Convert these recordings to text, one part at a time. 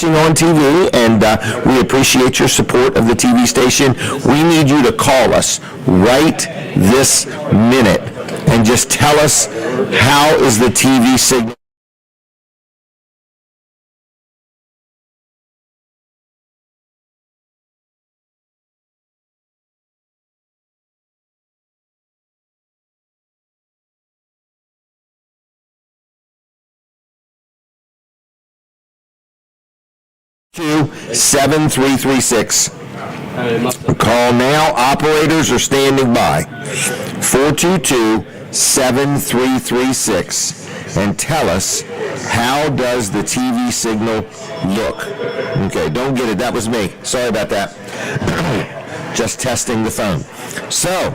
watching on TV, and we appreciate your support of the TV station. We need you to call us right this minute and just tell us, how is the TV signal? To 7336. Call now. Operators are standing by. 422-7336. And tell us, how does the TV signal look? Okay, don't get it. That was me. Sorry about that. Just testing the phone. So,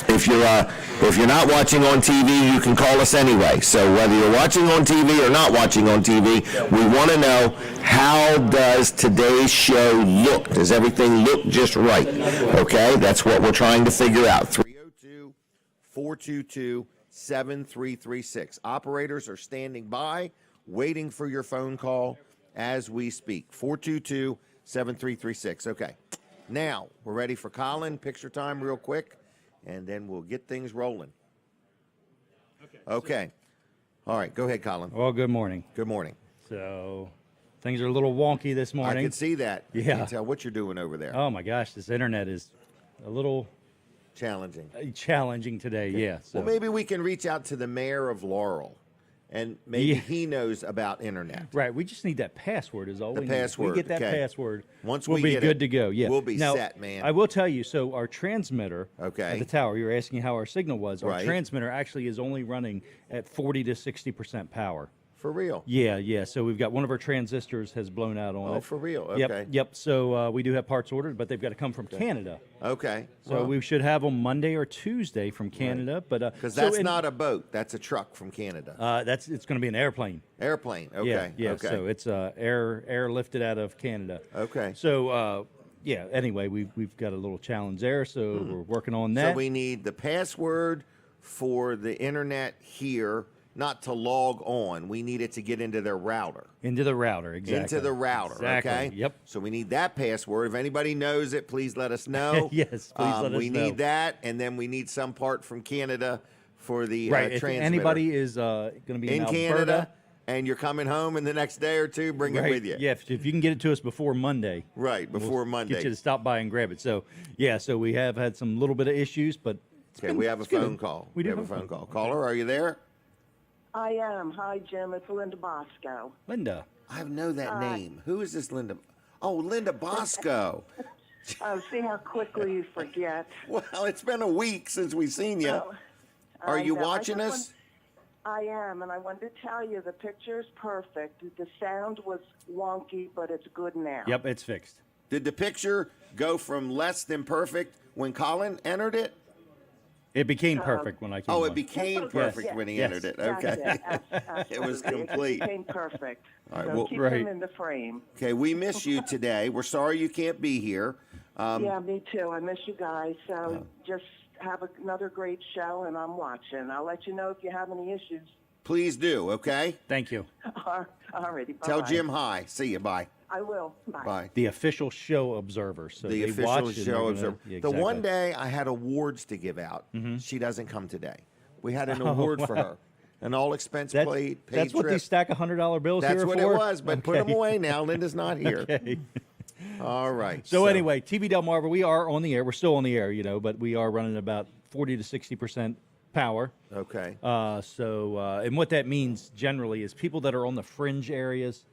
if you're not watching on TV, you can call us anyway. So whether you're watching on TV or not watching on TV, we want to know, how does today's show look? Does everything look just right? Okay, that's what we're trying to figure out. 302-422-7336. Operators are standing by, waiting for your phone call as we speak. 422-7336. Okay, now we're ready for Colin. Picture time real quick, and then we'll get things rolling. Okay. All right, go ahead, Colin. Well, good morning. Good morning. So, things are a little wonky this morning. I can see that. Yeah. I can tell what you're doing over there. Oh, my gosh, this internet is a little challenging today, yeah. So. Well, maybe we can reach out to the mayor of Laurel, and maybe he knows about internet. Right, we just need that password is all we need. Password. We get that password, once we'll we be get good it, to go. Yeah, we'll be now, set, man. I will tell you, so our transmitter at the tower, you were asking how our signal was. Our transmitter actually is only running at 40 to 60% power. For real? Yeah. So we've got one of our transistors has blown out on it. Oh, for real? Okay. Yep. So we do have parts ordered, but they've got to come from Canada. Okay. So we should have them Monday or Tuesday from Canada, but because that's not a boat, that's a truck from Canada. It's going to be an airplane. Airplane. Okay. Yeah. Okay. So it's air lifted out of Canada. Okay. So Anyway, we've got a little challenge there, so we're working on that. So we need the password for the internet here. Not to log on. We need it to get into their router. Into the router, exactly. Into the router, exactly. Okay? Yep. So we need that password. If anybody knows it, please let us know. Yes, please let us know. We need that, and then we need some part from Canada for the transmitter. If anybody is going to be in Canada, and you're coming home in the next day or two, bring it with you. Yeah, if you can get it to us before Monday. Right, before Monday. Get you to stop by and grab it. So, so we have had some little bit of issues, but we have a phone call. We have a phone call. Caller, are you there? I am. Hi, Jim. It's Linda Bosco. Linda. I know that name. Who is this Linda? Oh, Linda Bosco. Oh, see how quickly you forget. Well, it's been a week since we've seen you. Are you watching us? I am, and I wanted to tell you the picture's perfect. The sound was wonky, but it's good now. Yep, it's fixed. Did the picture go from less than perfect when Colin entered it? It became perfect when I came on. It became perfect when he entered it. Okay. It was complete. It became perfect. All right, so keep him in the frame. Okay, we miss you today. We're sorry you can't be here. Yeah, me too. I miss you guys. So just have another great show, and I'm watching. I'll let you know if you have any issues. Please do, okay? Thank you. All righty. Tell Jim hi. See you. Bye. I will. Bye. The official show observer. So the they official watch show observer. Yeah, exactly. The one day I had awards to give out. She doesn't come today. We had an award for her. An all expense paid That's trip. what these stack of $100 bills That's here what for? it was, but put them away now. Linda's not here. Okay. All right. So anyway, TV Delmarva, we are on the air. We're still on the air, but we are running about 40 to 60% power. Okay. And what that means generally is people that are on the fringe areas.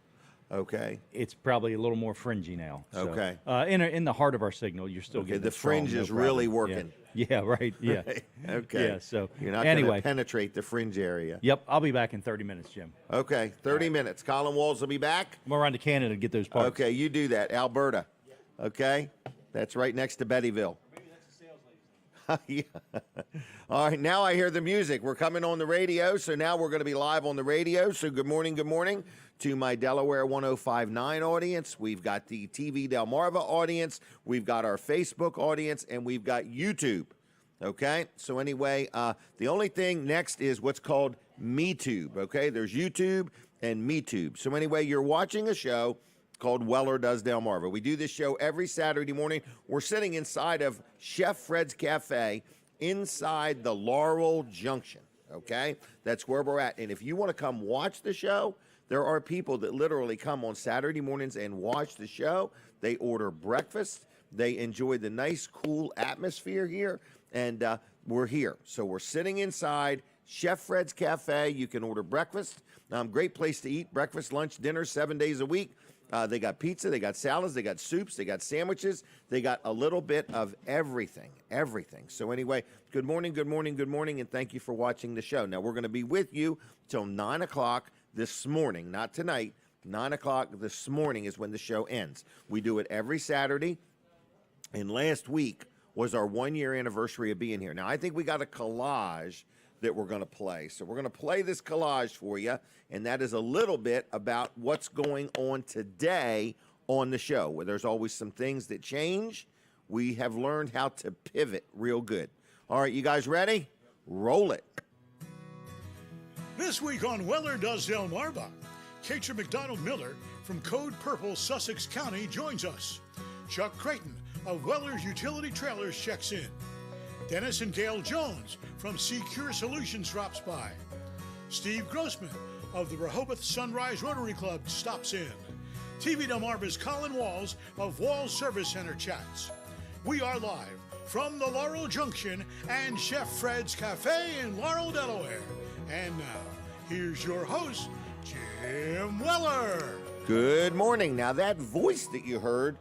Okay. It's probably a little more fringy now. So, okay. In the heart of our signal, you're still getting the fringe is really working. Yeah, right. Yeah. Okay. Yeah, so you're not going to penetrate the fringe area. Yep. I'll be back in 30 minutes, Jim. Okay. 30 minutes. Colin Walls will be back. I'm around to Canada to get those parts. Okay. You do that. Alberta. Okay. That's right next to Bettyville. Maybe that's the sales lady. Yeah. All right, now I hear the music. We're coming on the radio, so now we're going to be live on the radio. So good morning to my Delaware 105.9 audience. We've got the TV Delmarva audience. We've got our Facebook audience, and we've got YouTube. Okay? So anyway, the only thing next is what's called MeTube. Okay? There's YouTube and MeTube. So anyway, you're watching a show called Weller Does Delmarva. We do this show every Saturday morning. We're sitting inside of Chef Fred's Cafe inside the Laurel Junction, okay? That's where we're at. And if you want to come watch the show, there are people that literally come on Saturday mornings and watch the show. They order breakfast. They enjoy the nice, cool atmosphere here, and we're here. So we're sitting inside Chef Fred's Cafe. You can order breakfast. Great place to eat, breakfast, lunch, dinner, 7 days a week. They got pizza, they got salads, they got soups, they got sandwiches. They got a little bit of everything. So anyway, good morning, and thank you for watching the show. Now, we're going to be with you till 9 o'clock this morning, not tonight. 9 o'clock this morning is when the show ends. We do it every Saturday. And last week was our 1 year anniversary of being here. Now, I think we got a collage that we're going to play. So we're going to play this collage for you, and that is a little bit about what's going on today on the show, where there's always some things that change. We have learned how to pivot real good. All right, you guys ready? Roll it. This week on Weller Does Delmarva, Catcher McDonald Miller from Code Purple, Sussex County joins us. Chuck Creighton of Weller's Utility Trailers checks in. Dennis and Gail Jones from Secure Solutions drops by. Steve Grossman of the Rehoboth Sunrise Rotary Club stops in. TV Delmarva's Colin Walls of Walls Service Center chats. We are live from the Laurel Junction and Chef Fred's Cafe in Laurel, Delaware. And now, here's your host, Jim Weller. Good morning. Now, that voice that you heard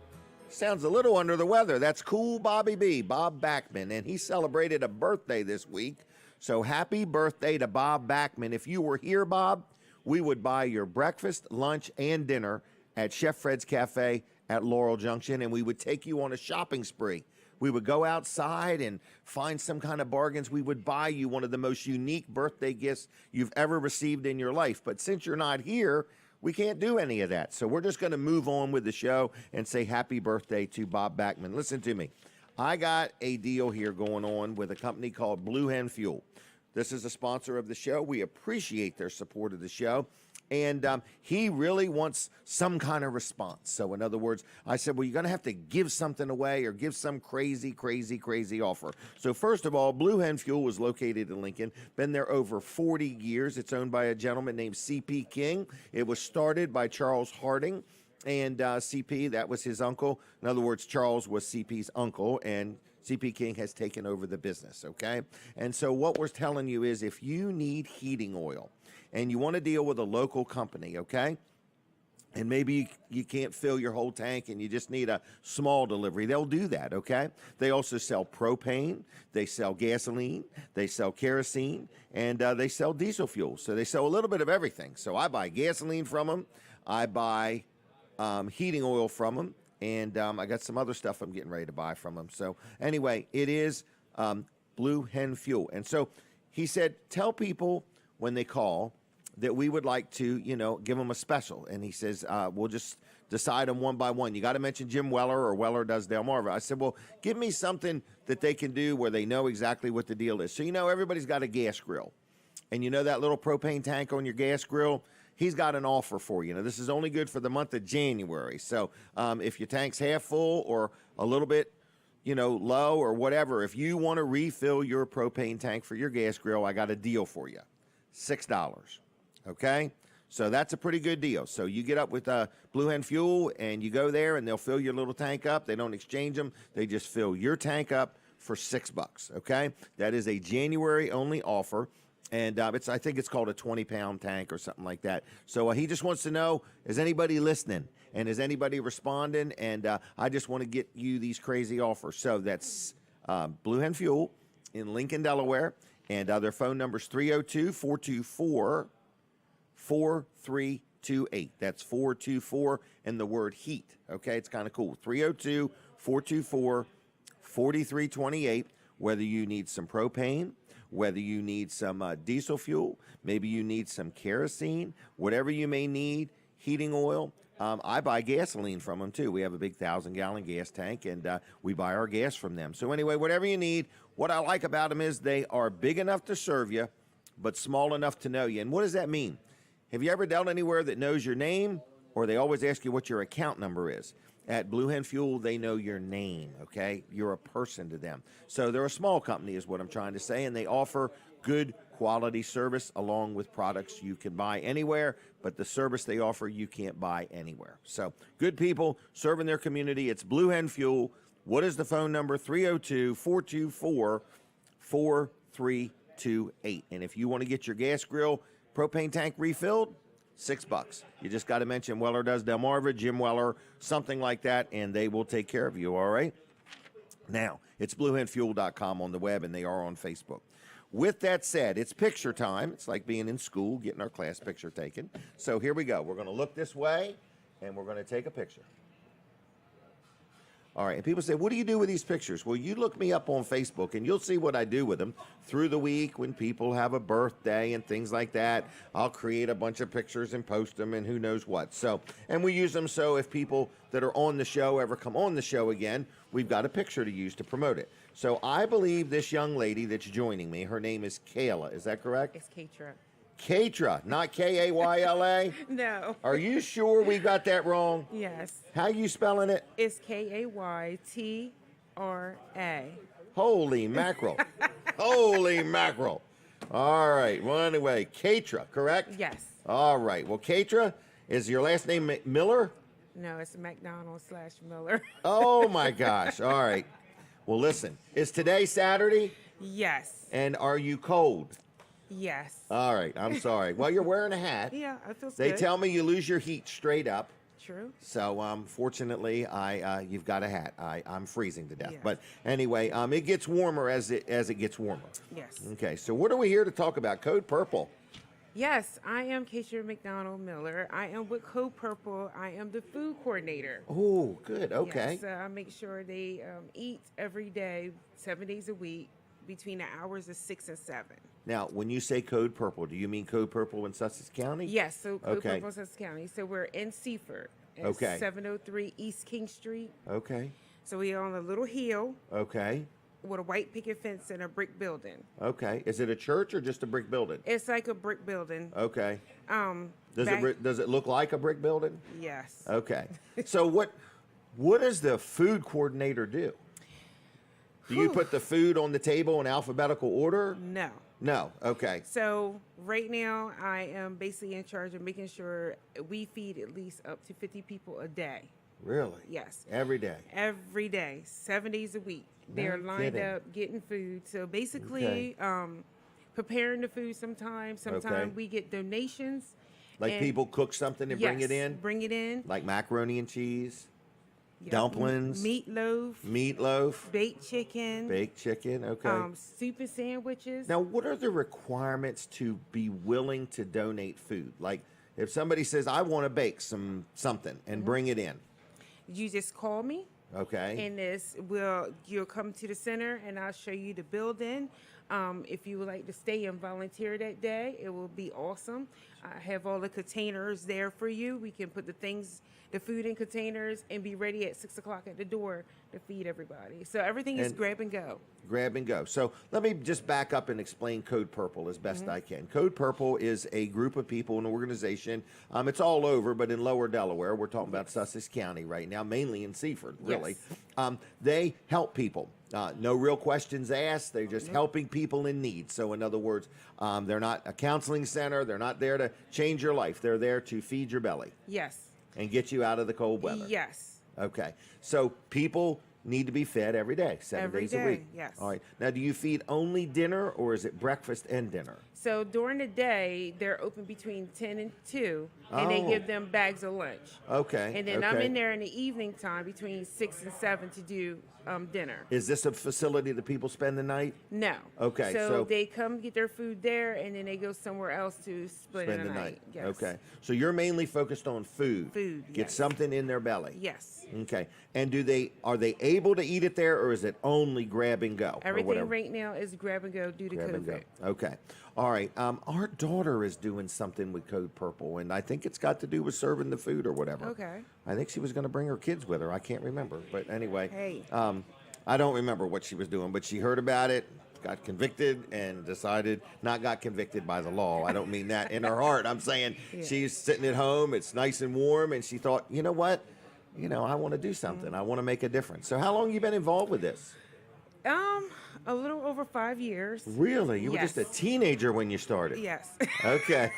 sounds a little under the weather. That's Cool Bobby B, Bob Backman, and he celebrated a birthday this week. So happy birthday to Bob Backman. If you were here, Bob, we would buy your breakfast, lunch, and dinner at Chef Fred's Cafe at Laurel Junction, and we would take you on a shopping spree. We would go outside and find some kind of bargains. We would buy you one of the most unique birthday gifts you've ever received in your life. But since you're not here, we can't do any of that. So we're just going to move on with the show and say happy birthday to Bob Backman. Listen to me. I got a deal here going on with a company called Blue Hen Fuel. This is a sponsor of the show. We appreciate their support of the show. And he really wants some kind of response. So in other words, I said, well, you're going to have to give something away or give some crazy offer. So first of all, Blue Hen Fuel was located in Lincoln, been there over 40 years. It's owned by a gentleman named C.P. King. It was started by Charles Harding, and C.P., that was his uncle. In other words, Charles was C.P.'s uncle, and C.P. King has taken over the business, okay? And so what we're telling you is if you need heating oil, and you want to deal with a local company, okay? And maybe you can't fill your whole tank and you just need a small delivery. They'll do that, okay? They also sell propane. They sell gasoline. They sell kerosene. And they sell diesel fuel. So they sell a little bit of everything. So I buy gasoline from them. I buy heating oil from them. And I got some other stuff I'm getting ready to buy from them. So anyway, it is Blue Hen Fuel. And so he said, tell people when they call that we would like to, give them a special. And he says, we'll just decide them one by one. You got to mention Jim Weller or Weller Does Delmarva. I said, well, give me something that they can do where they know exactly what the deal is. So, everybody's got a gas grill. And that little propane tank on your gas grill, he's got an offer for you. Now, this is only good for the month of January. So if your tank's half full or a little bit, low or whatever, if you want to refill your propane tank for your gas grill, I got a deal for you. $6. Okay? So that's a pretty good deal. So you get up with Blue Hen Fuel and you go there and they'll fill your little tank up. They don't exchange them. They just fill your tank up for $6. Okay? That is a January only offer. And I think it's called a 20-pound tank or something like that. So he just wants to know, is anybody listening? And is anybody responding? And I just want to get you these crazy offers. So that's Blue Hen Fuel in Lincoln, Delaware. And their phone number is 302-424-4328. That's 424 and the word heat. Okay, it's kind of cool. 302-424-4328. Whether you need some propane, whether you need some diesel fuel, maybe you need some kerosene, whatever you may need, heating oil. I buy gasoline from them, too. We have a big 1,000-gallon gas tank, and we buy our gas from them. So anyway, whatever you need, what I like about them is they are big enough to serve you, but small enough to know you. And what does that mean? Have you ever dealt anywhere that knows your name, or they always ask you what your account number is. At Blue Hen Fuel, they know your name, okay? You're a person to them. So they're a small company is what I'm trying to say, and they offer good quality service along with products you can buy anywhere, but the service they offer you can't buy anywhere. So good people serving their community. It's Blue Hen Fuel. What is the phone number? 302-424-4328. And if you want to get your gas grill propane tank refilled, $6. You just got to mention Weller Does Delmarva, Jim Weller, something like that, and they will take care of you, all right? Now, it's bluehenfuel.com on the web, and they are on Facebook. With that said, it's picture time. It's like being in school, getting our class picture taken. So here we go. We're going to look this way, and we're going to take a picture. All right, and people say, what do you do with these pictures? Well, you look me up on Facebook, and you'll see what I do with them. Through the week, when people have a birthday and things like that, I'll create a bunch of pictures and post them and who knows what. So, and we use them so if people that are on the show ever come on the show again, we've got a picture to use to promote it. So I believe this young lady that's joining me, her name is Kayla. Is that correct? It's Katra. Katra, not Kayla. No. Are you sure we got that wrong? Yes. How you spelling it? It's Kaytra. Holy mackerel. Holy mackerel. All right. Well, anyway, Katra, correct? Yes. All right. Well, Katra, is your last name Miller? No, it's McDonald/Miller. Oh, my gosh. All right. Well, listen, is today Saturday? Yes. And are you cold? Yes. All right. I'm sorry. Well, you're wearing a hat. Yeah, I feel They good. tell me you lose your heat straight up. True. So, fortunately, you've got a hat. I'm freezing to death. Yeah. But anyway, it gets warmer as it gets warmer. Yes. Okay. So, what are we here to talk about? Code Purple. Yes, I am Katra McDonald-Miller. I am with Code Purple. I am the food coordinator. Oh, good. Okay. Yes, I make sure they eat every day, 7 days a week, between the hours of 6 and 7. Now, when you say Code Purple, do you mean Code Purple in Sussex County? Yes, so Code Okay. Purple, Sussex County. So we're in Seaford. At Okay. 703 East King Street. Okay. So we're on a little hill Okay. with a white picket fence and a brick building. Okay. Is it a church or just a brick building? It's like a brick building. Okay. Does back- it look like a brick building? Yes. Okay. So what does the food coordinator do? Do you put the food on the table in alphabetical order? No. No. Okay. So right now I am basically in charge of making sure we feed at least up to 50 people a day. Really? Yes. Every day. Every day, 7 days a week. They're lined kidding. up getting food. So basically, preparing the food sometimes. Sometimes we get donations. Like and- people cook something and bring it in? Bring it in. Like macaroni and cheese, Yeah. dumplings, Meatloaf. Baked chicken. baked chicken. Okay. Soup and sandwiches. Now, what are the requirements to be willing to donate food? Like, if somebody says, "I want to bake something and bring it in," You just call me. okay? And you'll come to the center and I'll show you the building. If you would like to stay and volunteer that day, it will be awesome. I have all the containers there for you. We can put the food in containers and be ready at 6 o'clock at the door to feed everybody. So everything is And- grab and go. Grab and go. So let me just back up and explain Code Purple as best I can. Code Purple is a group of people, an organization. It's all over, but in Lower Delaware, we're talking about Sussex County right now, mainly in Seaford, really. Yes. They help people. No real questions asked. They're just helping people in need. So in other words, they're not a counseling center. They're not there to change your life. They're there to feed your belly Yes. and get you out of the cold weather. Yes. Okay. So people need to be fed every day, 7 Every days a day, week. yes. All right. Now, do you feed only dinner or is it breakfast and dinner? So during the day, they're open between 10 and 2, and they Oh. give them bags of lunch. Okay. And then I'm okay. in there in the evening time between 6 and 7 to do dinner. Is this a facility that people spend the night? No. Okay, So, so- they come get their food there, and then they go somewhere else to spend Spend the night. Yes. Okay. So you're mainly focused on food. Food, Get yes. something in their belly. Yes. Okay. And are they able to eat it there or is it only grab and go? or Everything whatever? right now is grab and go due to Grab COVID. and go. Okay. All right. Our daughter is doing something with Code Purple, and I think it's got to do with serving the food or whatever. Okay. I think she was going to bring her kids with her. I can't remember. But anyway, Hey. I don't remember what she was doing, but she heard about it. got convicted and decided, not got convicted by the law. I don't mean that in her heart. I'm saying she's sitting at home. It's nice and warm. And she thought, you know what? I want to do something. I want to make a difference. So how long have you been involved with this? A little over 5 years. Really? You were just a teenager when you started? Yes. Okay.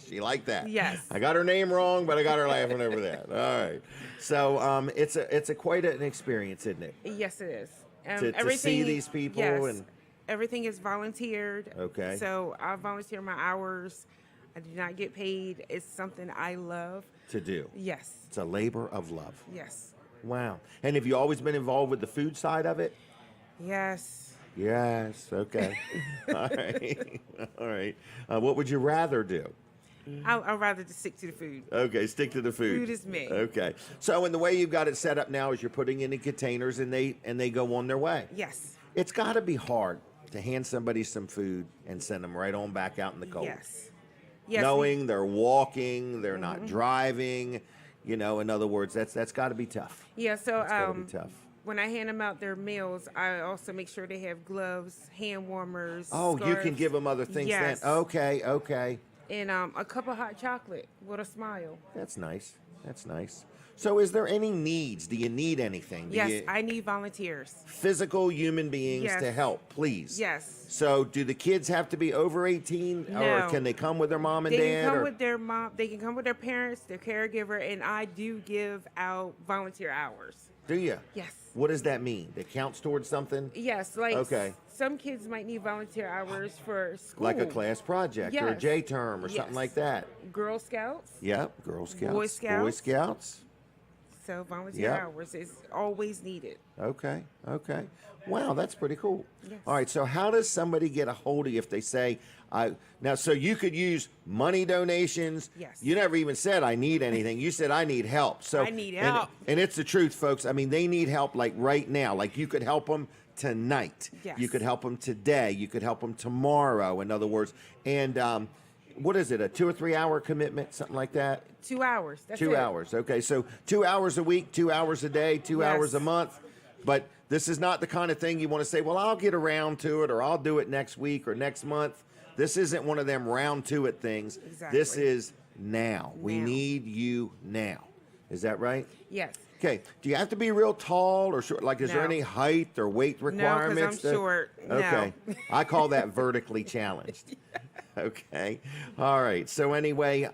She liked that. Yes. I got her name wrong, but I got her laughing over that. All right. So it's a quite an experience, isn't it? Yes, it is. To see these people. Yes, and everything is volunteered. Okay. So I volunteer my hours. I do not get paid. It's something I love to do. Yes. It's a labor of love. Yes. Wow. And have you always been involved with the food side of it? Yes. Yes. Okay. All right. All right. What would you rather do? I'd rather just stick to the food. Okay, stick to the food. Food is me. Okay. So, and the way you've got it set up now is you're putting in the containers and they go on their way. Yes. It's got to be hard to hand somebody some food and send them right on back out in the cold. Yes. Yes. Knowing they're walking, they're not driving. In other words, that's got to be tough. Yeah. So It's gotta be tough. when I hand them out their meals, I also make sure they have gloves, hand warmers. Oh, scarves. you can give them other things Yes. then. Okay. And a cup of hot chocolate with a smile. That's nice. That's nice. So is there any needs? Do you need anything? Yes, I need volunteers. Physical human beings Yes. to help, please. Yes. So do the kids have to be over 18 or No. can they come with their mom and They dad? can come or- with their mom. They can come with their parents, their caregiver, and I do give out volunteer hours. Do you? Yes. What does that mean? It counts towards something? Yes, like Okay. some kids might need volunteer hours for school. Like a class project or a Yes. J term or Yes. something like that. Girl Scouts. Yep, Girl Scouts. Boy Scouts. Boy Scouts. So volunteer Yep. hours is always needed. Okay. Wow, that's pretty cool. Yes. All right, so how does somebody get a hold of you if they say, now, so you could use money donations. Yes. You never even said, I need anything. You said, I need help. So I need help. And it's the truth, folks. I mean, they need help like right now. Like you could help them tonight. Yes. You could help them today. You could help them tomorrow, in other words. And what is it, a 2 or 3 hour commitment, something like that? 2 hours. That's 2 it. hours. Okay, so 2 hours a week, 2 hours a day, 2 Yes. hours a month. But this is not the kind of thing you want to say, well, I'll get around to it or I'll do it next week or next month. This isn't one of them round to it things. Exactly. This is now. We Now. need you now. Is that right? Yes. Okay. Do you have to be real tall or short? Like, is there No. any height or weight No, requirements? because I'm short. Okay. No. I call that vertically challenged. Okay. All right. So anyway,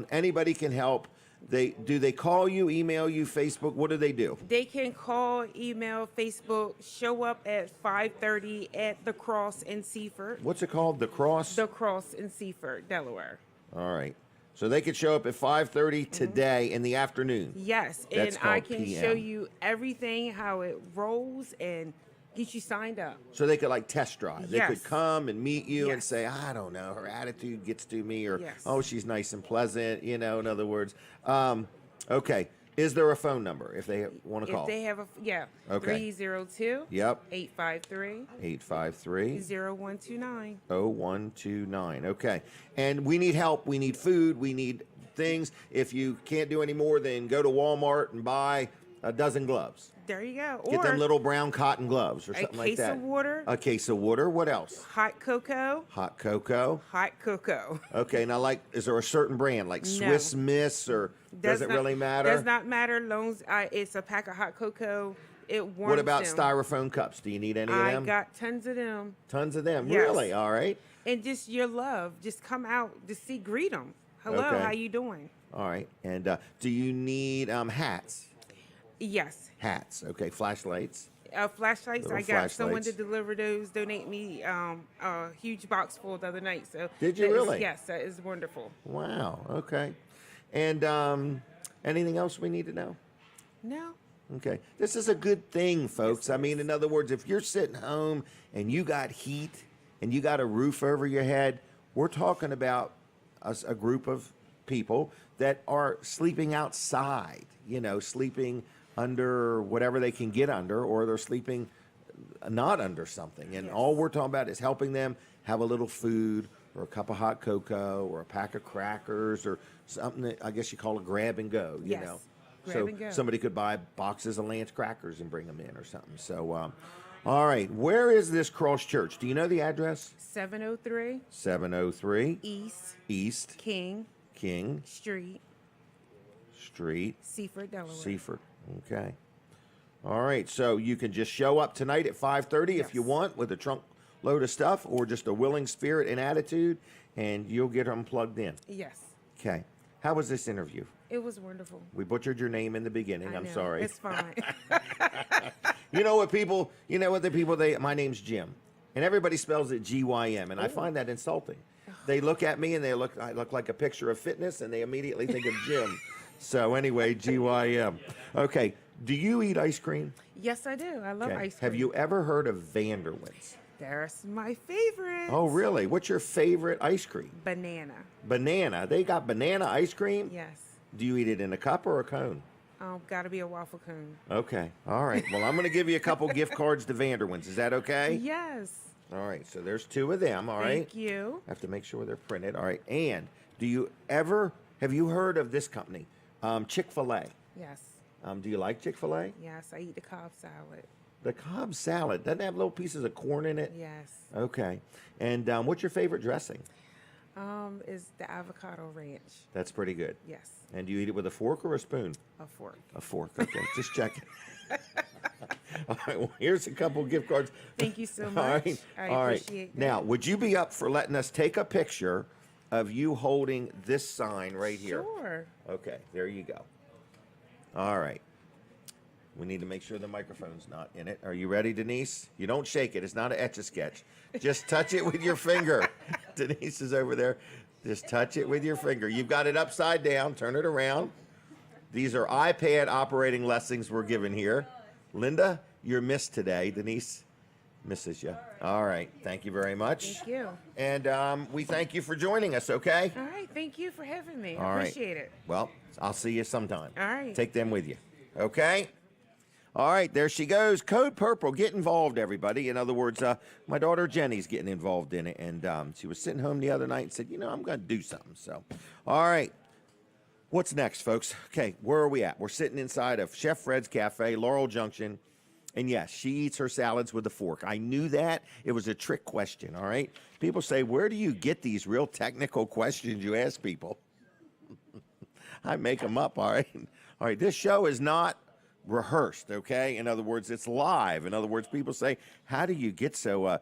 anybody can help. Do they call you, email you, Facebook? What do they do? They can call, email, Facebook, show up at 5:30 at the Cross in Seaford. What's it called? The Cross? The Cross in Seaford, Delaware. All right. So they could show up at 5:30 today in the afternoon. Yes, That's and I called can PM. show you everything, how it rolls, and get you signed up. So they could like test drive. They Yes. could come and meet you and Yes. say, I don't know, her attitude gets to me, or Yes. oh, she's nice and pleasant, in other words. Okay. Is there a phone number if they want to call? If they have Okay. 302 Yep. 853 853 0129. 0129. Okay. And we need help. We need food. We need things. If you can't do any more, then go to Walmart and buy a dozen gloves. There you go. Get Or them little brown cotton gloves or something like case that. of water. A case of water. What else? hot cocoa. Hot cocoa. Hot cocoa. Okay. Now, is there a certain brand like Swiss Miss or does it really matter? Does not matter. Loans. It's a pack of hot cocoa. It warms What about them. styrofoam cups? Do you need any of I them? got tons of them. Tons of them. Yes. Really? All right. And just your love. Just come out to see. Greet them. Hello. Okay. How you doing? All right. And do you need hats? Yes. Hats. Okay. Flashlights. Flashlights. Little I got someone flashlights. to deliver those. Donate me a huge box full the other night. So Did you that is- really? Yes, that is wonderful. Wow. Okay. And anything else we need to know? No. Okay. This is a good thing, folks. I mean, in other words, if you're sitting home and you got heat and you got a roof over your head, we're talking about a group of people that are sleeping outside, sleeping under whatever they can get under, or they're sleeping not under something. And Yes. all we're talking about is helping them have a little food or a cup of hot cocoa or a pack of crackers or something that I guess you call a grab and go, you Yes. know. Grab So and go. somebody could buy boxes of Lance crackers and bring them in or something. So, all All right. Where is this cross church? Do you know the address? 703 703 East King Street, Seaford, Delaware. Seaford. Okay. All right. So you can just show up tonight at 5:30 if you want with a trunk load of stuff or just a willing spirit and attitude, and you'll get them plugged in. Yes. Okay. How was this interview? It was wonderful. We butchered your name in the beginning. I'm sorry. It's fine. You know what people, my name's Jim. And everybody spells it G-Y-M, and I find that insulting. They look at me and I look like a picture of fitness, and they immediately think of Jim. So anyway, G-Y-M. Okay, do you eat ice cream? Yes, I do. I love ice cream. Have you ever heard of Vanderwin's? That's my favorite. Oh, really? What's your favorite ice cream? Banana. Banana. They got banana ice cream? Yes. Do you eat it in a cup or a cone? Got to be a waffle cone. Okay. All right. Well, I'm going to give you a couple gift cards to Vanderwin's. Is that okay? Yes. All right. So there's 2 of them. All right. Thank you. I have to make sure they're printed. All right. And have you heard of this company? Chick-Fil-A. Yes. Do you like Chick-fil-A? Yes, I eat the Cobb salad. The Cobb salad. Doesn't it have little pieces of corn in it? Yes. Okay. And what's your favorite dressing? Is the avocado ranch. That's pretty good. Yes. And do you eat it with a fork or a spoon? A fork. A fork. Okay. Just checking. All right. Well, here's a couple gift cards. Thank you so much. All right. I appreciate that. Now, would you be up for letting us take a picture of you holding this sign right here? Sure. Okay. There you go. All right. We need to make sure the microphone's not in it. Are you ready, Denise? You don't shake it. It's not an Etch-a-Sketch. Just touch it with your finger. Denise is over there. Just touch it with your finger. You've got it upside down. Turn it around. These are iPad operating lessons we're given here. Linda, you're missed today. Denise misses you. All right. Thank you very much. Thank you. And we thank you for joining us, okay? All right. Thank you for having me. All I right. appreciate it. Well, I'll see you sometime. All right. Take them with you. Okay? All right, there she goes. Code Purple. Get involved, everybody. In other words, my daughter Jenny's getting involved in it. And she was sitting home the other night and said, I'm going to do something. So, all right. What's next, folks? Okay, where are we at? We're sitting inside of Chef Fred's Cafe, Laurel Junction. And yes, she eats her salads with a fork. I knew that. It was a trick question, all right? People say, where do you get these real technical questions you ask people? I make them up, all right? All right, this show is not rehearsed, okay? In other words, it's live. In other words, people say, how do you get so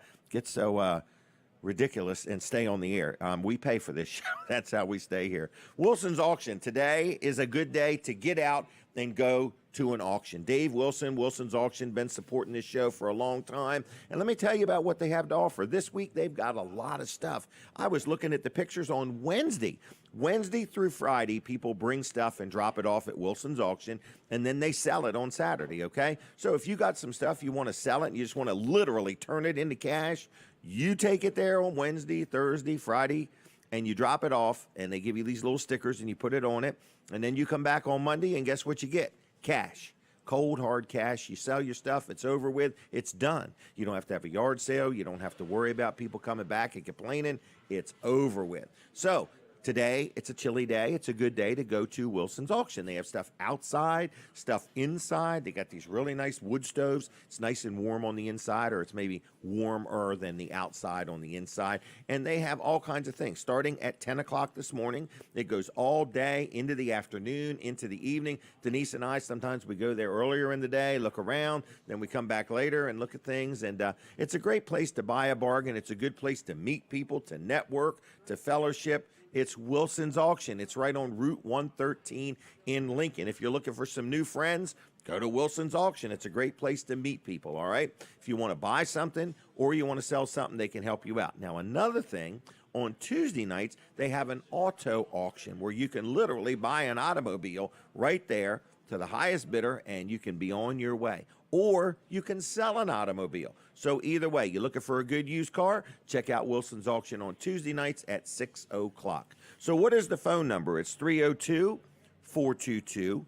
ridiculous and stay on the air? We pay for this show. That's how we stay here. Wilson's Auction. Today is a good day to get out and go to an auction. Dave Wilson, Wilson's Auction, been supporting this show for a long time. And let me tell you about what they have to offer. This week, they've got a lot of stuff. I was looking at the pictures on Wednesday. Wednesday through Friday, people bring stuff and drop it off at Wilson's Auction, and then they sell it on Saturday, okay? So if you got some stuff, you want to sell it, and you just want to literally turn it into cash, you take it there on Wednesday, Thursday, Friday, and you drop it off, and they give you these little stickers, and you put it on it, and then you come back on Monday, and guess what you get? Cash. Cold, hard cash. You sell your stuff. It's over with. It's done. You don't have to have a yard sale. You don't have to worry about people coming back and complaining. It's over with. So today, it's a chilly day. It's a good day to go to Wilson's Auction. They have stuff outside, stuff inside. They got these really nice wood stoves. It's nice and warm on the inside, or it's maybe warmer than the outside on the inside. And they have all kinds of things. Starting at 10 o'clock this morning, it goes all day into the afternoon, into the evening. Denise and I, sometimes we go there earlier in the day, look around, then we come back later and look at things. And it's a great place to buy a bargain. It's a good place to meet people, to network, to fellowship. It's Wilson's Auction. It's right on Route 113 in Lincoln. If you're looking for some new friends, go to Wilson's Auction. It's a great place to meet people, all right? If you want to buy something or you want to sell something, they can help you out. Now, another thing, on Tuesday nights, they have an auto auction where you can literally buy an automobile right there to the highest bidder, and you can be on your way. Or you can sell an automobile. So either way, you're looking for a good used car, check out Wilson's Auction on Tuesday nights at 6 o'clock. So what is the phone number? It's 302-422-3454,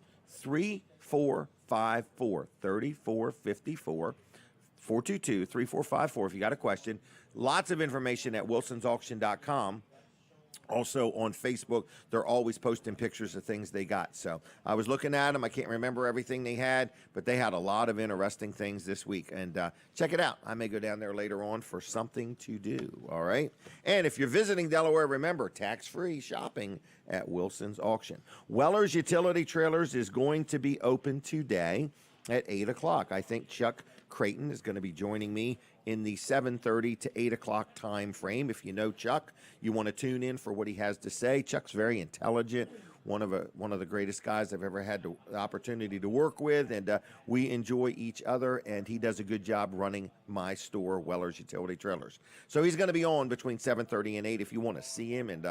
3454, 422-3454 if you got a question. Lots of information at wilsonsauction.com. Also on Facebook, they're always posting pictures of things they got. So I was looking at them. I can't remember everything they had, but they had a lot of interesting things this week. And check it out. I may go down there later on for something to do. All right. And if you're visiting Delaware, remember, tax-free shopping at Wilson's Auction. Weller's Utility Trailers is going to be open today at 8 o'clock. I think Chuck Creighton is going to be joining me in the 7:30 to 8 o'clock time frame. If you know Chuck, you want to tune in for what he has to say. Chuck's very intelligent, one of the greatest guys I've ever had the opportunity to work with, and we enjoy each other, and he does a good job running my store, Weller's Utility Trailers. So he's going to be on between 7:30 and 8. If you want to see him and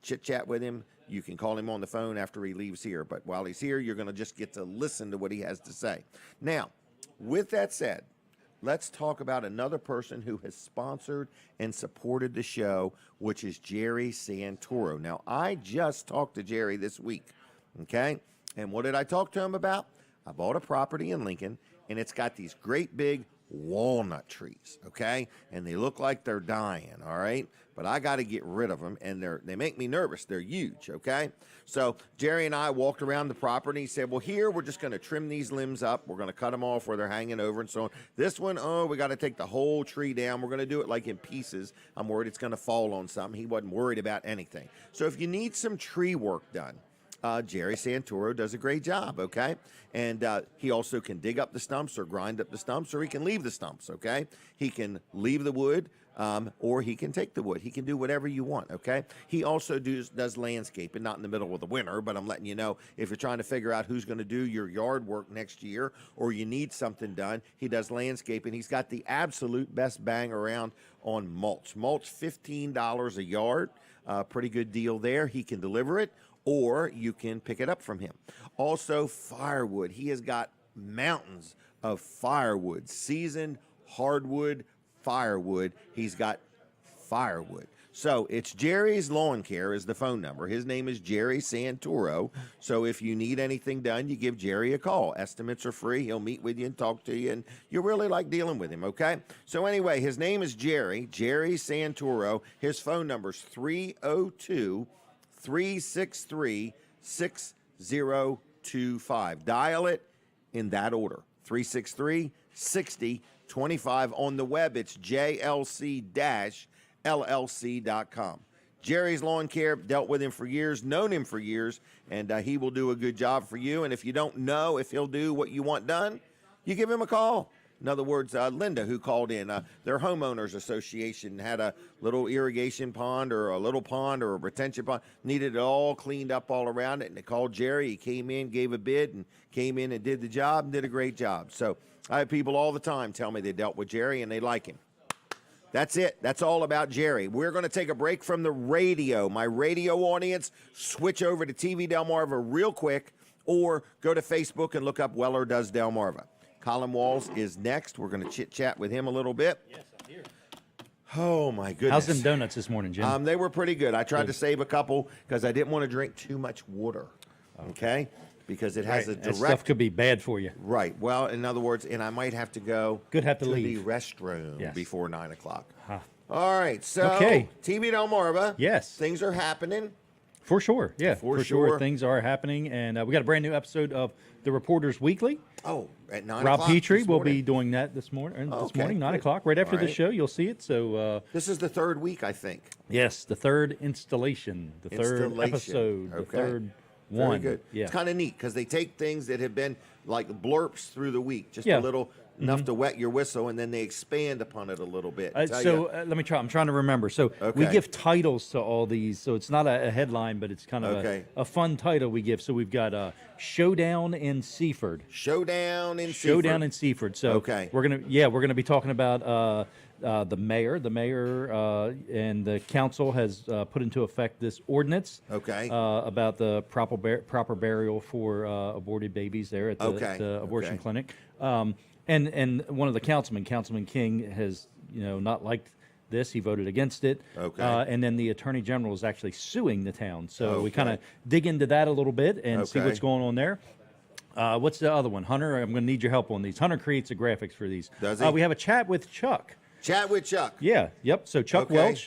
chit-chat with him, you can call him on the phone after he leaves here. But while he's here, you're going to just get to listen to what he has to say. Now, with that said, let's talk about another person who has sponsored and supported the show, which is Jerry Santoro. Now, I just talked to Jerry this week, okay? And what did I talk to him about? I bought a property in Lincoln, and it's got these great big walnut trees, okay? And they look like they're dying, all right? But I got to get rid of them, and they make me nervous. They're huge, okay? So Jerry and I walked around the property. He said, well, here we're just going to trim these limbs up. We're going to cut them off where they're hanging over and so on. This one, oh, we got to take the whole tree down. We're going to do it like in pieces. I'm worried it's going to fall on something. He wasn't worried about anything. So if you need some tree work done, Jerry Santoro does a great job, okay? And he also can dig up the stumps or grind up the stumps, or he can leave the stumps, okay? He can leave the wood, or he can take the wood. He can do whatever you want, okay? He also does landscaping, not in the middle of the winter, but I'm letting you know, if you're trying to figure out who's going to do your yard work next year, or you need something done, he does landscaping. He's got the absolute best bang around on mulch. Mulch, $15 a yard, pretty good deal there. He can deliver it, or you can pick it up from him. Also, firewood. He has got mountains of firewood, seasoned hardwood firewood. He's got firewood. So it's Jerry's Lawn Care is the phone number. His name is Jerry Santoro. So if you need anything done, you give Jerry a call. Estimates are free. He'll meet with you and talk to you, and you'll really like dealing with him, okay? So anyway, his name is Jerry Santoro. His phone number is 302-363-6025. Dial it in that order, 363-6025. On the web, it's jlc-llc.com. Jerry's Lawn Care, dealt with him for years, known him for years, and he will do a good job for you. And if you don't know if he'll do what you want done, you give him a call. In other words, Linda, who called in, their homeowners association had a little irrigation pond or a little pond or a retention pond, needed it all cleaned up all around it, and they called Jerry. He came in, gave a bid, and came in and did the job and did a great job. So I have people all the time tell me they dealt with Jerry and they like him. That's it. That's all about Jerry. We're going to take a break from the radio. My radio audience, switch over to TV Delmarva real quick, or go to Facebook and look up Weller Does Delmarva. Colin Walls is next. We're going to chit-chat with him a little bit. Yes, I'm here. Oh, my goodness. How's them donuts this morning, Jim? They were pretty good. I tried to save a couple because I didn't want to drink too much water, okay? Because it has a direct... That stuff could be bad for you. Right. Well, in other words, and I might have to go to the leave. restroom before 9 o'clock. Huh. All right. So, TV Delmarva. Yes. Things are happening. For sure. Yeah, for sure. Things are happening. And we got a brand new episode of The Reporters Weekly. Oh, at 9 Rob o'clock Petrie will be doing that this morning, 9 o'clock, right after the show. You'll see it. So this is the third week, I think. Yes, the third installation, third episode, the third one. Very good. Yeah. It's kind of neat because they take things that have been like blurps through the week, just a little enough to wet your whistle, and then they expand upon it a little bit. Let me try. I'm trying to remember. So we give titles to all these. So it's not a headline, but it's kind of a fun title we give. So we've got Showdown in Seaford. Showdown in Seaford. So we're gonna be talking about the mayor. The mayor and the council has put into effect this ordinance. About the proper burial for aborted babies there at the abortion clinic. And one of the Councilman King, has not liked this. He voted against it. And then the Attorney General is actually suing the town. So we kind of dig into that a little bit and see what's going on there. What's the other one? Hunter, I'm going to need your help on these. Hunter creates the graphics for these. Does he? We have a chat with Chuck. Chat with Chuck. Yeah, yep. So Chuck Okay. Welch,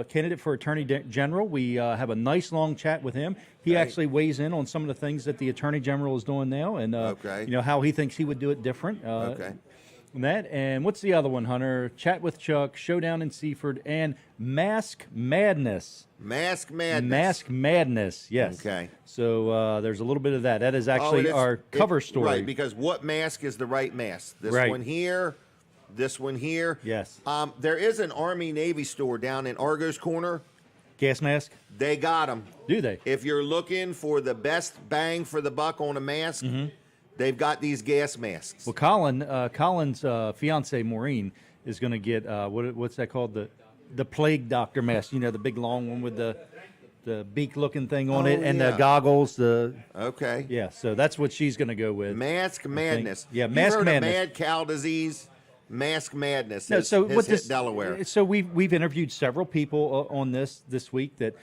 candidate for Attorney General. We have a nice long chat with him. He actually weighs in on some of the things that the Attorney General is doing now, and how he thinks he would do it different. And what's the other one, Hunter? Chat with Chuck, Showdown in Seaford, and Mask Madness. Mask Madness. Mask Madness, yes. Okay. So there's a little bit of that. That is actually our cover story. Right, because what mask is the right mask? This one here, this one here. Yes. There is an Army-Navy store down in Argo's Corner. Gas mask? They got them. Do they? If you're looking for the best bang for the buck on a mask, they've got these gas masks. Well, Colin's fiance Maureen is going to get what's that called, the plague doctor mask? You know, the big long one with the beak-looking thing on it, and the goggles. Yeah. So that's what she's going to go with. Mask Madness. Yeah, You've Mask heard Madness. Of mad cow disease. Mask Madness. No, so has what hit this Delaware. So we've interviewed several people on this week that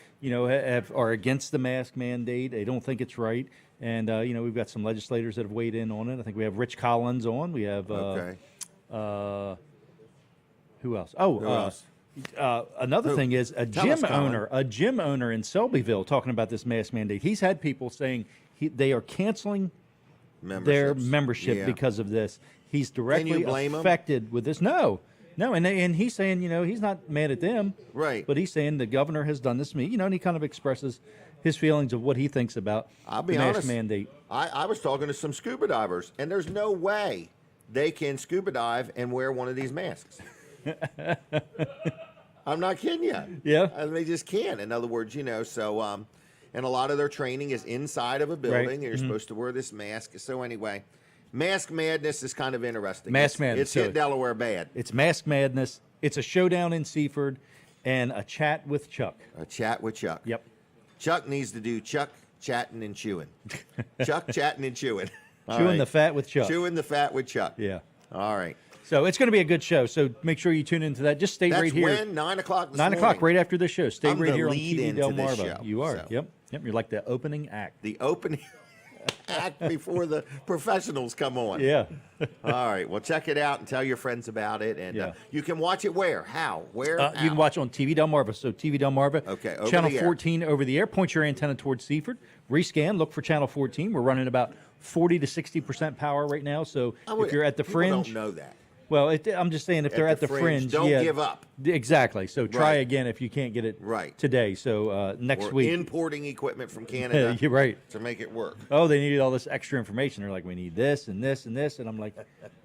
are against the mask mandate. They don't think it's right, and we've got some legislators that have weighed in on it. I think we have Rich Collins on. We have who else? Who else? Another thing is a gym owner in Selbyville talking about this mask mandate. He's had people saying they are canceling their membership because of this. He's directly affected with this. No, and he's saying, he's not mad at them, right? But he's saying the governor has done this to me, and he kind of expresses his feelings of what he thinks about the mask mandate. I was talking to some scuba divers, and there's no way they can scuba dive and wear one of these masks. I'm not kidding you. Yeah, they just can't. In other words, so and a lot of their training is inside of a building, and you're supposed to wear this mask. So anyway. Mask Madness is kind of interesting. Madness. It's hit Delaware bad. It's Mask Madness. It's a showdown in Seaford, and a chat with Chuck. A chat with Chuck. Yep. Chuck needs to do Chuck chatting and chewing. Chuck chatting and chewing. Chewing the fat with Chuck. Chewing the fat with Chuck. Yeah. All right. So it's going to be a good show. So make sure you tune into that. Just stay right here. That's when? 9 o'clock this 9 o'clock, right after this show. Stay right here on TV Delmarva. Delmarva. You are. So. Yep. You're like the opening act. The opening act before the professionals come on. Yeah. All right. Well, check it out and tell your friends about it. And you can watch it where? How? Where? You can watch on TV Delmarva. So TV Delmarva. Okay. Channel 14 over the air. Point your antenna towards Seaford. Rescan. Look for Channel 14. We're running about 40 to 60% power right now. So if you're at the fringe. People don't know that. Well, I'm just saying if they're at the fringe, don't give up. Exactly. So try again if you can't get it today. So next week. Importing equipment from Canada. You're right. To make it work. Oh, they needed all this extra information. They're like, we need this and this and this. And I'm like,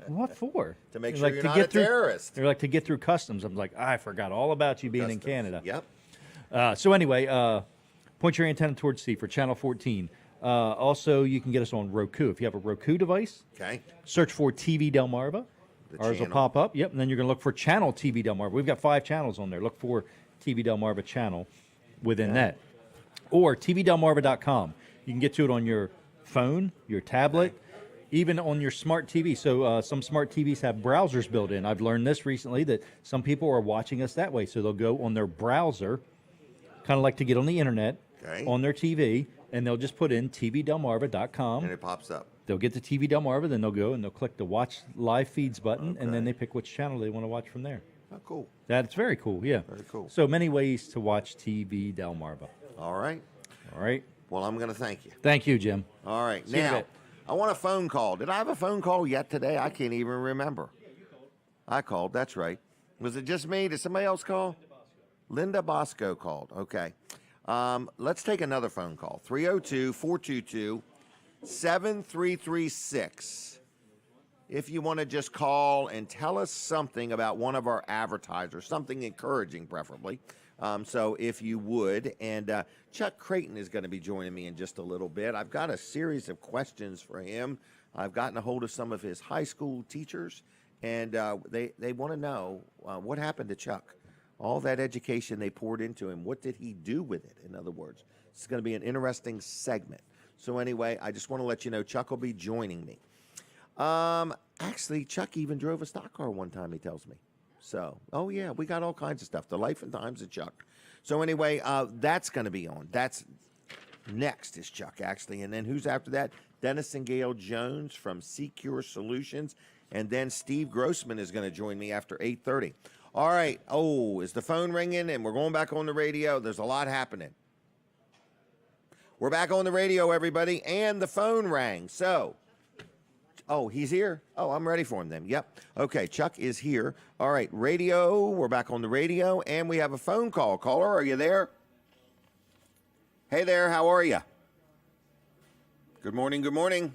what for? To make sure you're not a terrorist. They're like, to get through customs. I'm like, I forgot all about you being in Canada. Yep. So anyway, point your antenna towards C for Channel 14. Also, you can get us on Roku. If you have a Roku device, search for TV Delmarva. Ours will pop up. Yep. And then you're going to look for Channel TV Delmarva. We've got 5 channels on there. Look for TV Delmarva channel within that. Or tvdelmarva.com. You can get to it on your phone, your tablet, even on your smart TV. So some smart TVs have browsers built in. I've learned this recently that some people are watching us that way. So they'll go on their browser, kind of like to get on the internet, on their TV, and they'll just put in tvdelmarva.com. And it pops up. They'll get to TV Delmarva, then they'll go and they'll click the Watch Live Feeds button, and then they pick which channel they want to watch from there. Oh, cool. That's very cool, yeah. Very cool. So many ways to watch TV Delmarva. All right. All right. Well, I'm going to thank you. Thank you, Jim. All right. Now, I want a phone call. Did I have a phone call yet today? I can't even remember. I called. That's right. Was it just me? Did somebody else call? Linda Bosco called. Okay. Let's take another phone call. 302-422-7336. If you want to just call and tell us something about one of our advertisers, something encouraging preferably. So if you would, and Chuck Creighton is going to be joining me in just a little bit. I've got a series of questions for him. I've gotten a hold of some of his high school teachers, and they want to know what happened to Chuck. All that education they poured into him, what did he do with it? In other words, it's going to be an interesting segment. So anyway, I just want to let you know Chuck will be joining me. Actually, Chuck even drove a stock car one time, he tells me. So, oh yeah, we got all kinds of stuff. The life and times of Chuck. So anyway, that's going to be on. That's next is Chuck, actually. And then who's after that? Dennis and Gail Jones from Secure Solutions. And then Steve Grossman is going to join me after 8:30. All right. Oh, is the phone ringing? And we're going back on the radio. There's a lot happening. We're back on the radio, everybody, and the phone rang. So, oh, he's here? Oh, I'm ready for him then. Yep. Okay, Chuck is here. All right, radio. We're back on the radio, and we have a phone call. Caller, are you there? Hey there, how are you? Good morning, good morning.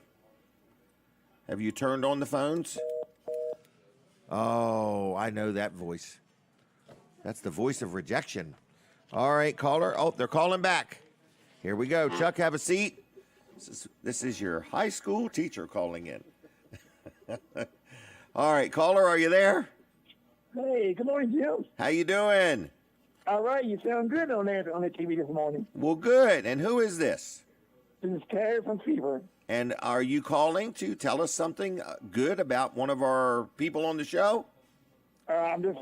Have you turned on the phones? Oh, I know that voice. That's the voice of rejection. All right, caller. Oh, they're calling back. Here we go. Chuck, have a seat. This is your high school teacher calling in. All right, caller, are you there? Hey, good morning, Jim. How you doing? All right, you sound good on there on the TV this morning. Well, good. And who is this? This is Terry from Seaford. And are you calling to tell us something good about one of our people on the show? I'm just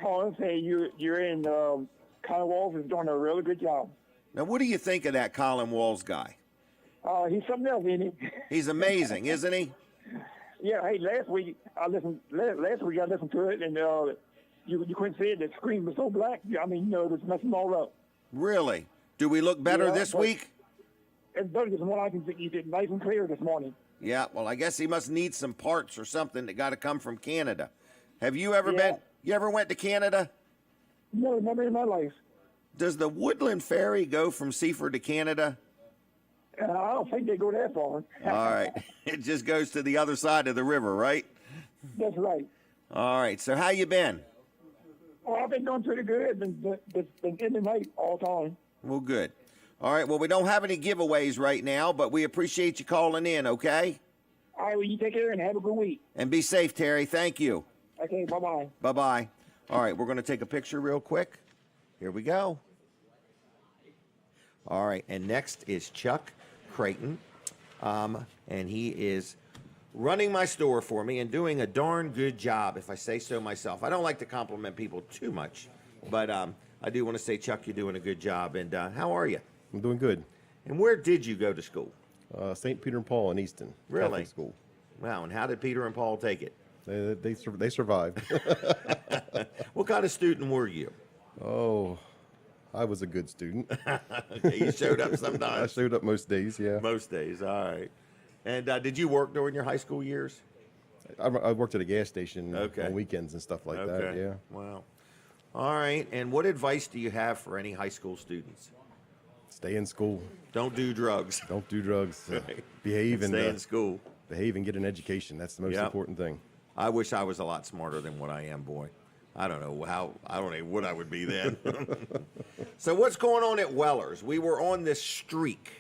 calling to say you're in. Colin Walls is doing a really good job. Now, what do you think of that Colin Walls guy? He's something else, isn't he? He's amazing, isn't he? Yeah. Hey, last week I listened to it, and you couldn't say it. The screen was so black. I mean, it was messing all up. Really? Do we look better this week? It's better than what I can see. You did nice and clear this morning. Yeah. Well, I guess he must need some parts or something that got to come from Canada. Have you ever been? You ever went to Canada? No, never in my life. Does the Woodland Ferry go from Seaford to Canada? I don't think they go that far. All right. It just goes to the other side of the river, right? That's right. All right. So how you been? Oh, I've been doing pretty good. Been in the night all the time. Well, good. All right. Well, we don't have any giveaways right now, but we appreciate you calling in, okay? All right. Well, you take care and have a good week. And be safe, Terry. Thank you. Okay. Bye-bye. Bye-bye. All right. We're going to take a picture real quick. Here we go. All right. And next is Chuck Creighton. And he is running my store for me and doing a darn good job, if I say so myself. I don't like to compliment people too much, but I do want to say, Chuck, you're doing a good job. And how are you? I'm doing good. And where did you go to school? St. Peter and Paul in Easton. Really? Catholic school. Wow. And how did Peter and Paul take it? They survived. What kind of student were you? Oh, I was a good student. Okay, you showed up sometimes. I showed up most days, yeah. Most days, all right. And did you work during your high school years? I worked at a gas station Okay. on weekends and stuff like that, yeah. Wow. All right. And what advice do you have for any high school students? Stay in school. Don't do drugs. Don't do drugs. Right. Behave and Stay in school. behave and get an education. That's the most Yep. important thing. I wish I was a lot smarter than what I am, boy. I don't know what I would be then. So what's going on at Weller's? We were on this streak.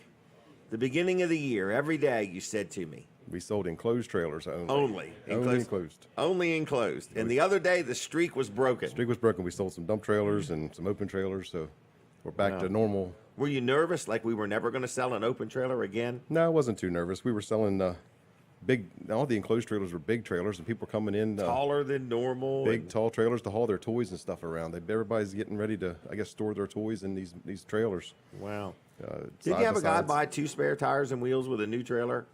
The beginning of the year, every day you said to me. We sold enclosed trailers only. Only enclosed. Only enclosed. And the other day the streak was broken. Streak was broken. We sold some dump trailers and some open trailers, so we're back to normal. Were you nervous, like we were never going to sell an open trailer again? No, I wasn't too nervous. We were selling all the enclosed trailers were big trailers, and people coming in Taller than normal. big, tall trailers to haul their toys and stuff around. Everybody's getting ready to, I guess, store their toys in these trailers. Wow. Did Side you have by a guy sides. buy 2 spare tires and wheels with a new trailer?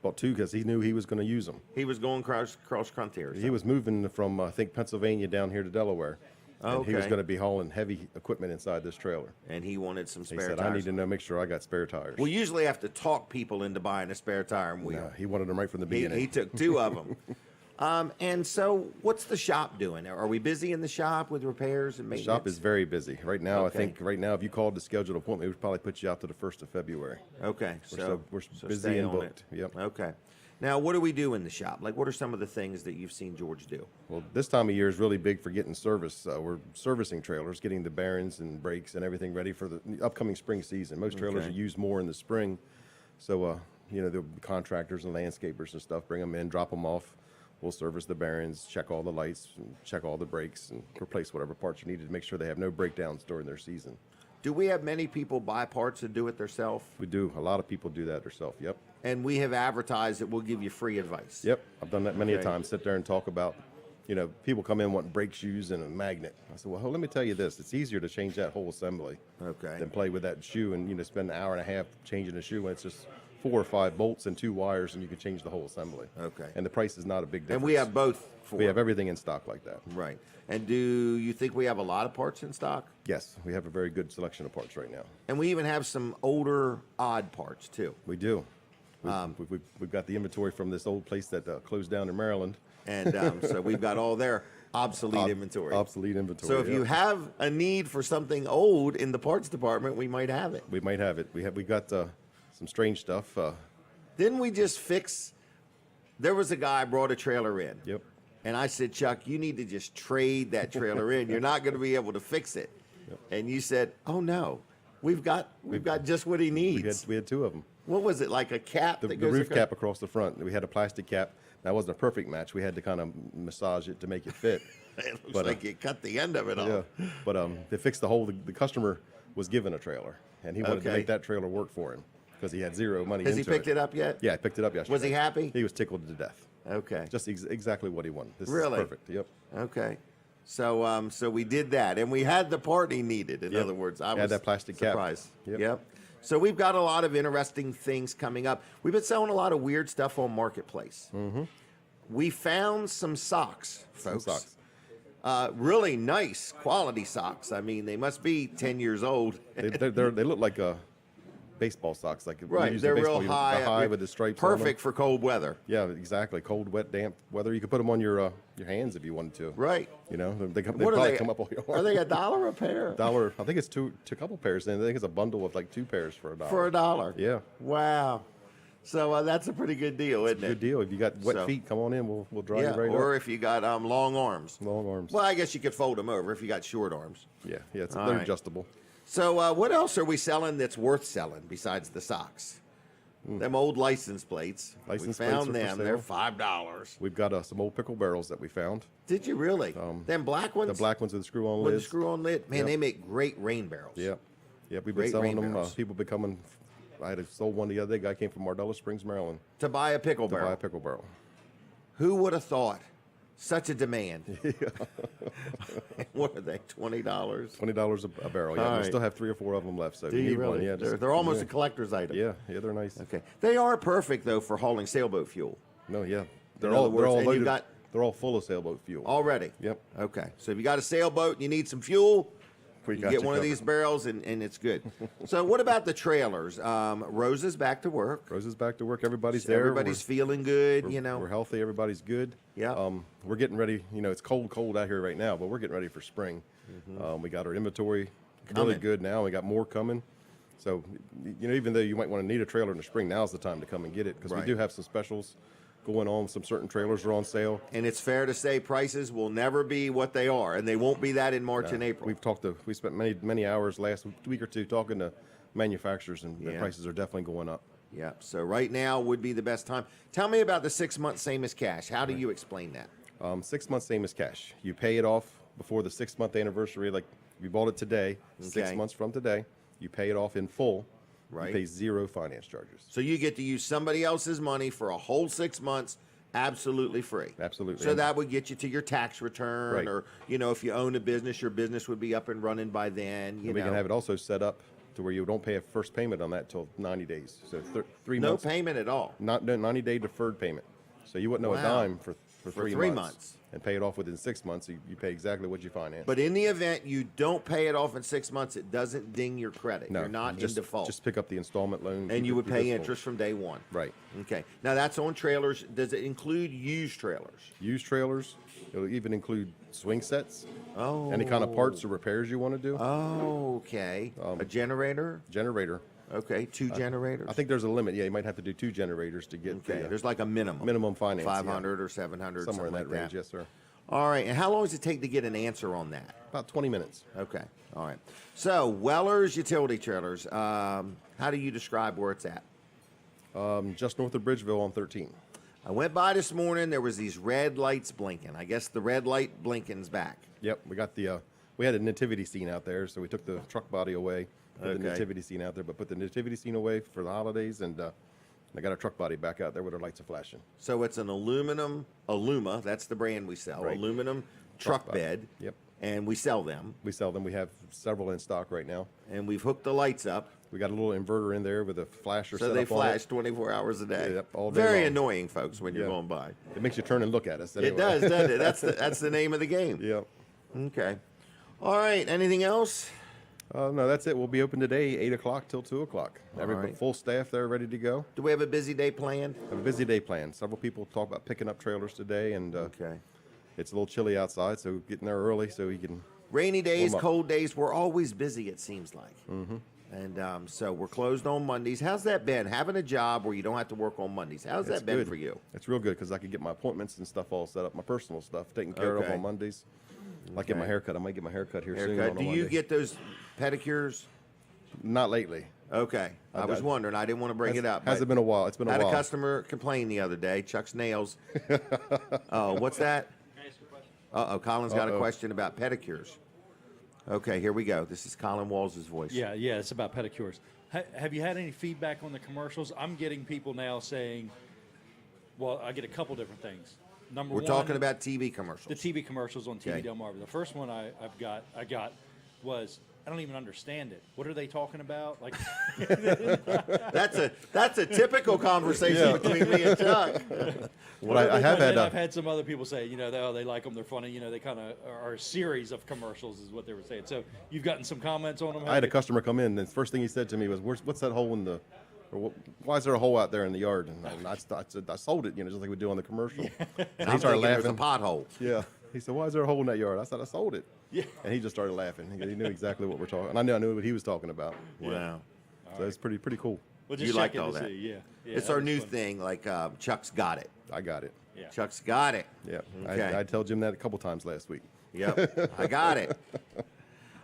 Bought 2 because he knew he was going to use them. He was going cross country or something. He was moving from, I think, Pennsylvania down here to Delaware. And he was Okay. going to be hauling heavy equipment inside this trailer. And he wanted some He spare said, tires. I need to make sure I got spare tires. We usually have to talk people into buying a spare tire and wheel. No, he wanted them right from the He beginning. took 2 of them. And so what's the shop doing? Are we busy in the shop with repairs and The maintenance? shop is very busy. Right now, Okay. I think if you called to schedule an appointment, it would probably put you out to the 1st of February. Okay. We're so busy stay and on booked. it. Yep. Okay. Now, what do we do in the shop? Like, what are some of the things that you've seen George do? Well, this time of year is really big for getting service. We're servicing trailers, getting the bearings and brakes and everything ready for the upcoming spring season. Most trailers Okay. are used more in the spring. So, there'll be contractors and landscapers and stuff, bring them in, drop them off. We'll service the bearings, check all the lights, and check all the brakes, and replace whatever parts you need to make sure they have no breakdowns during their season. Do we have many people buy parts and do it themselves? We do. A lot of people do that themselves. Yep. And we have advertised that we'll give you free advice. Yep. I've done that many a Okay. time. Sit there and talk about, people come in wanting brake shoes and a magnet. I said, well, let me tell you this. It's easier to change that whole assembly Okay. than play with that shoe and, spend an hour and a half changing a shoe when it's just 4 or 5 bolts and 2 wires, and you can change the whole assembly. Okay. And the price is not a big difference. And we have both. We have everything in stock like that. Right. And do you think we have a lot of parts in stock? Yes, we have a very good selection of parts right now. And we even have some older, odd parts, too. We do. We've got the inventory from this old place that closed down in Maryland. And so we've got all their obsolete inventory. Obsolete inventory. So if you have a need for something old in the parts department, we might have it. We might have it. We got some strange stuff. Didn't we just fix? There was a guy brought a trailer in. Yep. And I said, Chuck, you need to just trade that trailer in. You're not going to be able to fix it. Yep. And you said, oh no, we've got just what he needs. We had 2 of them. What was it, like a cap? The roof cap across the front. We had a plastic cap. That wasn't a perfect match. We had to kind of massage it to make it fit. It looks like you cut the end of it off. Yeah. But they fixed the whole. The customer was given a trailer, and he wanted to make that trailer work for him because he had 0 money. Has he picked it up yet? Yeah, I picked it up yesterday. Was he happy? He was tickled to death. Okay. Just exactly what he wanted. This Really? is perfect. Yep. Okay. So so we did that, and we had the part he needed. In other words, I was had that plastic cap. surprised. Yep. So we've got a lot of interesting things coming up. We've been selling a lot of weird stuff on Marketplace. Mm-hmm. We found some socks, folks. Some socks. Really nice quality socks. I mean, they must be 10 years old. They look like baseball socks, like Right, they're real high, high with the stripes. on them. Perfect for cold weather. Yeah, exactly. Cold, wet, damp weather. You could put them on your hands if you wanted to. Right. You know, they What probably come up all your Are they $1 a pair? $1. I think it's two couple pairs. And I think it's a bundle of like 2 pairs for $1. For $1. Yeah. Wow. So that's a pretty good deal, isn't it? Good deal. If you got wet feet, come on in. We'll dry you right or up. if you got long arms. Long arms. Well, I guess you could fold them over if you got short arms. Yeah. They're right. adjustable. So what else are we selling that's worth selling besides the socks? Them old license plates. License we found plates are for them. They're sale. $5. We've got some old pickle barrels that we found. Did you really? Them black ones? The black ones with the screw-on with lids. the screw-on lid. Man, Yep. they make great rain barrels. Yeah. We've been Great selling rain them. barrels. People been coming. I had sold one the other day. Guy came from Mardella Springs, Maryland, To buy a pickle to barrel. buy a pickle barrel. Who would have thought? Such a demand. What are they? $20? $20 a barrel. Yeah, All we right. still have 3 or 4 of them left. So Do if you need really? one, yeah, They're almost a collector's item. Yeah, they're nice. Okay. They are perfect though for hauling sailboat fuel No, yeah, In other words, and you loaded. got- They're all full of sailboat fuel. already. Yep. Okay. So if you got a sailboat and you need some fuel, We you got get you one of covered. these barrels and it's good. So what about the trailers? Rose is back to work. Rose is back to work. Everybody's there. Everybody's feeling good, We're, we're healthy. Everybody's good. Yeah. We're getting ready. You know, it's cold out here right now, but we're getting ready for spring. We got our inventory really Coming. good now. We got more coming. So, you know, even though you might want to need a trailer in the spring, now's the time to come and get it because Right. we do have some specials going on. Some certain trailers are on sale. And it's fair to say prices will never be what they are, and they won't be that in March and April. We spent many hours last week or two talking to manufacturers, and the Yeah. prices are definitely going up. Yeah. So right now would be the best time. Tell me about the 6 months same as cash. How do you explain that? 6 months, same as cash. You pay it off before the 6-month anniversary. Like if you bought it today, 6 Okay. months from today, you pay it off in full. Right. You pay 0 finance charges. So you get to use somebody else's money for a whole 6 months, absolutely free. Absolutely. So that would get you to your tax return, Right. or if you own a business, your business would be up and running by then. And we can have it also set up to where you don't pay a first payment on that till 90 days. So 3 no months. payment at all. No 90-day deferred payment. So you wouldn't know Wow. a dime for For 3 3 months. months. And pay it off within 6 months. You pay exactly what you finance. But in the event you don't pay it off in 6 months, it doesn't ding your credit. no, You're not just, in default. Just pick up the installment loan. And you would keep pay it full. interest from day one. Right. Okay. Now that's on trailers. Does it include used trailers? Used trailers. It'll even include swing sets. Oh. Any kind of parts or repairs you want to do. Oh, okay. A generator? Generator. Okay, 2 generators. I think there's a limit. Yeah, you might have to do 2 generators to get Okay, the there's like a minimum. minimum finance. 500 or 700, Somewhere in something that like range. Yes, sir. All right, and how long does it take to get an answer on that? About 20 minutes. Okay, all right. So, Weller's Utility Trailers, how do you describe where it's at? Just north of Bridgeville on 13. I went by this morning, there was these red lights blinking. I guess the red light blinking's back. Yep, we got the. We had a nativity scene out there, so we took the truck body away, put Okay. the nativity scene out there, but put the nativity scene away for the holidays, and I got our truck body back out there with our lights are flashing. So it's an aluminum, Aluma, that's the brand we sell, Right. aluminum truck body. bed. Yep. And we sell them. We sell them. We have several in stock right now. And we've hooked the lights up. We got a little inverter in there with a flasher set So up they on flash it. 24 hours a day. Yep, all day Very long. annoying, folks, when you're Yeah. going by. It makes you turn and look at us. Anyway. It does, doesn't it? That's the name of the game. Yep. Okay. All right. Anything else? No, that's it. We'll be open today, 8 o'clock till 2 o'clock. Everybody, right. full staff there, ready to go. Do we have a busy day planned? Have a busy day planned. Several people talk about picking up trailers today, and Okay. it's a little chilly outside, so getting there early so you can. Rainy days, Warm up. cold days, we're always busy, it seems like. Mm-hmm. And so we're closed on Mondays. How's that been? Having a job where you don't have to work on Mondays. How's It's that been good. for you? It's real good because I can get my appointments and stuff all set up, my personal stuff taken care of Okay. on Mondays. Like get my Okay. haircut. I might get my haircut here soon. Haircut. On a Do you Monday. get those pedicures? Not lately. Okay. I was wondering. I didn't want to bring it up. Hasn't been a while. It's been a Had while. a customer complain the other day. Chuck's nails. Oh, what's that? Uh-oh. Colin's got a Uh-oh. question about pedicures. Okay, here we go. This is Colin Walls' voice. Yeah, it's about pedicures. Have you had any feedback on the commercials? I'm getting people now saying, well, I get a couple different things. Number We're one, talking about TV commercials. the TV commercials on TV Okay. Delmarva. The first one I got was, I don't even understand it. What are they talking about? Like, That's a typical conversation between me and Chuck. What I have had. I've had some other people say, they like them, they're funny, they kind of are a series of commercials, is what they were saying. So you've gotten some comments on them. I had a customer come in, and the first thing he said to me was, "What's that hole in the? Or why is there a hole out there in the yard?" And I said, "I sold it, just like we do on the commercial." And I'm he started thinking there's a laughing. pothole. Yeah. He said, "Why is there a hole in that yard?" I said, "I sold it." Yeah. And he just started laughing. He knew exactly what we're talking. And I knew what he was talking about. Wow. So it's pretty cool. Well, You just liked checking all to that. see, yeah. It's that our was new fun. thing, like Chuck's got it. I got it. Yeah. Chuck's got it. Yeah. Okay. I tell Jim that a couple times last week. Yep, I got it.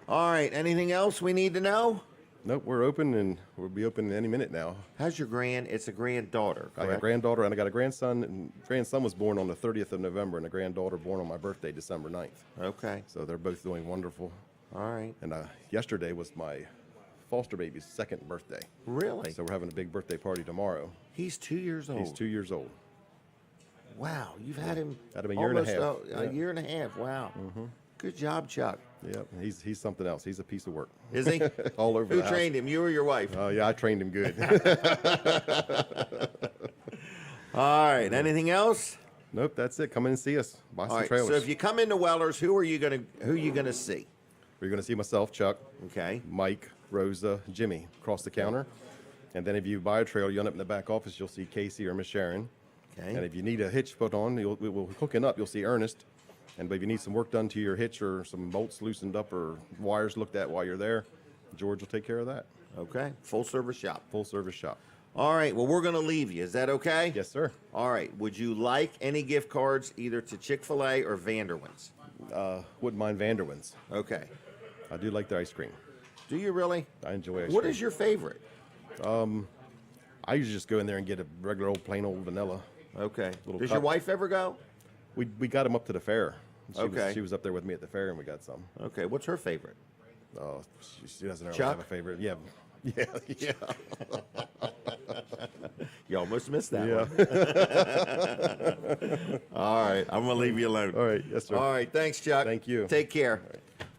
All right, anything else we need to know? Nope, we're open, and we'll be open any minute now. How's your it's a granddaughter, I got a correct? granddaughter, and I got a grandson. And grandson was born on the 30th of November, and a granddaughter born on my birthday, December 9th. Okay, So they're both doing wonderful. all right. And yesterday was my foster baby's second birthday. Really? So we're having a big birthday party tomorrow. He's 2 years old. He's 2 years old. Wow, you've had him Had him a year and a almost half. A Yeah. year and a half, wow. Good job, Chuck. Yep, he's something else. He's a piece of work. Is he? All over Who the house. trained him, you or your wife? Oh, yeah, I trained him good. All right, anything else? Nope, that's it. Come in and see us. Buy All some right, trailers. so if you come into Weller's, who are you gonna see? You're going to see myself, Chuck, Okay, Mike, Rosa, Jimmy across the counter. And then if you buy a trailer, you end up in the back office, you'll see Casey or Miss Sharon. okay. And if you need a hitch put on, we'll hooking up, you'll see Ernest. But if you need some work done to your hitch or some bolts loosened up or wires looked at while you're there, George will take care of that. Okay, full service shop. Full service shop. All right, well, we're going to leave you. Is that okay? Yes, sir. All right, would you like any gift cards either to Chick-Fil-A or Vanderwin's? Wouldn't mind Vanderwin's. Okay. I do like their ice cream. Do you really? I enjoy ice What cream. is your favorite? I usually just go in there and get a regular old plain old vanilla. Okay. Little Does cup. your wife ever go? We got him up to the fair. Okay. She was up there with me at the fair, and we got some. Okay, what's her favorite? Oh, she doesn't really Chuck? have a favorite. Yeah. Yeah. You almost missed that Yeah. one. All right, I'm going to leave you alone. All right. Yes, sir. All right, thanks, Chuck. Thank you. Take care.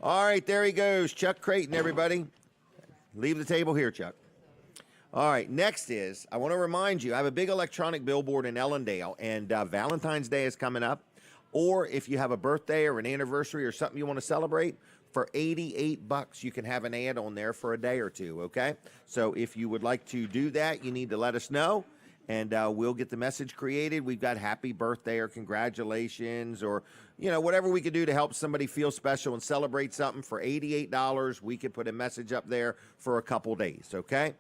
All right, there he goes. Chuck Creighton, everybody. Leave the table here, Chuck. All right, next is, I want to remind you, I have a big electronic billboard in Ellendale, and Valentine's Day is coming up. Or if you have a birthday or an anniversary or something you want to celebrate, for $88, you can have an ad on there for a day or two, okay? So if you would like to do that, you need to let us know, and we'll get the message created. We've got happy birthday or congratulations or, whatever we could do to help somebody feel special and celebrate something for $88. We could put a message up there for a couple days, okay?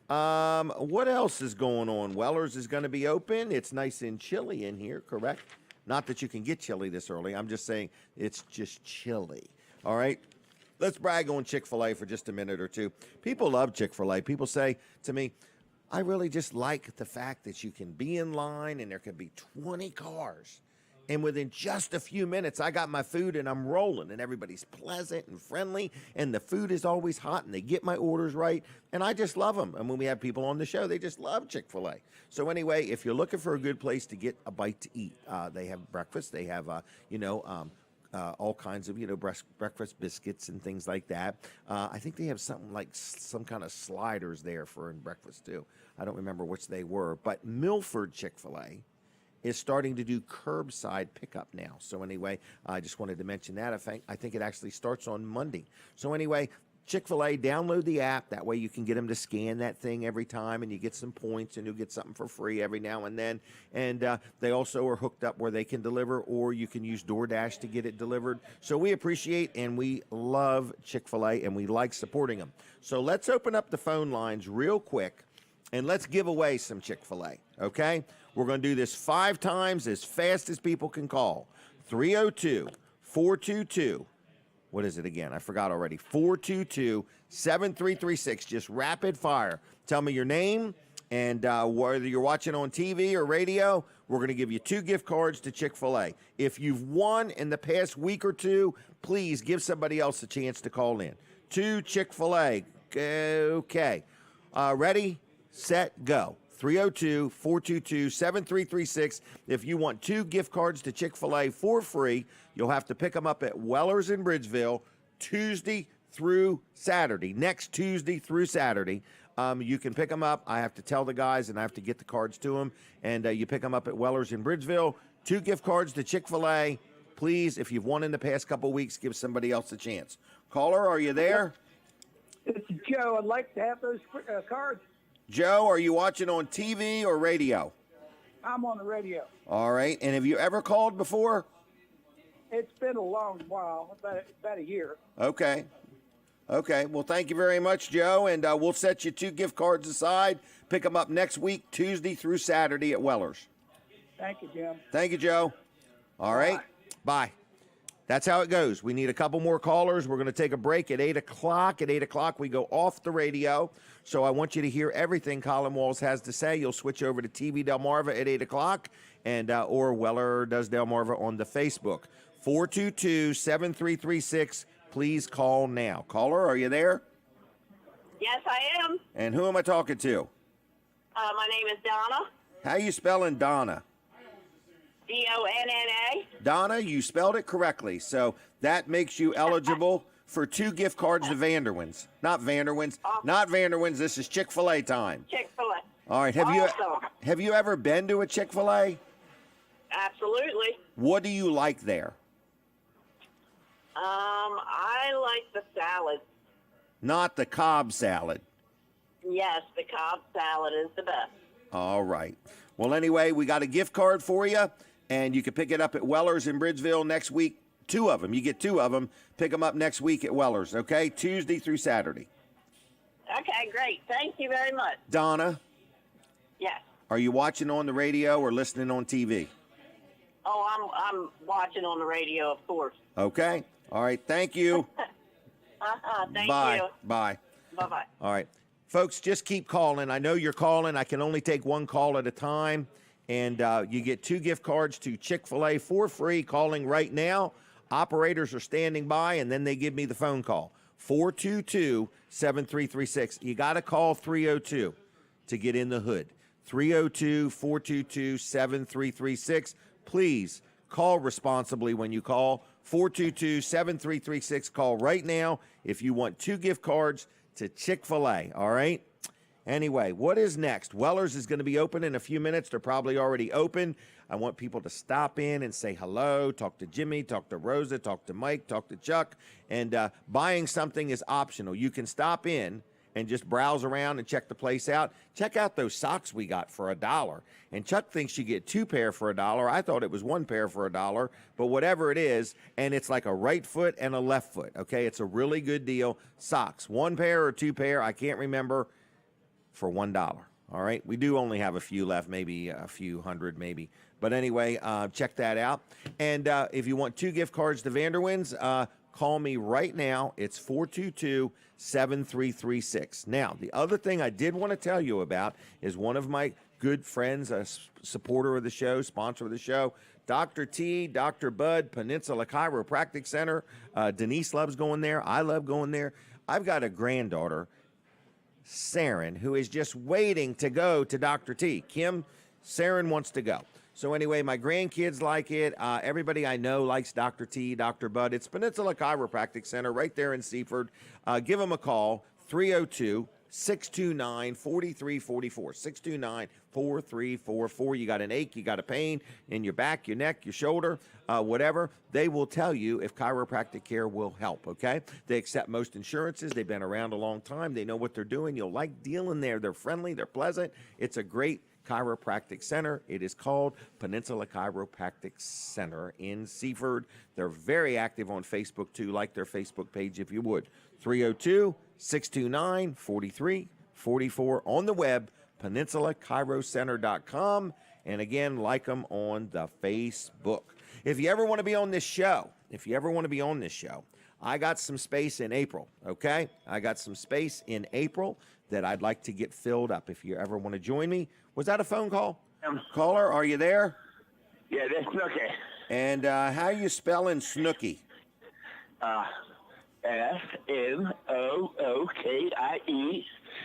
What else is going on? Weller's is going to be open. It's nice and chilly in here, correct? Not that you can get chilly this early. I'm just saying it's just chilly. All right, let's brag on Chick-fil-A for just a minute or two. People love Chick-fil-A. People say to me, I really just like the fact that you can be in line and there can be 20 cars. And within just a few minutes, I got my food and I'm rolling and everybody's pleasant and friendly and the food is always hot and they get my orders right. And I just love them. And when we have people on the show, they just love Chick-fil-A. So anyway, if you're looking for a good place to get a bite to eat, they have breakfast. They have, all kinds of, breakfast biscuits and things like that. I think they have something like some kind of sliders there for in breakfast too. I don't remember which they were, but Milford Chick-fil-A is starting to do curbside pickup now. So anyway, I just wanted to mention that. I think it actually starts on Monday. So anyway, Chick-fil-A, download the app. That way you can get them to scan that thing every time, and you get some points, and you'll get something for free every now and then. And they also are hooked up where they can deliver, or you can use DoorDash to get it delivered. So we appreciate and we love Chick-fil-A, and we like supporting them. So let's open up the phone lines real quick, and let's give away some Chick-fil-A, okay? We're going to do this 5 times as fast as people can call. 302-422. What is it again? I forgot already. 422-7336. Just rapid fire. Tell me your name and whether you're watching on TV or radio. We're going to give you 2 gift cards to Chick-fil-A. If you've won in the past week or 2, please give somebody else a chance to call in. 2 Chick-fil-A. Okay. Ready, set, go. 302-422-7336. If you want 2 gift cards to Chick-fil-A for free, you'll have to pick them up at Weller's in Bridgeville Tuesday through Saturday. Next Tuesday through Saturday. You can pick them up. I have to tell the guys, and I have to get the cards to them. And you pick them up at Weller's in Bridgeville. 2 gift cards to Chick-fil-A. Please, if you've won in the past couple weeks, give somebody else a chance. Caller, are you there? It's Joe. I'd like to have those cards. Joe, are you watching on TV or radio? I'm on the radio. All right. And have you ever called before? It's been a long while, about a year. Okay. Okay. Well, thank you very much, Joe. And we'll set you 2 gift cards aside. Pick them up next week, Tuesday through Saturday at Weller's. Thank you, Jim. Thank you, Joe. All right. Bye. That's how it goes. We need a couple more callers. We're going to take a break at 8 o'clock. At 8 o'clock, we go off the radio. So I want you to hear everything Colin Walls has to say. You'll switch over to TV Delmarva at 8 o'clock and or Weller Does Delmarva on the Facebook. 422-7336. Please call now. Caller, are you there? Yes, I am. And who am I talking to? My name is Donna. How you spelling Donna? Donna. Donna, you spelled it correctly. So that makes you eligible for 2 gift cards to Vanderwins. Not Vanderwins. Not Vanderwins. This is Chick-fil-A time. Chick-fil-A. All right. Have you ever been to a Chick-fil-A? Absolutely. What do you like there? I like the salad. Not the Cobb salad. Yes, the Cobb salad is the best. All right. Well, anyway, we got a gift card for you, and you can pick it up at Weller's in Bridgeville next week. 2 of them. You get 2 of them. Pick them up next week at Weller's, okay? Tuesday through Saturday. Okay, great. Thank you very much. Donna? Yes. Are you watching on the radio or listening on TV? Oh, I'm watching on the radio, of course. Okay. All right. Thank you. Thank Bye. you. Bye. Bye-bye. All right. Folks, just keep calling. I know you're calling. I can only take 1 call at a time. And you get 2 gift cards to Chick-fil-A for free calling right now. Operators are standing by, and then they give me the phone call. 422-7336. You got to call 302 to get in the hood. 302-422-7336. Please call responsibly when you call. 422-7336. Call right now if you want 2 gift cards to Chick-fil-A, all right? Anyway, what is next? Weller's is going to be open in a few minutes. They're probably already open. I want people to stop in and say hello, talk to Jimmy, talk to Rosa, talk to Mike, talk to Chuck. And buying something is optional. You can stop in and just browse around and check the place out. Check out those socks we got for $1. And Chuck thinks you get 2 pair for $1. I thought it was 1 pair for $1, but whatever it is, and it's like a right foot and a left foot, okay? It's a really good deal. Socks, 1 pair or 2 pair, I can't remember, for $1. All right, we do only have a few left, maybe a few hundred, maybe. But anyway, check that out. And if you want 2 gift cards to Vanderwins, call me right now. It's 422-7336. Now, the other thing I did want to tell you about is one of my good friends, a supporter of the show, sponsor of the show, Dr. T, Dr. Bud, Peninsula Chiropractic Center. Denise loves going there. I love going there. I've got a granddaughter, Saren, who is just waiting to go to Dr. T. Kim, Saren wants to go. So anyway, my grandkids like it. Everybody I know likes Dr. T, Dr. Bud. It's Peninsula Chiropractic Center right there in Seaford. Give them a call, 302-629-4344, 629-4344. You got an ache, you got a pain in your back, your neck, your shoulder, whatever. They will tell you if chiropractic care will help, okay? They accept most insurances. They've been around a long time. They know what they're doing. You'll like dealing there. They're friendly. They're pleasant. It's a great chiropractic center. It is called Peninsula Chiropractic Center in Seaford. They're very active on Facebook, too. Like their Facebook page if you would. 302-629-4344 on the web, peninsulaChiroCenter.com. And again, like them on the Facebook. If you ever want to be on this show, I got some space in April, okay? I got some space in April that I'd like to get filled up. If you ever want to join me. Was that a phone call? Caller, are you there? Yeah, that's Snooky. And how you spelling Snooky? Snookie.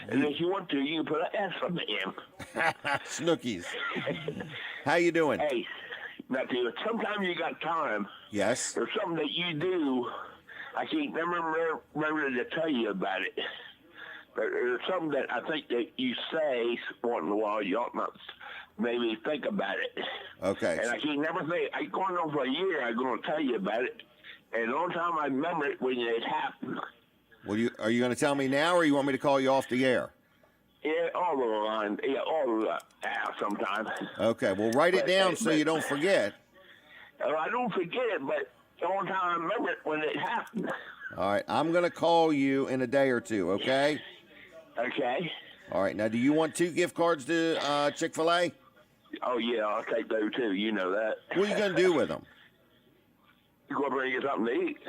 And if you want to, you can put an S on the M. Snookies. How you doing? Hey, now, sometimes you got time. Yes. There's something that you do. I can't remember to tell you about it. But there's something that I think that you say once in a while. You ought not maybe think about it. Okay. And I can't never think. I going on for a year. I'm going to tell you about it. And the only time I remember it when it happened. Well, are you going to tell me now, or you want me to call you off the air? Yeah, all the line. Yeah, all the sometimes. Okay. Well, write it down so you don't forget. I don't forget it, but the only time I remember it when it happened. All right. I'm going to call you in a day or two. Okay. Okay. All right. Now, do you want 2 gift cards to Chick-Fil-A? Oh, yeah, I'll take those, too. You know that. What are you going to do with them? You going to bring you something to eat.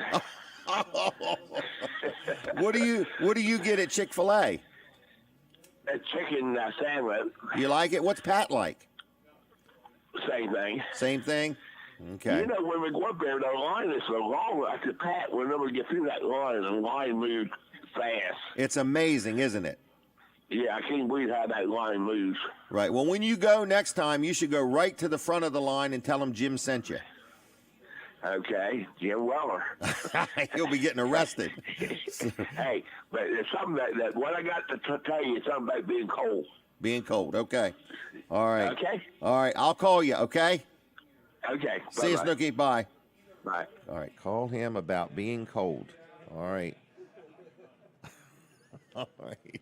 What do you get at Chick-Fil-A? A chicken sandwich. You like it? What's Pat like? Same thing. Same thing? Okay. You know, when we go up there, the line is so long. I said, Pat, we'll never get through that line. The line moves fast. It's amazing, isn't it? Yeah, I can't believe how that line moves. Right. Well, when you go next time, you should go right to the front of the line and tell them Jim sent you. Okay, Jim Weller. He'll be getting arrested. Hey, but there's something that what I got to tell you is something about being cold. Being cold, okay. All right. Okay. All right, I'll call you, okay? Okay. See you, Snooky. Bye. Bye. All right, call him about being cold. All right. All right.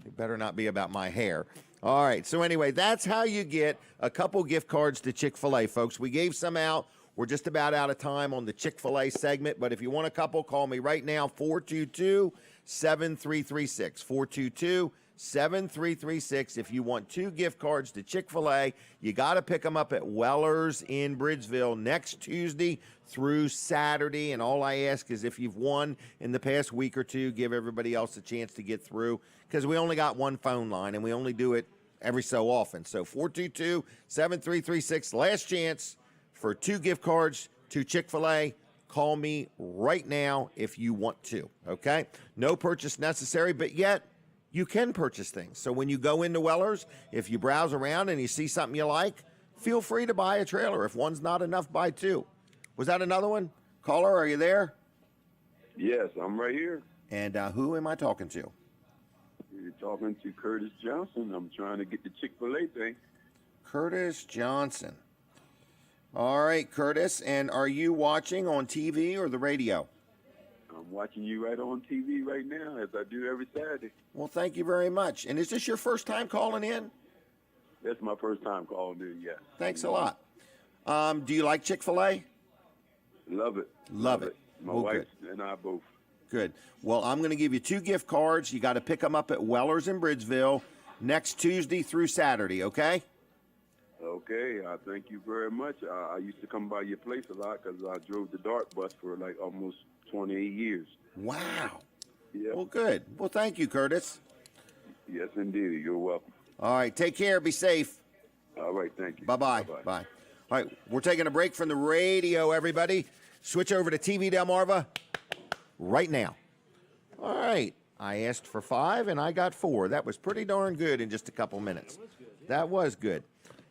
It better not be about my hair. All right, so anyway, that's how you get a couple gift cards to Chick-fil-A, folks. We gave some out. We're just about out of time on the Chick-fil-A segment, but if you want a couple, call me right now, 422-7336, 422-7336. If you want 2 gift cards to Chick-fil-A, you got to pick them up at Weller's in Bridgeville next Tuesday through Saturday, and all I ask is if you've won in the past week or two, give everybody else a chance to get through, because we only got one phone line, and we only do it every so often. So 422-7336, last chance for 2 gift cards to Chick-fil-A. Call me right now if you want to, okay? No purchase necessary, but yet you can purchase things. So when you go into Weller's, if you browse around and you see something you like, feel free to buy a trailer. If one's not enough, buy 2. Was that another one? Caller, are you there? Yes, I'm right here. And who am I talking to? You're talking to Curtis Johnson. I'm trying to get the Chick-fil-A thing. Curtis Johnson. All right, Curtis, and are you watching on TV or the radio? I'm watching you right on TV right now, as I do every Saturday. Well, thank you very much. And is this your first time calling in? That's my first time calling in, yeah. Thanks a lot. Do you like Chick-fil-A? Love it. Love it. My Well, wife and I both. Good. Well, I'm going to give you 2 gift cards. You got to pick them up at Weller's in Bridgeville next Tuesday through Saturday, okay? Okay, I thank you very much. I used to come by your place a lot because I drove the DART bus for like almost 28 years. Wow. Yeah. Well, good. Well, thank you, Curtis. Yes, indeed. You're welcome. All right, take care. Be safe. All right, thank you. Bye-bye. Bye-bye. Bye. All right, we're taking a break from the radio, everybody. Switch over to TV Delmarva right now. All right, I asked for 5, and I got 4. That was pretty darn good in just a couple minutes. That was good.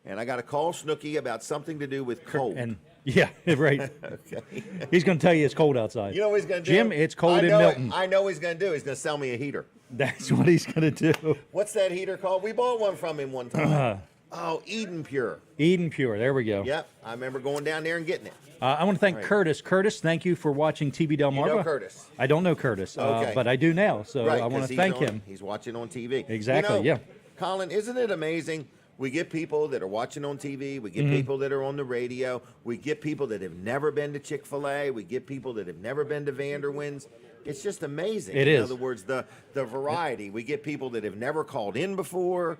and I got to call Snooky about something to do with cold. And yeah, right. Okay. He's going to tell you it's cold outside. You know what he's going to do? Jim, it's cold in know Milton. I know what he's going to do. He's going to sell me a heater. That's what he's going to do. What's that heater called? We bought one from him one time. Oh, Eden Pure. Eden Pure. There we go. Yep. I remember going down there and getting it. I want to thank Right. Curtis. Curtis, thank you for watching TV Delmarva. You know Curtis? I don't know Curtis, Okay. But I do now, so Right, I want 'cause to he's thank on- him. He's watching on TV. Exactly, yeah. Colin, isn't it amazing? We get people that are watching on TV. We get Mm-hmm. people that are on the radio. We get people that have never been to Chick-Fil-A. We get people that have never been to Vanderwin's. It's just amazing. It in is. other words, the variety. We get people that have never called in before.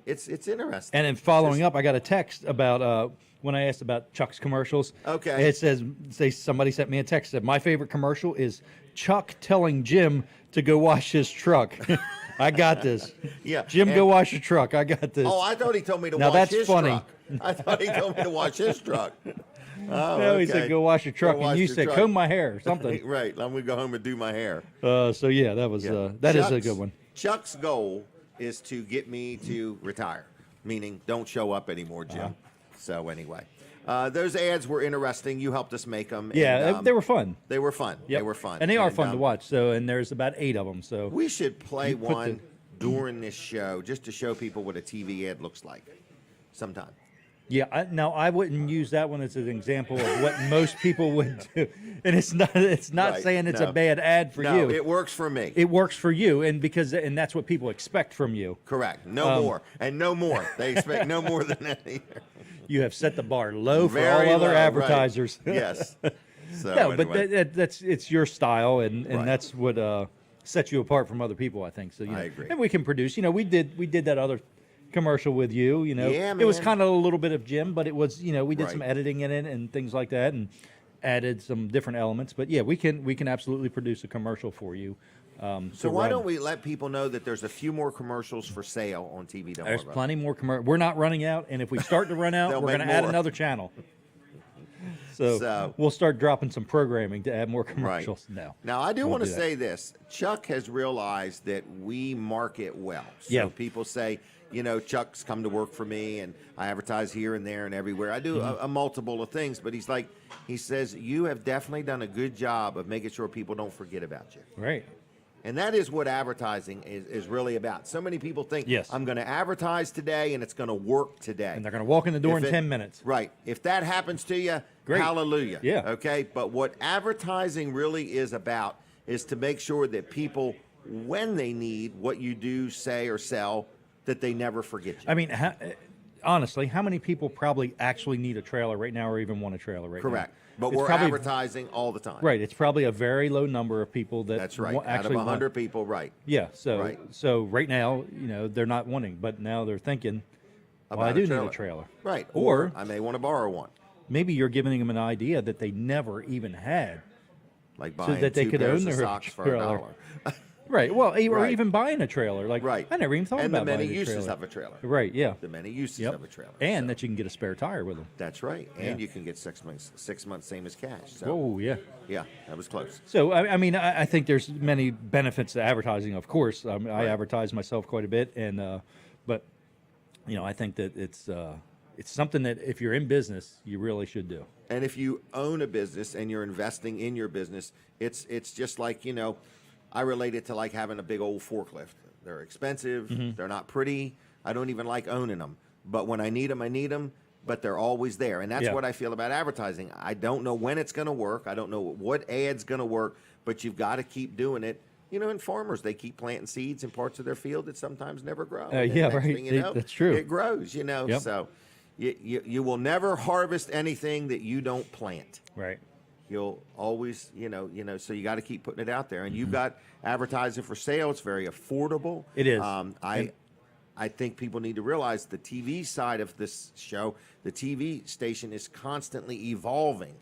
It's interesting. And in following up, I got a text about when I asked about Chuck's commercials. Okay. It says somebody sent me a text that my favorite commercial is Chuck telling Jim to go wash his truck. I got this. Yeah, Jim, and- go wash your truck. I got this. Oh, I thought he told me to Now wash that's his funny. truck. I thought he told me to wash his truck. Oh, No, he okay. said go wash your truck, Go wash and you your said truck. comb my hair or something. Right. I'm going to go home and do my hair. So yeah, that was that is a Chuck's- good one. Chuck's goal is to get me to retire, meaning don't show up anymore, Jim. So anyway, those ads were interesting. You helped us make them. Yeah, and, they were fun. They were fun. Yep. They were fun. And they are fun to watch. So, and there's about 8 of them. So We should play You put one during this show just to show people what a TV ad looks like sometime. yeah, now I wouldn't use that one as an example of what most people would do, and it's not Right, saying it's no. a bad ad for No, you. it works for me. It works for you, and that's what people expect from you. Correct. No more. And no more. They expect no more than that either. You have set the bar low for Very all other low, right. advertisers. Yes. So No, anyway. but it's your style, and Right. that's what sets you apart from other people, I think. So I agree. And we can produce. We did that other commercial with you. Yeah, it was man. kind of a little bit of Jim, but it was we did some Right. editing in it and things like that, and added some different elements. But yeah, we can absolutely produce a commercial for you. So why don't we let people know that there's a few more commercials for sale on TV Delmarva? There's plenty more commercials. We're not running out, and if we start to run out, They'll we're make going to add more. another channel. So we'll start dropping some programming to add more commercials. No. Now, I do Won't want to do that. say this. Chuck has realized that we market well. So Yeah. people say, Chuck's come to work for me, and I advertise here and there and everywhere. I do Mm-hmm. a multiple of things, but he says, you have definitely done a good job of making sure people don't forget about you. Right. And that is what advertising is really about. So many people think, Yes. I'm going to advertise today and it's going to work today. And they're going to walk in the door If in it- 10 minutes. Right. If that happens to you, Great. hallelujah. Yeah. Okay. But what advertising really is about is to make sure that people, when they need what you do, say, or sell, that they never forget you. I mean, honestly, how many people probably actually need a trailer right now or even want a trailer right now? Correct. But It's we're probably- advertising all the time. Right. It's probably a very low number of people that That's right. Out of actually 100 want. people, right. Yeah. So Right. so right now, they're not wanting, but now they're thinking, well, I About a do need trailer. a trailer. Right. Or I may want to borrow one. maybe you're giving them an idea that they never even had. Like So buying that they two could pairs own of their socks for trailer. $1. Right. Well, or Right. even buying a trailer. Like, Right. I never even thought And about the many buying a uses trailer. of a trailer. Right. Yeah. The many uses Yep. of a trailer. And So- that you can get a spare tire with them. That's right. And Yeah. you can get 6 months, same as cash. So, Oh, yeah. yeah, that was close. So, I mean, I think there's many benefits to advertising, of course. I advertise myself quite a bit, and but, I think that it's something that if you're in business, you really should do. And if you own a business and you're investing in your business, it's just like, I relate it to like having a big old forklift. They're expensive. Mm-hmm. They're not pretty. I don't even like owning them. But when I need them, but they're always there. And that's Yeah. what I feel about advertising. I don't know when it's going to work. I don't know what ad's going to work, but you've got to keep doing it. And farmers, they keep planting seeds in parts of their field that sometimes never grow. And yeah, next right. thing you know, That's true. It grows, Yep. So you will never harvest anything that you don't plant. Right. You'll always, so you got to keep putting it out there. And you've Mm-hmm. got advertising for sale. It's very affordable. It is. I think people need to realize the TV side of this show, the TV station is constantly evolving.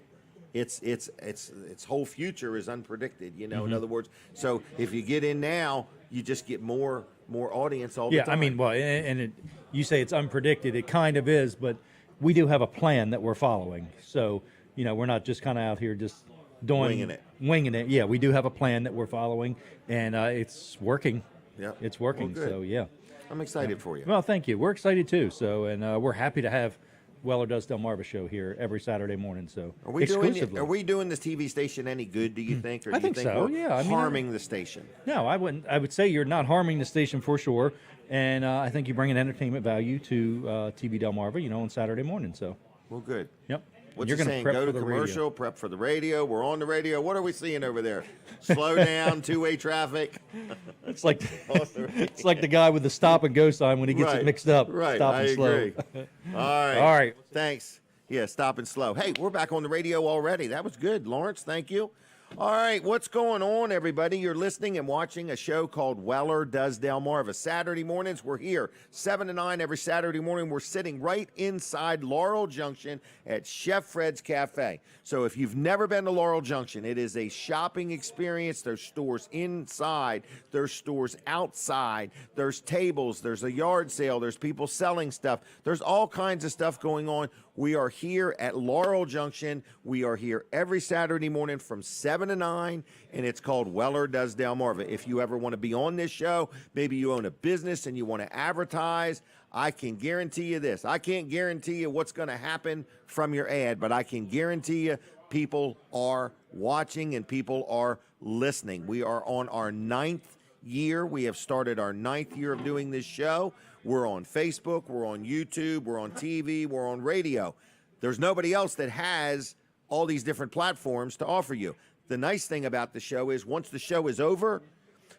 Its whole future is unpredicted, Mm-hmm. in other words. So if you get in now, you just get more audience all the Yeah, time. I mean, well, and you say it's unpredicted. It kind of is, but we do have a plan that we're following. So, we're not just kind of out here just doing Winging it. Winging it. Yeah, we do have a plan that we're following, and it's working. Yeah. It's working. Well, good. So yeah. I'm excited for you. Well, thank you. We're excited too. So, and we're happy to have Weller Does Delmarva show here every Saturday morning. So Are we exclusively. doing this TV station any good? Do you think, or do I think you think so. we're Yeah, I mean, harming the station? No, I wouldn't. I would say you're not harming the station for sure, and I think you bring an entertainment value to TV Delmarva, on Saturday morning. So. Well, good. Yep. What's You're he gonna saying? prep Go for to the commercial, radio. prep for the radio. We're on the radio. What are we seeing over there? Slow down, two-way traffic. It's like it's like the guy with the stop and go sign when he gets it mixed up. Right. Stop I and slow. agree. All right. All right. Thanks. Yeah, stop and slow. Hey, we're back on the radio already. That was good, Lawrence. Thank you. All right, what's going on, everybody? You're listening and watching a show called Weller Does Delmarva. Saturday mornings, we're here, 7 to 9 every Saturday morning. We're sitting right inside Laurel Junction at Chef Fred's Cafe. So if you've never been to Laurel Junction, it is a shopping experience. There's stores inside. There's stores outside. There's tables. There's a yard sale. There's people selling stuff. There's all kinds of stuff going on. We are here at Laurel Junction. We are here every Saturday morning from 7 to 9, and it's called Weller Does Delmarva. If you ever want to be on this show, maybe you own a business and you want to advertise, I can guarantee you this. I can't guarantee you what's going to happen from your ad, but I can guarantee you people are watching and people are listening. We are on our 9th year. We have started our 9th year of doing this show. We're on Facebook, we're on YouTube, we're on TV, we're on radio. There's nobody else that has all these different platforms to offer you. The nice thing about the show is once the show is over,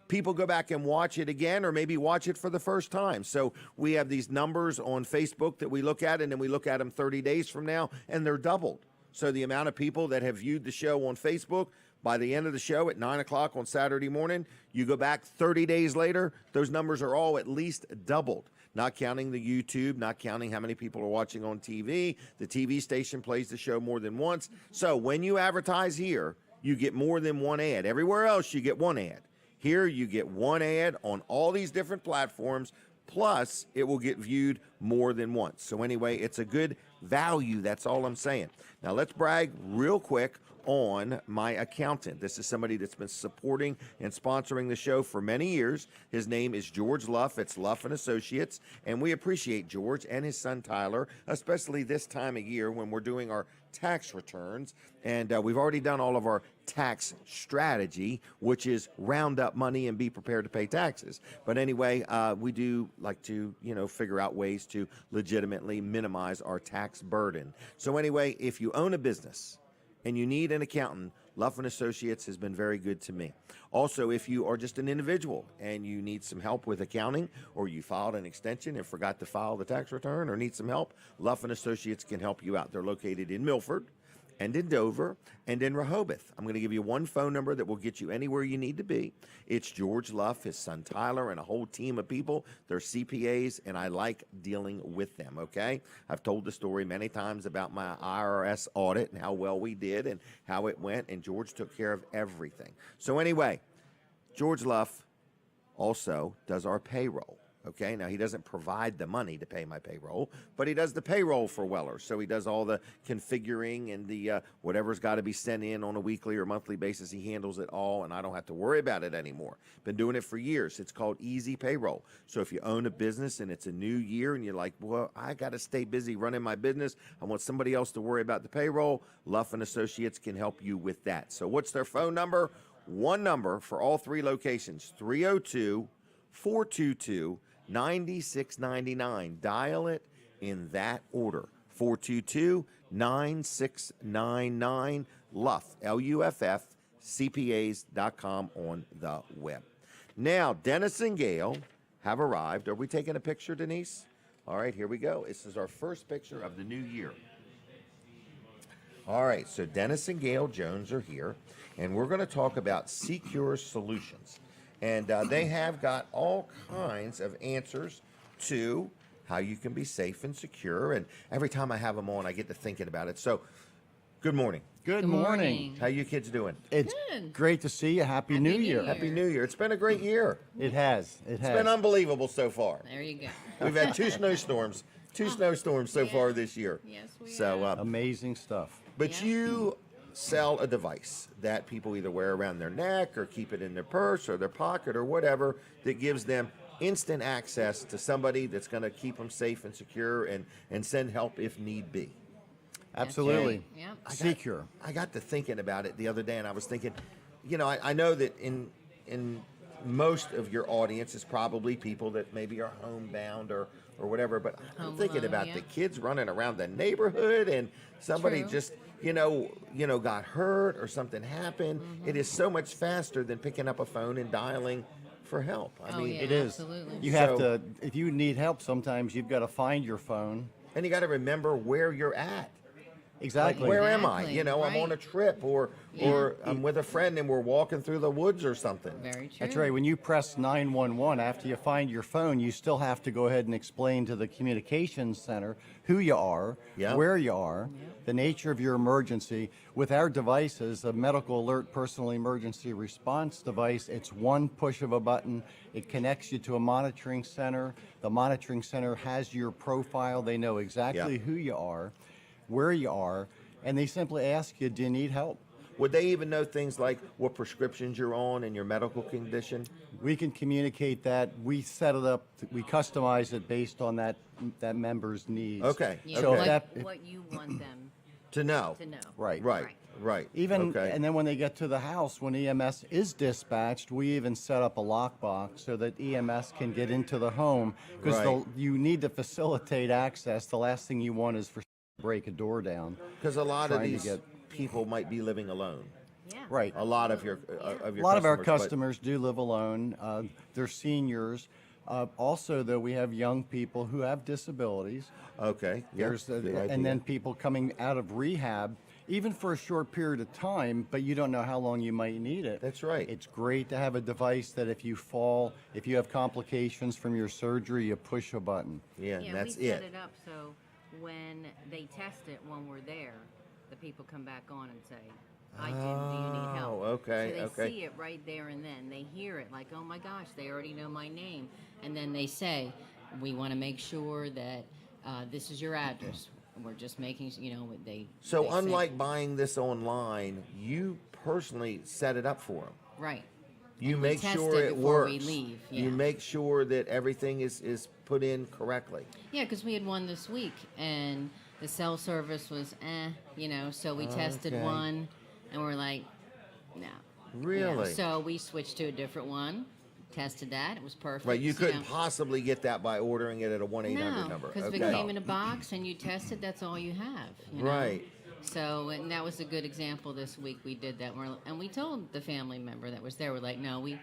people go back and watch it again or maybe watch it for the first time. So we have these numbers on Facebook that we look at, and then we look at them 30 days from now, and they're doubled. So the amount of people that have viewed the show on Facebook, by the end of the show at 9 o'clock on Saturday morning, you go back 30 days later, those numbers are all at least doubled. Not counting the YouTube, not counting how many people are watching on TV. The TV station plays the show more than once. So when you advertise here, you get more than one ad. Everywhere else, you get one ad. Here, you get one ad on all these different platforms, plus it will get viewed more than once. So anyway, it's a good value. That's all I'm saying. Now, let's brag real quick on my accountant. This is somebody that's been supporting and sponsoring the show for many years. His name is George Luff. It's Luff and Associates, and we appreciate George and his son Tyler, especially this time of year when we're doing our tax returns. And we've already done all of our tax strategy, which is round up money and be prepared to pay taxes. But anyway, we do like to, figure out ways to legitimately minimize our tax burden. So anyway, if you own a business and you need an accountant, Luff & Associates has been very good to me. Also, if you are just an individual and you need some help with accounting, or you filed an extension and forgot to file the tax return or need some help, Luff & Associates can help you out. They're located in Milford and in Dover and in Rehoboth. I'm going to give you one phone number that will get you anywhere you need to be. It's George Luff, his son Tyler, and a whole team of people. They're CPAs, and I like dealing with them, okay? I've told the story many times about my IRS audit and how well we did and how it went, and George took care of everything. So anyway, George Luff also does our payroll. Okay, now he doesn't provide the money to pay my payroll, but he does the payroll for Weller. So he does all the configuring and the whatever's got to be sent in on a weekly or monthly basis. He handles it all, and I don't have to worry about it anymore. Been doing it for years. It's called Easy Payroll. So if you own a business and it's a new year and you're like, well, I got to stay busy running my business, I want somebody else to worry about the payroll, Luff & Associates can help you with that. So what's their phone number? One number for all three locations, 302-422-9699. Dial it in that order. 422-9699. Luff, L-U-F-F, CPAs.com on the web. Now, Dennis and Gail have arrived. Are we taking a picture, Denise? All right, here we go. This is our first picture of the new year. All right, so Dennis and Gail Jones are here, and we're going to talk about Secure Solutions. And they have got all kinds of answers to how you can be safe and secure. And every time I have them on, I get to thinking about it. So, good morning. Good morning. How you kids doing? It's great to see you. Happy New Year. Happy New Year. It's been a great year. It has. It's been unbelievable so far. There you go. We've had two snowstorms so far this year. Yes, we so amazing stuff. But you sell a device that people either wear around their neck or keep it in their purse or their pocket or whatever that gives them instant access to somebody that's going to keep them safe and secure and send help if need be. Absolutely. Yep. Secure. I got to thinking about it the other day, and I was thinking, I know that in most of your audience is probably people that maybe are homebound or whatever, but I'm Home thinking alone, about yeah. the kids running around the neighborhood and somebody True. just got hurt or something happened. Mm-hmm. It is so much faster than picking up a phone and dialing for help. I mean, yeah, It is. absolutely. You have to, if you need help, sometimes you've got to find your phone. and you got to remember where you're at. Exactly. Like, where am I? Exactly, I'm on a right. trip or I'm with a friend and we're walking through the woods or something. Very true. That's right. When you press 911, after you find your phone, you still have to go ahead and explain to the communications center who you are, Yeah. where you are, the nature of your emergency. With our devices, a medical alert personal emergency response device, it's one push of a button. It connects you to a monitoring center. The monitoring center has your profile. They know exactly Yeah. who you are, where you are, and they simply ask you, do you need help? Would they even know things like what prescriptions you're on and your medical condition? We can communicate that. We set it up. We customize it based on that member's needs. Okay. Yeah, So okay. what you want them To know. to know. Right. Right. Even okay. and then when they get to the house, when EMS is dispatched, we even set up a lockbox so that EMS can get into the home because Right. you need to facilitate access. The last thing you want is for to break a door down. Because a lot of trying to these get- people might be living alone. Yeah. Right. A lot of your A lot of our but- customers do live alone. They're seniors. Also, though, we have young people who have disabilities. Okay. Yeah, There's good and idea. then people coming out of rehab, even for a short period of time, but you don't know how long you might need it. That's right. It's great to have a device that if you fall, if you have complications from your surgery, you push a button. Yeah, Yeah, that's we set it. it up so when they test it when we're there, the people come back on and say, "Hi Jim, do you need help?" Oh, okay, So they okay. see it right there and then. They hear it like, "Oh my gosh, they already know my name," and then they say, "We want to make sure that this is your address." We're just making, they. So they say- unlike buying this online, you personally set it up for them. right. You And we make test sure it before works. we leave. You Yeah. make sure that everything is put in correctly. Yeah, because we had one this week, and the cell service was, so we tested Okay. one, and we're like, no. Really? So we switched to a different one, tested that, it was perfect. Right, you couldn't know. possibly get that by ordering it at a 1-800 No, number. because if it came in a box and you test it, that's all you have. you know? Right. So, and that was a good example this week. We did that, and we told the family member that was there, we're like, no, we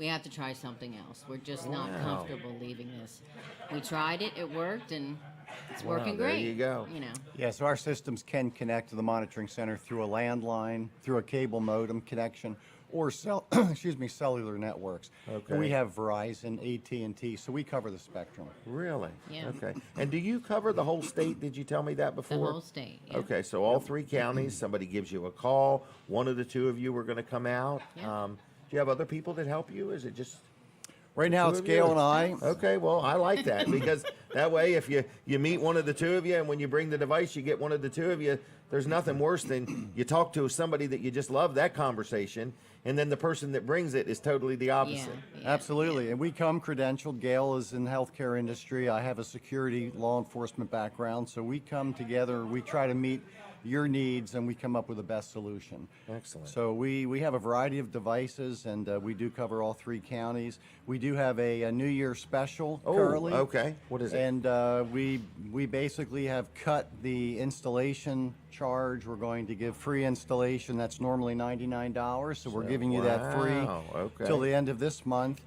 have to try something else. We're just not Wow. comfortable leaving this. We tried it, it worked, and it's Wow, working there great. you go. Yeah, so our systems can connect to the monitoring center through a landline, through a cable modem connection, or cellular networks. Okay. And we have Verizon, AT&T, so we cover the spectrum. Really? Yeah. Okay. And do you cover the whole state? Did you tell me that The before? whole state. Yeah. Okay, so all 3 counties, somebody gives you a call. One of the 2 of you are going to come out. Yeah. Do you have other people that help you? Is it just Right now, 2 it's of you? Gail and I. Okay, well, I like that because that way, if you meet one of the 2 of you, and when you bring the device, you get one of the 2 of you. There's nothing worse than you talk to somebody that you just love that conversation, and then the person that brings it is totally the opposite. Yeah. Absolutely. And we come credentialed. Gail is in the healthcare industry. I have a security law enforcement background. So we come together, we try to meet your needs, and we come up with the best solution. Excellent. So we have a variety of devices, and we do cover all 3 counties. We do have a New Year special Oh, currently. okay. What is it? And we basically have cut the installation charge. We're going to give free installation. That's normally $99. So we're giving you that free Wow, okay. till the end of this month.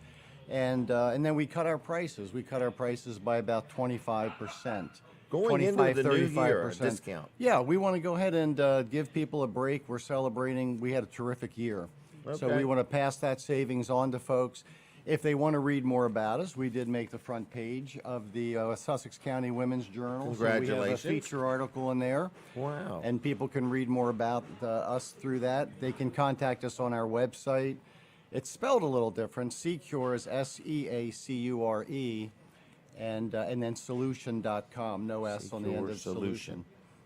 And then we cut our prices. We cut our prices by about 25%. Going into the new year, a 35%. discount. Yeah, we want to go ahead and give people a break. We're celebrating. We had a terrific year. So Okay. we want to pass that savings on to folks. If they want to read more about us, we did make the front page of the Sussex County Women's Journal. So we have a Congratulations. feature article in there. Wow. And people can read more about us through that. They can contact us on our website. It's spelled a little different. Secure is SEACURE. And then solution.com. No S on the end Secure of solution.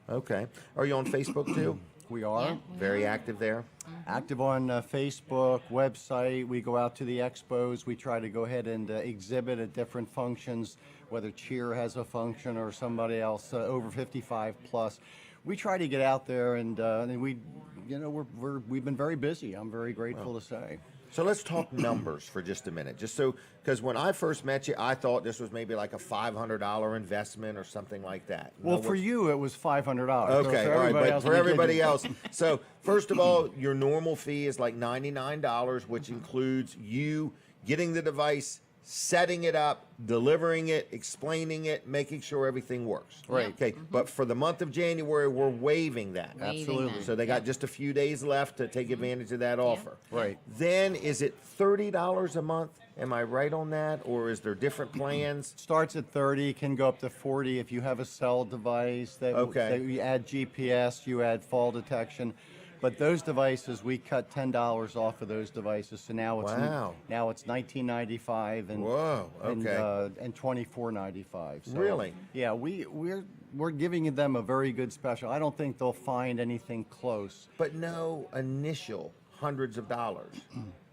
Okay. Are you on Facebook too? We are. Yeah, we Very are. active there. Active on Facebook, website. We go out to the expos. We try to go ahead and exhibit at different functions, whether Cheer has a function or somebody else over 55 plus. We try to get out there, and we, you know, we've been very busy. I'm very grateful to say. So let's talk numbers for just a minute. Just so, because when I first met you, I thought this was maybe like a $500 investment or something like that. Well, for you, it was $500. Okay, So all right, but for everybody else. else. So, first of all, your normal fee is like $99, which includes you getting the device, setting it up, delivering it, explaining it, making sure everything works. Right. Okay, but for the month of January, we're waiving that. Absolutely. So they got just a few days left to take advantage of that offer. Right. Then is it $30 a month? Am I right on that, or is there different plans? Starts at 30, can go up to 40 if you have a cell device that you add GPS, you add fall detection. But those devices, we cut $10 off of those devices. So now it's now it's $19.95 and and $24.95. So, Really? Yeah, we're giving them a very good special. I don't think they'll find anything close. But no initial hundreds of dollars.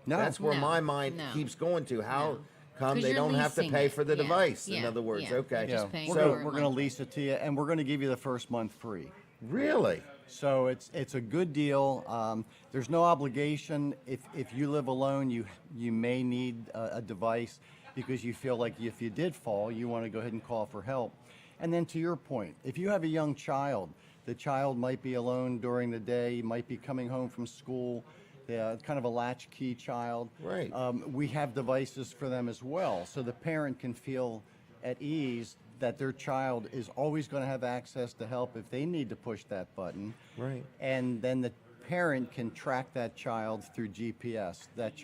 No. That's where No, my mind no. keeps going to. How come 'Cause they you're don't have to leasing pay it. for the Yeah, device? In yeah, other words, yeah. okay. You're just paying we're for it going to lease it to you, and we're going to give you the first month free. Really? So it's a good deal. There's no obligation. If you live alone, you may need a device because you feel like if you did fall, you want to go ahead and call for help. And then to your point, if you have a young child, the child might be alone during the day, might be coming home from school, kind of a latchkey child. Right. We have devices for them as well, so the parent can feel at ease that their child is always going to have access to help if they need to push that button. Right. And then the parent can track that child through GPS. That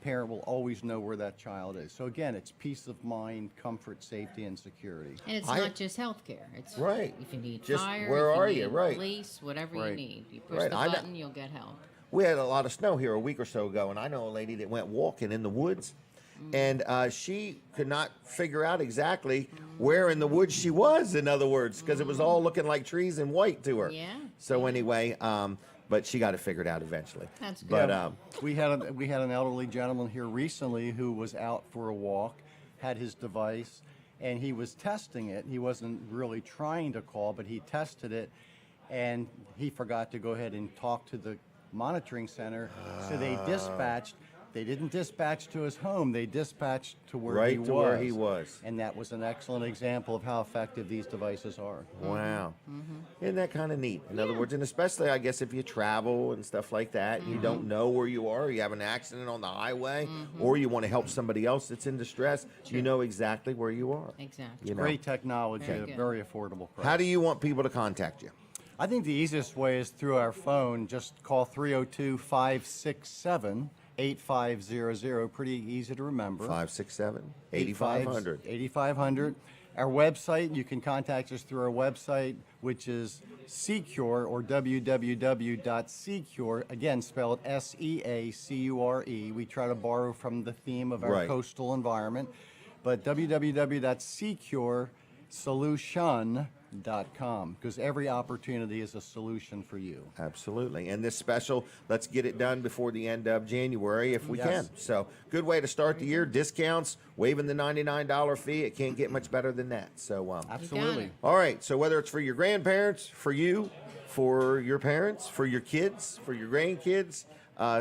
parent will always know where that child is. So again, it's peace of mind, comfort, safety, and security. And it's not just healthcare. It's Right. if you need Just fire, where if you are need you? Right. police, whatever you Right. need. You push Right. the I know- button, you'll get help. We had a lot of snow here a week or so ago, and I know a lady that went walking in the woods, and she could not figure out exactly where in the woods she was, in other words, because it was all looking like trees and white to her. Yeah. So anyway, but she got it figured out eventually. That's good. But We had an elderly gentleman here recently who was out for a walk, had his device, and he was testing it. He wasn't really trying to call, but he tested it, and he forgot to go ahead and talk to the monitoring center. So they dispatched. They didn't dispatch to his home. They dispatched to where Right he was. to where he was. And that was an excellent example of how effective these devices are. Wow. Isn't that kind of neat? In other words, and especially, I guess, if you travel and stuff like that, and you don't know where you are, you have an accident on the highway, or you want to help somebody else that's in distress, you know exactly where you are. Exactly. You know? Great technology, Very at a good. very affordable price. How do you want people to contact you? I think the easiest way is through our phone. Just call 302-567-8500. Pretty easy to remember. 567-8500. 8500. Our website, you can contact us through our website, which is Secure, or www.secure, again spelled SEACURE. We try to borrow from the theme of our Right. coastal environment, but www.securesolution.com, because every opportunity is a solution for you. Absolutely. And this special, let's get it done before the end of January if we Yes. can. So, good way to start the year. Discounts, waiving the $99 fee. It can't get much better than that. So, Absolutely. all right. So, whether it's for your grandparents, for you, for your parents, for your kids, for your grandkids,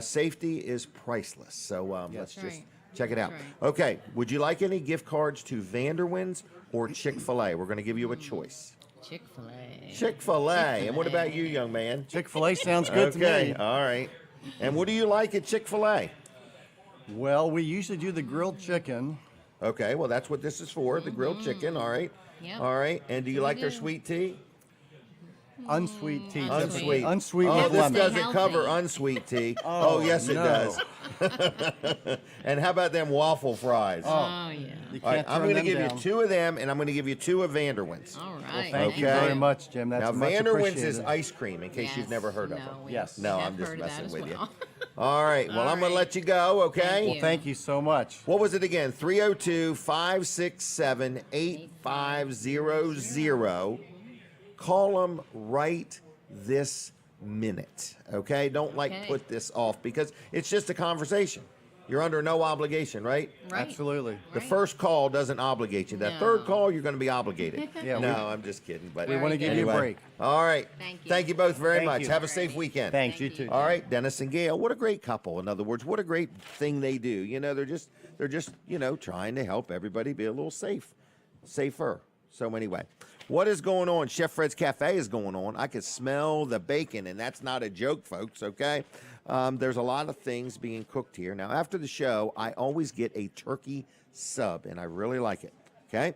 safety is priceless. So, let's That's just right. check it out. That's Okay. Would you like any gift cards to Vanderwin's or Chick-Fil-A? We're going to give you a choice. Chick-fil-A. Chick-fil-A. And what about you, young man? Chick-fil-A sounds good to Okay, me. all right. And what do you like at Chick-fil-A? Well, we usually do the grilled chicken. Okay, well, that's what this is for, the grilled chicken, all right. Yep. All right, and do you like their do. sweet tea? Unsweet tea. Unsweet. Unsweet Oh, with this lemon. doesn't Healthy. cover unsweet tea. Oh, yes, it no. does. And how about them waffle fries? Oh, yeah. You All right, can't I'm turn going to them give down. you 2 of them, and I'm going to give you 2 of Vanderwin's. All right. Thank you Okay. very much, Jim. That's Now, much Vanderwin's is appreciated. ice cream, in case you've never heard of them. we Yes. No, have I'm just heard of that messing as with you. well. All right, well, All I'm going to right. let you go, okay? Thank Well, you. thank you so much. What was it again? 302-567-8500. Call them right this minute. Okay? Don't Okay. put this off because it's just a conversation. You're under no obligation, right? Right. Absolutely. The first call doesn't obligate you. That No. third call, you're going to be obligated. Yeah, no, I'm just kidding. But we want to give you a anyway. break. All right. Thank you. Thank you both very Thank much. you. Have a safe weekend. Thanks, you Thank you. too. All right, Dennis and Gail, what a great couple. In other words, what a great thing they do. You know, they're just trying to help everybody be a little safer. So anyway, what is going on? Chef Fred's Cafe is going on. I can smell the bacon, and that's not a joke, folks. Okay, there's a lot of things being cooked here. Now, after the show, I always get a turkey sub, and I really like it. Okay,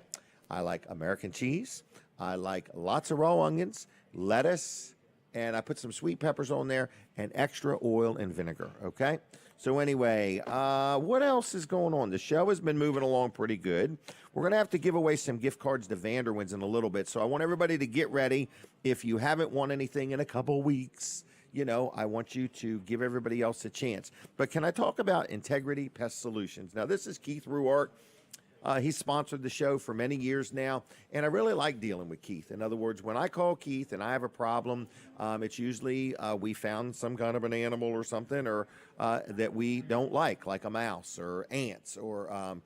I like American cheese. I like lots of raw onions, lettuce, and I put some sweet peppers on there and extra oil and vinegar, okay? So anyway, what else is going on? The show has been moving along pretty good. We're going to have to give away some gift cards to Vanderwins in a little bit, so I want everybody to get ready. If you haven't won anything in a couple weeks, I want you to give everybody else a chance. But can I talk about Integrity Pest Solutions? Now, this is Keith Ruark. He's sponsored the show for many years now, and I really like dealing with Keith. In other words, when I call Keith and I have a problem, it's usually we found some kind of an animal or something or that we don't like a mouse or ants or,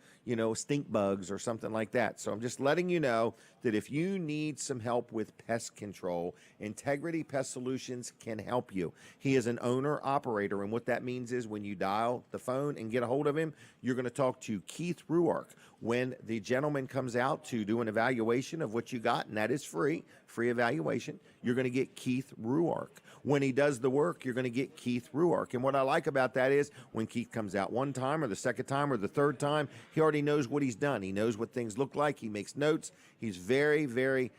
stink bugs or something like that. So I'm just letting you know that if you need some help with pest control, Integrity Pest Solutions can help you. He is an owner-operator, and what that means is when you dial the phone and get a hold of him, you're going to talk to Keith Ruark. When the gentleman comes out to do an evaluation of what you got, and that is free evaluation, you're going to get Keith Ruark. When he does the work, you're going to get Keith Ruark. And what I like about that is when Keith comes out one time or the second time or the third time, he already knows what he's done. He knows what things look like. He makes notes. He's very, very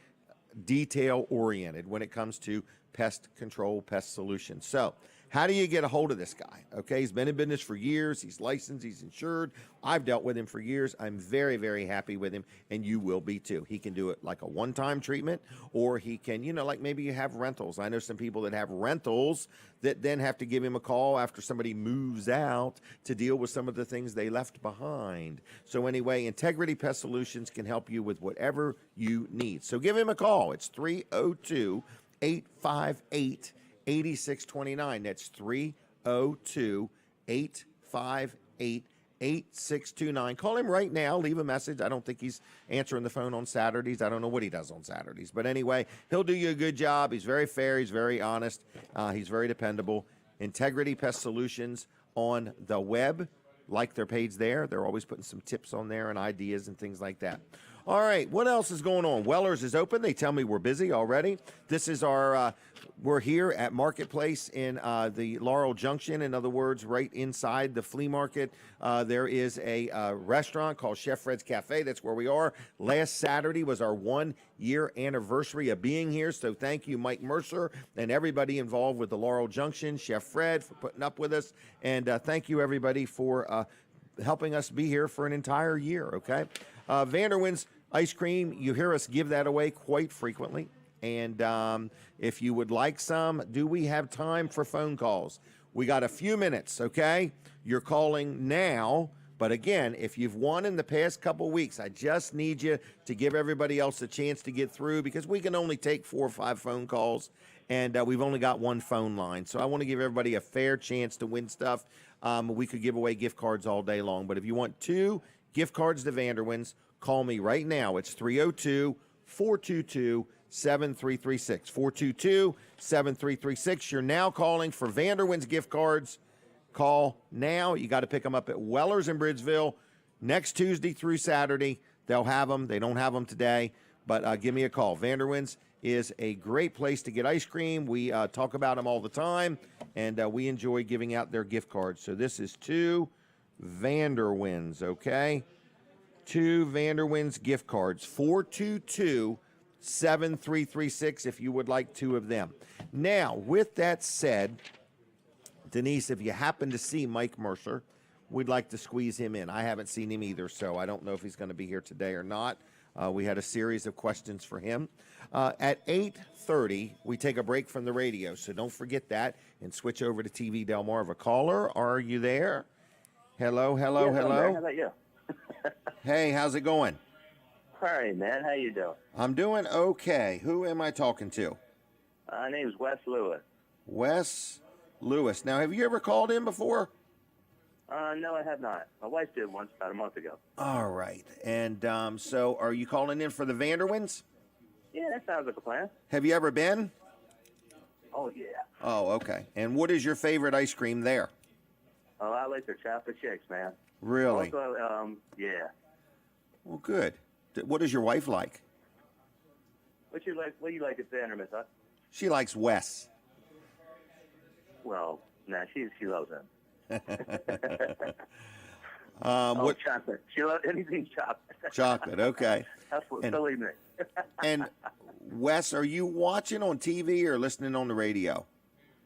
detail-oriented when it comes to pest control, pest solutions. So how do you get a hold of this guy? Okay, he's been in business for years. He's licensed. He's insured. I've dealt with him for years. I'm very, very happy with him, and you will be too. He can do it like a one-time treatment, or he can, like maybe you have rentals. I know some people that have rentals that then have to give him a call after somebody moves out to deal with some of the things they left behind. So anyway, Integrity Pest Solutions can help you with whatever you need. So give him a call. It's 302-858 8629. That's 302-858-8629. Call him right now. Leave a message. I don't think he's answering the phone on Saturdays. I don't know what he does on Saturdays. But anyway, he'll do you a good job. He's very fair. He's very honest. He's very dependable. Integrity Pest Solutions on the web. Like their page there. They're always putting some tips on there and ideas and things like that. All right, what else is going on? Weller's is open. They tell me we're busy already. This is our, we're here at Marketplace in the Laurel Junction. In other words, right inside the flea market, there is a restaurant called Chef Fred's Cafe. That's where we are. Last Saturday was our 1-year anniversary of being here. So thank you, Mike Mercer, and everybody involved with the Laurel Junction, Chef Fred, for putting up with us. And thank you, everybody, for helping us be here for an entire year, okay? Vanderwins ice cream, you hear us give that away quite frequently. And if you would like some, do we have time for phone calls? We got a few minutes, okay? You're calling now. But again, if you've won in the past couple weeks, I just need you to give everybody else a chance to get through because we can only take 4 or 5 phone calls. And we've only got one phone line. So I want to give everybody a fair chance to win stuff. We could give away gift cards all day long. But if you want 2 gift cards to Vanderwins, call me right now. It's 302-422-7336. 422-7336. You're now calling for Vanderwins gift cards. Call now. You got to pick them up at Weller's in Bridgeville next Tuesday through Saturday. They'll have them. They don't have them today, but give me a call. Vanderwins is a great place to get ice cream. We talk about them all the time, and we enjoy giving out their gift cards. So this is 2 Vanderwins, okay? 2 Vanderwins gift cards, 422-7336 if you would like 2 of them. Now, with that said, Denise, if you happen to see Mike Mercer, we'd like to squeeze him in. I haven't seen him either, so I don't know if he's going to be here today or not. We had a series of questions for him. At 8:30, we take a break from the radio, so don't forget that and switch over to TV Delmarva. Caller, are you there? Hello. Yes, hello. I'm there. How about you? Hey, how's it going? All right, man. How you doing? I'm doing okay. Who am I talking to? My name's Wes Lewis. Wes Lewis. Now, have you ever called in before? No, I have not. My wife did once about a month ago. All right. And so are you calling in for the Vanderwins? Yeah, that sounds like a plan. Have you ever been? Oh, yeah. Oh, okay. And what is your favorite ice cream there? Oh, I like their chocolate chicks, man. Really? Also, yeah. Well, good. What does your wife like? What do you like at Vanderbilt, huh? She likes Wes. Well, nah, she loves him. What chocolate? She loves anything chocolate. chocolate? Okay. That's what And- believe me. And Wes, are you watching on TV or listening on the radio?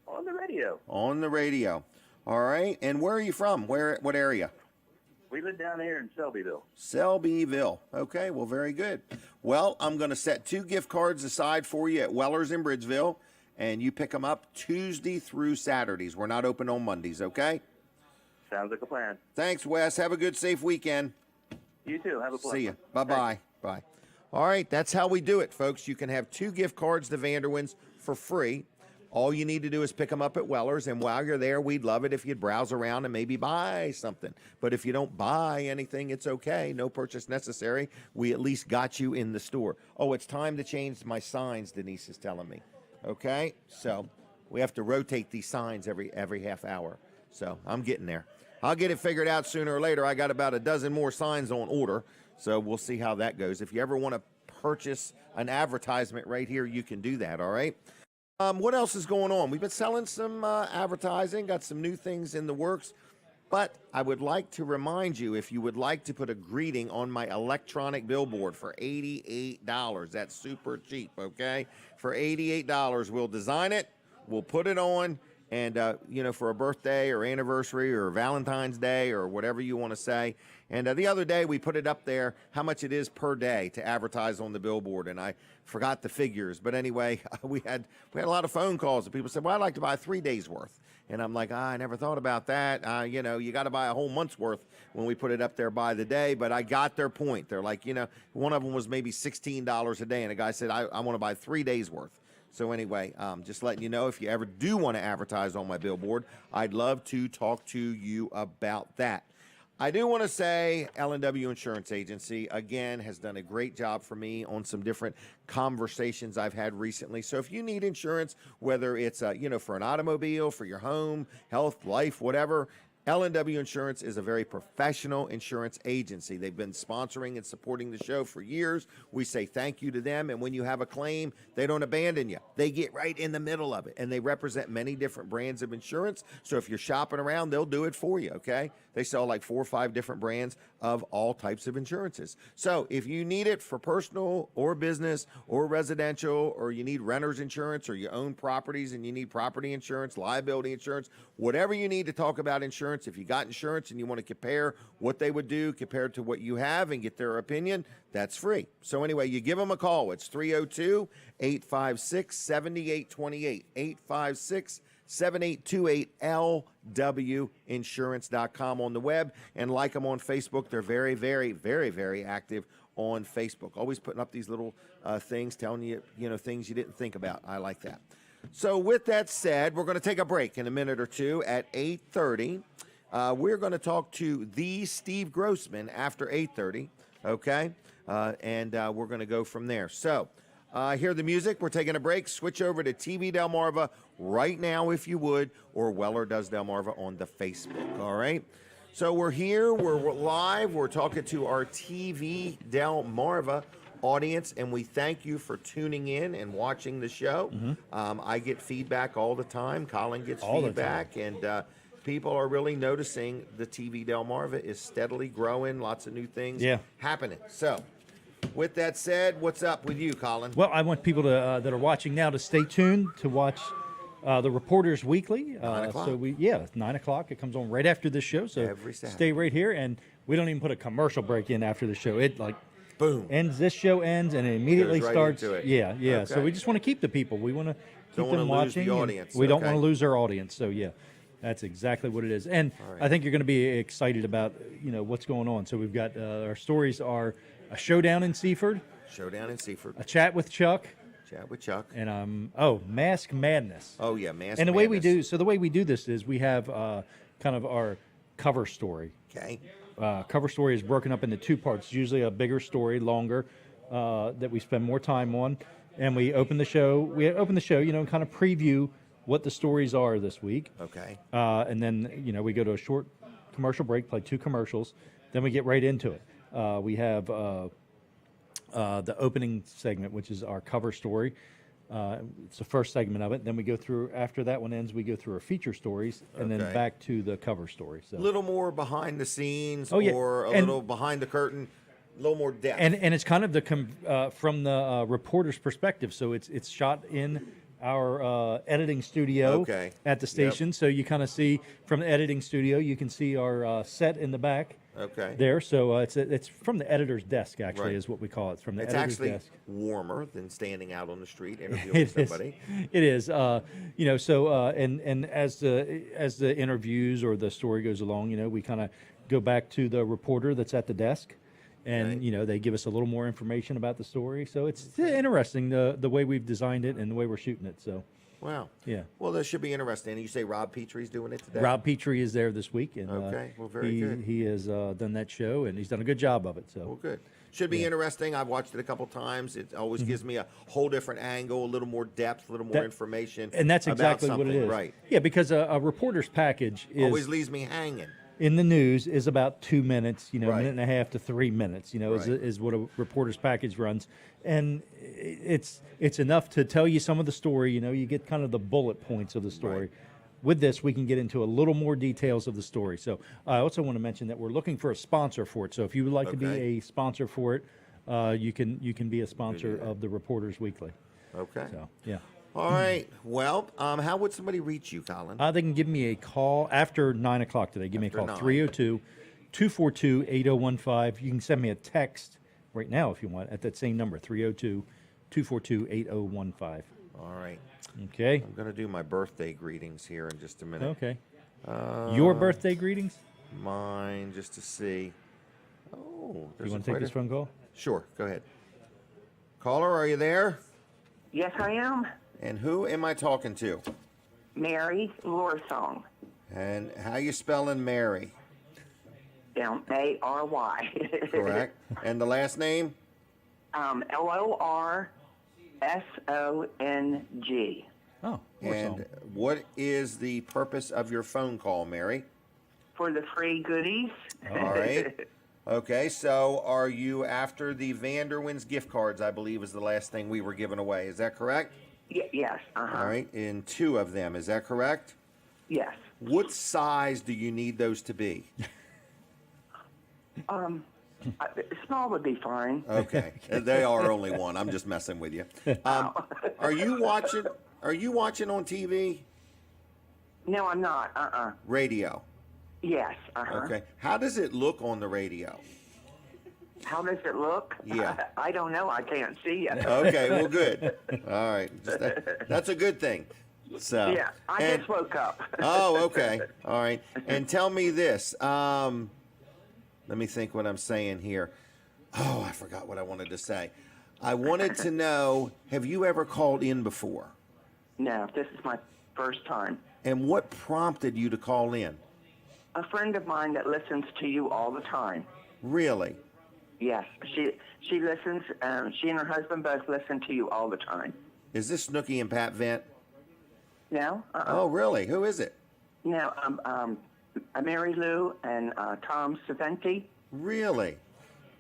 On the radio. On the radio. All right. And where are you from? What area? We live down here in Selbyville. Selbyville. Okay, well, very good. Well, I'm going to set 2 gift cards aside for you at Weller's in Bridgeville, and you pick them up Tuesday through Saturdays. We're not open on Mondays, okay? Sounds like a plan. Thanks, Wes. Have a good, safe weekend. You too. Have a blessed See you. one. Bye-bye. Bye. All right, that's how we do it, folks. You can have 2 gift cards to Vanderwins for free. All you need to do is pick them up at Weller's, and while you're there, we'd love it if you'd browse around and maybe buy something. But if you don't buy anything, it's okay. No purchase necessary. We at least got you in the store. Oh, it's time to change my signs, Denise is telling me. Okay? So we have to rotate these signs every half hour. So I'm getting there. I'll get it figured out sooner or later. I got about a dozen more signs on order, so we'll see how that goes. If you ever want to purchase an advertisement right here, you can do that, all right? What else is going on? We've been selling some advertising, got some new things in the works, but I would like to remind you, if you would like to put a greeting on my electronic billboard for $88, that's super cheap, okay? For $88, we'll design it, we'll put it on, and, for a birthday or anniversary or Valentine's Day or whatever you want to say. And the other day we put it up there, how much it is per day to advertise on the billboard, and I forgot the figures. But anyway, we had a lot of phone calls, and people said, well, I'd like to buy 3 days worth. And I'm like, I never thought about that. You got to buy a whole month's worth when we put it up there by the day. But I got their point. They're like, one of them was maybe $16 a day, and a guy said, I want to buy 3 days worth. So anyway, just letting you know, if you ever do want to advertise on my billboard, I'd love to talk to you about that. I do want to say L&W Insurance Agency, again, has done a great job for me on some different conversations I've had recently. So if you need insurance, whether it's, for an automobile, for your home, health, life, whatever, L&W Insurance is a very professional insurance agency. They've been sponsoring and supporting the show for years. We say thank you to them, and when you have a claim, they don't abandon you. They get right in the middle of it, and they represent many different brands of insurance. So if you're shopping around, they'll do it for you, okay? They sell like 4 or 5 different brands of all types of insurances. So if you need it for personal or business or residential, or you need renter's insurance, or you own properties and you need property insurance, liability insurance, whatever you need to talk about insurance, if you got insurance and you want to compare what they would do compared to what you have and get their opinion, that's free. So anyway, you give them a call. It's 302-856-7828, 856-7828, lwinsurance.com on the web, and like them on Facebook. They're very, very, very, very active on Facebook. Always putting up these little things telling you, things you didn't think about. I like that. So with that said, we're going to take a break in a minute or two at 8:30. We're going to talk to the Steve Grossman after 8:30, okay? And we're going to go from there. So hear the music. We're taking a break. Switch over to TV Delmarva right now if you would, or Weller Does Delmarva on the Facebook, all right? So we're here. We're live. We're talking to our TV Delmarva audience, and we thank you for tuning in and watching the show. I get feedback all the time. Colin gets feedback, and people are really noticing the TV Delmarva is steadily growing. Lots of new things happening. So with that said, what's up with you, Colin? Well, I want people to that are watching now to stay tuned to watch the Reporters Weekly. 9 o'clock. So 9 o'clock. It comes on right after this show. So Every Saturday. Stay right here, and we don't even put a commercial break in after the show. It boom ends. This show ends, and it immediately Goes right starts. into it. Yeah. Okay. So we just want to keep the people. We want to keep Don't them wanna lose watching. the and audience. We don't Okay. want to lose our audience. So that's exactly what it is. And I think you're going to be excited about what's going on. So we've got our stories are a showdown in Seaford, Showdown in Seaford, a chat with Chuck, Chat with Chuck. And Mask Madness. Oh yeah, Mask. And the way we Madness. do, so the way we do this is we have kind of our cover story. Okay. Cover story is broken up into two parts. Usually a bigger story, longer, that we spend more time on, and we open the show. And kind of preview what the stories are this week. Okay. And then we go to a short commercial break, play 2 commercials, then we get right into it. We have the opening segment, which is our cover story. It's the first segment of it. Then we go through, after that one ends, we go through our feature stories, and then Okay. back to the cover story. So A little more behind the scenes, Oh, yeah. or a And- little behind the curtain, a little more depth. and it's kind of from the reporter's perspective. So it's shot in our editing studio Okay. at the station. So you kind of see from the editing studio, you can see our set in the back. Okay. There, so it's from the editor's desk. Actually, Right. is what we call it, from the It's editor's actually desk. warmer than standing out on the street interviewing It is. somebody. It is. And as the interviews or the story goes along, we kind of go back to the reporter that's at the desk, and they give us a little more information about the story. So it's interesting the way we've designed it and the way we're shooting it. So Wow. yeah. Well, that should be interesting. And you say Rob Petrie's doing it today? Rob Petrie is there this week, and Okay, well, very he, good. He has done that show, and he's done a good job of it. So Well, good. Should be interesting. I've watched it a couple times. It always gives me a whole different angle, a little more depth, a little more That- information. and that's about exactly what it something. is. Right. Yeah, because a reporter's package is Always leaves me hanging. in the news is about 2 minutes, Right. minute and a half to 3 minutes, Right. is what a reporter's package runs. And it's enough to tell you some of the story, you get kind of the bullet points of the story. Right. With this, we can get into a little more details of the story. So I also want to mention that we're looking for a sponsor for it. So if you would like to be Okay. a sponsor for it, you can be a sponsor of the Reporters Weekly. Okay. So, yeah. All right. Well, how would somebody reach you, Colin? They can give me a call after 9 o'clock today. Give me a After call, 9. 302-242-8015. You can send me a text right now if you want at that same number, 302-242-8015. All right. Okay. I'm going to do my birthday greetings here in just a minute. Okay. Your birthday greetings? Mine, just to see. Oh, there's You want a to take quite this a- phone call? Sure. Go ahead. Caller, are you there? Yes, I am. And who am I talking to? Mary Lorsong. And how you spelling Mary? Down A-R-Y. Correct. And the last name? Lorsong. Oh, And what is the purpose of your phone call, Mary? For the free goodies. All right. Okay, so are you after the Vanderwins gift cards, I believe is the last thing we were giving away. Is that correct? Yes. Uh-huh. All right, in 2 of them. Is that correct? Yes. What size do you need those to be? Small would be fine. Okay. They are only one. I'm just messing with you. Are you watching on TV? No, I'm not. Radio. Yes. Uh-huh. Okay. How does it look on the radio? How does it look? Yeah. I don't know. I can't see it. Okay, well, good. All right. That's a good thing. So. Yeah, I just woke up. Oh, okay. All right. And tell me this. Let me think what I'm saying here. Oh, I forgot what I wanted to say. I wanted to know, have you ever called in before? No, this is my first time. And what prompted you to call in? A friend of mine that listens to you all the time. Really? Yes, she listens. She and her husband both listen to you all the time. Is this Snooky and Pat Vent? No. Oh, really? Who is it? No. Mary Lou and Tom Saventi. Really?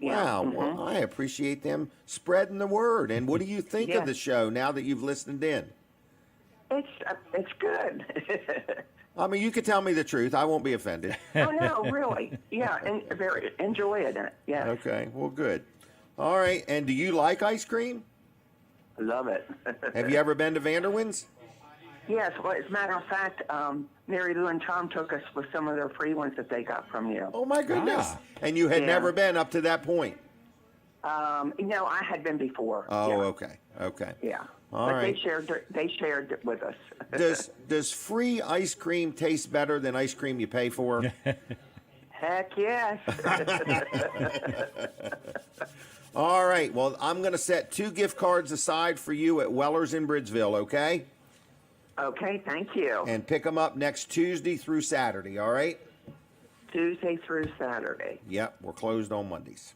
Yeah. Wow. Well, I appreciate them spreading the word. And what do you think Yeah. of the show now that you've listened in? It's good. I mean, you can tell me the truth. I won't be offended. Oh no, really? Yeah, and very enjoying it. Yeah. Okay. Well, good. All right. And do you like ice cream? Love it. Have you ever been to Vanderwins? Yes. Well, as a matter of fact, Mary Lou and Tom took us with some of their free ones that they got from you. Oh my goodness! And you had Yeah. never been up to that point. No, I had been before. Oh, yeah. okay. Okay. Yeah. All but right. they shared it with us. Does free ice cream taste better than ice cream you pay for? Heck yes. All right. Well, I'm going to set 2 gift cards aside for you at Weller's in Bridgeville, okay? Okay, thank you. And pick them up next Tuesday through Saturday, all right? Tuesday through Saturday. Yep, we're closed on Mondays.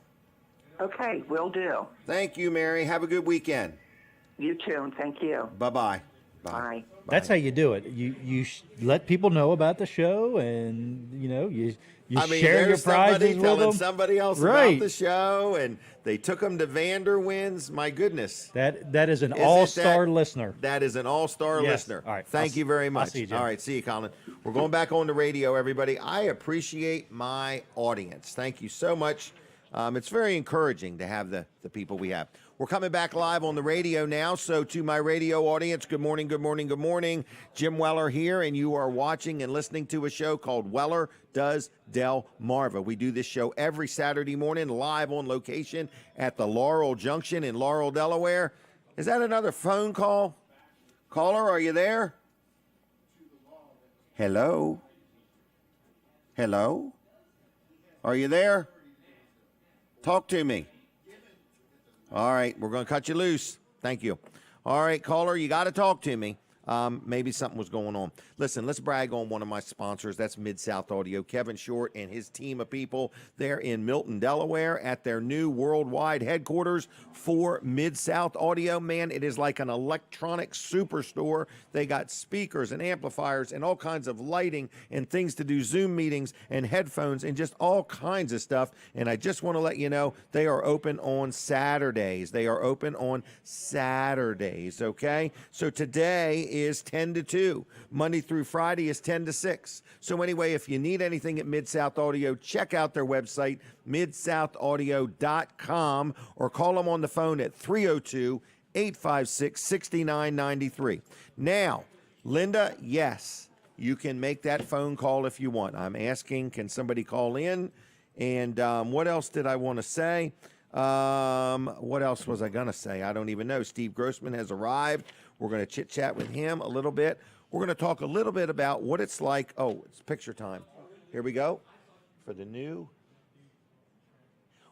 Okay, will do. Thank you, Mary. Have a good weekend. You too, and thank you. Bye-bye. Bye. That's how you do it. You let people know about the show, and you share your prizes with telling them. somebody else Right. about the show, and they took them to Vanderwins. My goodness. That is an Isn't all-star that- listener. That is an all-star Yes. listener. All right. Thank you very much. see you, Jim. All right. See you, Colin. We're going back on the radio, everybody. I appreciate my audience. Thank you so much. It's very encouraging to have the people we have. We're coming back live on the radio now. So to my radio audience, good morning, good morning, good morning. Jim Weller here, and you are watching and listening to a show called Weller Does Delmarva. We do this show every Saturday morning live on location at the Laurel Junction in Laurel, Delaware. Is that another phone call? Caller, are you there? Hello? Hello? Are you there? Talk to me. All right, we're going to cut you loose. Thank you. All right, caller, you got to talk to me. Maybe something was going on. Listen, let's brag on one of my sponsors. That's Mid-South Audio. Kevin Short and his team of people. They're in Milton, Delaware at their new worldwide headquarters for Mid-South Audio. Man, it is like an electronic superstore. They got speakers and amplifiers and all kinds of lighting and things to do Zoom meetings and headphones and just all kinds of stuff. And I just want to let you know they are open on Saturdays. They are open on Saturdays, okay? So today is 10 to 2. Monday through Friday is 10 to 6. So anyway, if you need anything at Mid-South Audio, check out their website, midsoutaudio.com, or call them on the phone at 302-856-6993. Now, Linda, yes, you can make that phone call if you want. I'm asking, can somebody call in? And what else did I want to say? What else was I going to say? I don't even know. Steve Grossman has arrived. We're going to chit-chat with him a little bit. We're going to talk a little bit about what it's like. Oh, it's picture time. Here we go for the new.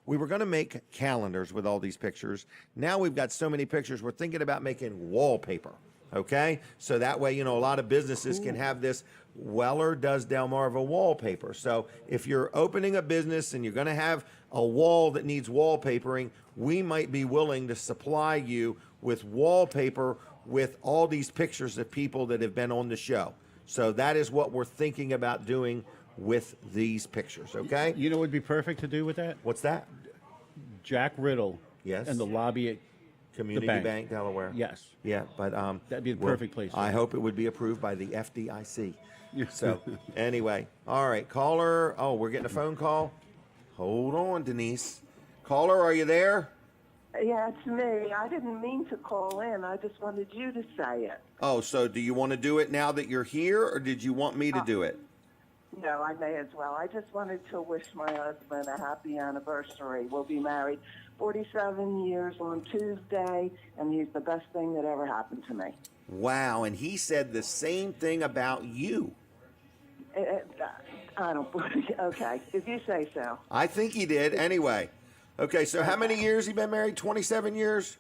We were going to make calendars with all these pictures. Now we've got so many pictures, we're thinking about making wallpaper, okay? So that way, a lot of businesses can have this Weller Does Delmarva wallpaper. So if you're opening a business and you're going to have a wall that needs wallpapering, we might be willing to supply you with wallpaper with all these pictures of people that have been on the show. So that is what we're thinking about doing with these pictures, okay? You know what would be perfect to do with that? What's that? Jack Riddle. Yes. And the lobby at Community the Bank, Delaware. Yes. Yeah, but that'd be the well, perfect place. I hope it would be approved by the FDIC. So anyway, all right, caller. Oh, we're getting a phone call. Hold on, Denise. Caller, are you there? Yeah, it's me. I didn't mean to call in. I just wanted you to say it. Oh, so do you want to do it now that you're here, or did you want me to do it? No, I may as well. I just wanted to wish my husband a happy anniversary. We'll be married 47 years on Tuesday, and he's the best thing that ever happened to me. Wow, and he said the same thing about you. I don't believe. Okay, if you say so. I think he did. Anyway. Okay, so how many years he been married? 27 years?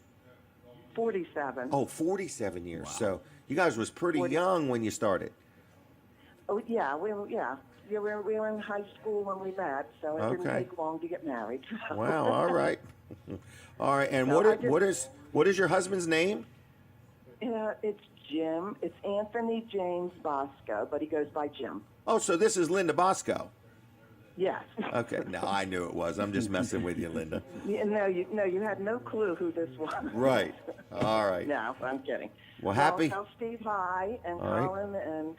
47. Oh, 47 years. Wow. So you guys was pretty young when you started. Oh, yeah. We were in high school when we met, so it didn't take long to get married. Wow, all right. All right, and So what is your husband's name? It's Jim. It's Anthony James Bosco, but he goes by Jim. Oh, so this is Linda Bosco. Yes. Okay, no, I knew it was. I'm just messing with you, Linda. No, you had no clue who this was. Right. All right. No, I'm kidding. Well, happy. Tell Steve hi, and Colin and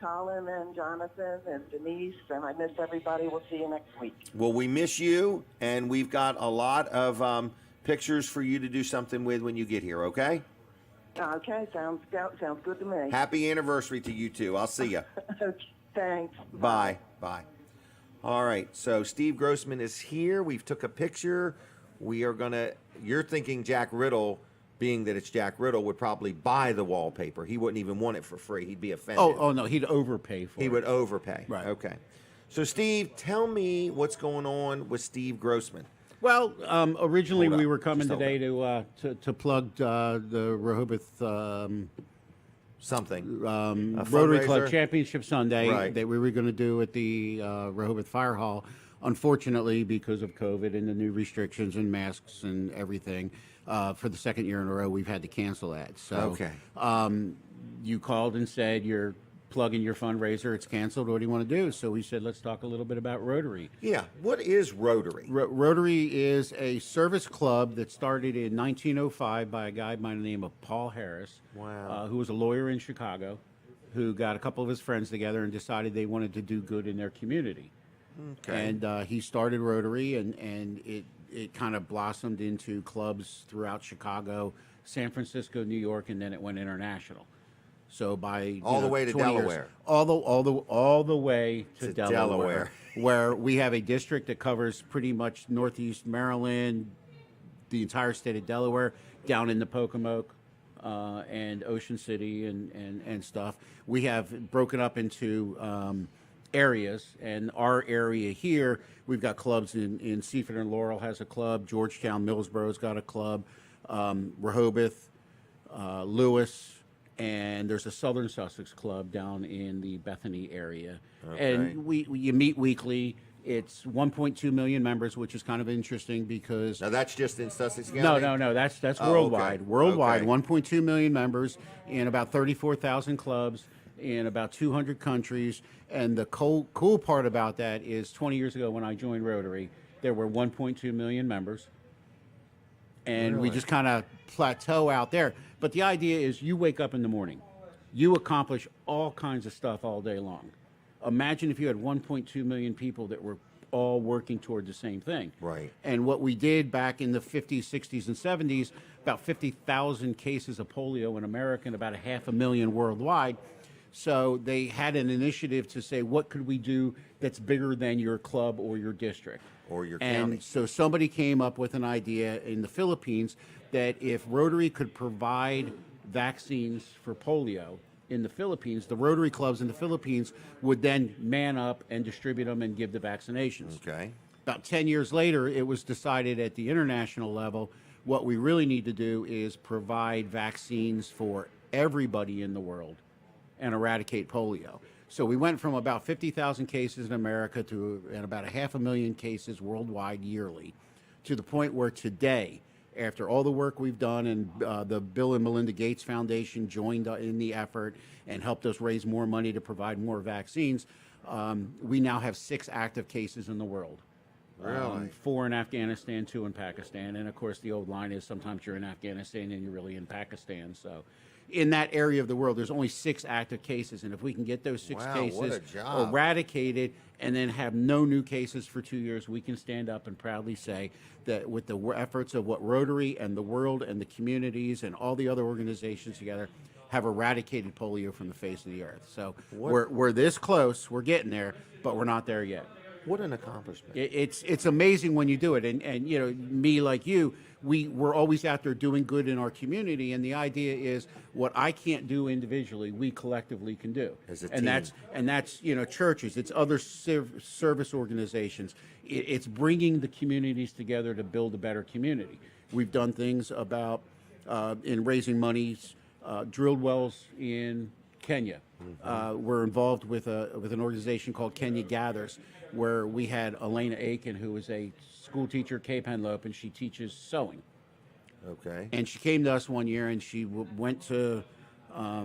Jonathan and Denise, and I miss everybody. We'll see you next week. Well, we miss you, and we've got a lot of pictures for you to do something with when you get here, okay? Okay, sounds good to me. Happy anniversary to you, too. I'll see you. Thanks. Bye. Bye. All right, so Steve Grossman is here. We've took a picture. We are going to, you're thinking Jack Riddle, being that it's Jack Riddle, would probably buy the wallpaper. He wouldn't even want it for free. He'd be offended. Oh no, he'd overpay for it. He would overpay. Right. Okay. So Steve, tell me what's going on with Steve Grossman. Well, originally Hold we up. were coming Just hold today to plug the Rehoboth something Rotary Club fundraiser? Championship Sunday Right. that we were going to do at the Rehoboth Fire Hall. Unfortunately, because of COVID and the new restrictions and masks and everything, for the second year in a row, we've had to cancel that. So, Okay. You called and said you're plugging your fundraiser. It's canceled. What do you want to do? So we said, let's talk a little bit about Rotary. Yeah. What is Rotary? Rotary is a service club that started in 1905 by a guy by the name of Paul Harris, who was a lawyer in Chicago, who got a couple of his friends together and decided they wanted to do good in their community. Okay. And he started Rotary, and it kind of blossomed into clubs throughout Chicago, San Francisco, New York, and then it went international. So by All the way to 20 years, Delaware. all the way to Delaware. where we have a district that covers pretty much northeast Maryland, the entire state of Delaware, down in the Pocomoke, and Ocean City and stuff. We have broken up into areas, and our area here, we've got clubs in Seaford and Laurel has a club, Georgetown, Millsboro's got a club, Rehoboth, Lewis, and there's a Southern Sussex club down in the Bethany area. Okay. And you meet weekly. It's 1.2 million members, which is kind of interesting because Now that's just in Sussex County? no, that's Oh, worldwide. okay. Worldwide, Okay. 1.2 million members in about 34,000 clubs in about 200 countries. And the cool part about that is 20 years ago when I joined Rotary, there were 1.2 million members. And we Really? just kind of plateau out there. But the idea is you wake up in the morning, you accomplish all kinds of stuff all day long. Imagine if you had 1.2 million people that were all working toward the same thing. Right. And what we did back in the 50s, 60s, and 70s, about 50,000 cases of polio in America and about 500,000 worldwide. So they had an initiative to say, what could we do that's bigger than your club or your district? Or your And county. so somebody came up with an idea in the Philippines that if Rotary could provide vaccines for polio in the Philippines, the Rotary clubs in the Philippines would then man up and distribute them and give the vaccinations. Okay. About 10 years later, it was decided at the international level, what we really need to do is provide vaccines for everybody in the world and eradicate polio. So we went from about 50,000 cases in America to about 500,000 cases worldwide yearly, to the point where today, after all the work we've done, and the Bill and Melinda Gates Foundation joined in the effort and helped us raise more money to provide more vaccines, we now have 6 active cases in the world. Really? 4 in Afghanistan, 2 in Pakistan. And of course, the old line is sometimes you're in Afghanistan and you're really in Pakistan. So in that area of the world, there's only 6 active cases. And if we can get those 6 Wow, cases what a job. eradicated and then have no new cases for 2 years, we can stand up and proudly say that with the efforts of what Rotary and the world and the communities and all the other organizations together have eradicated polio from the face of the earth. So we're this close, we're getting there, but we're not there yet. What an accomplishment. It's amazing when you do it. And you know, me like you, we're always out there doing good in our community. And the idea is what I can't do individually, we collectively can do. As a and team. that's you know, churches, it's other service organizations. It's bringing the communities together to build a better community. We've done things about in raising monies, drilled wells in Kenya. We're involved with an organization called Kenya Gathers, where we had Elena Aiken, who is a school teacher at Cape Henlope, and she teaches sewing. Okay. And she came to us one year, and she went to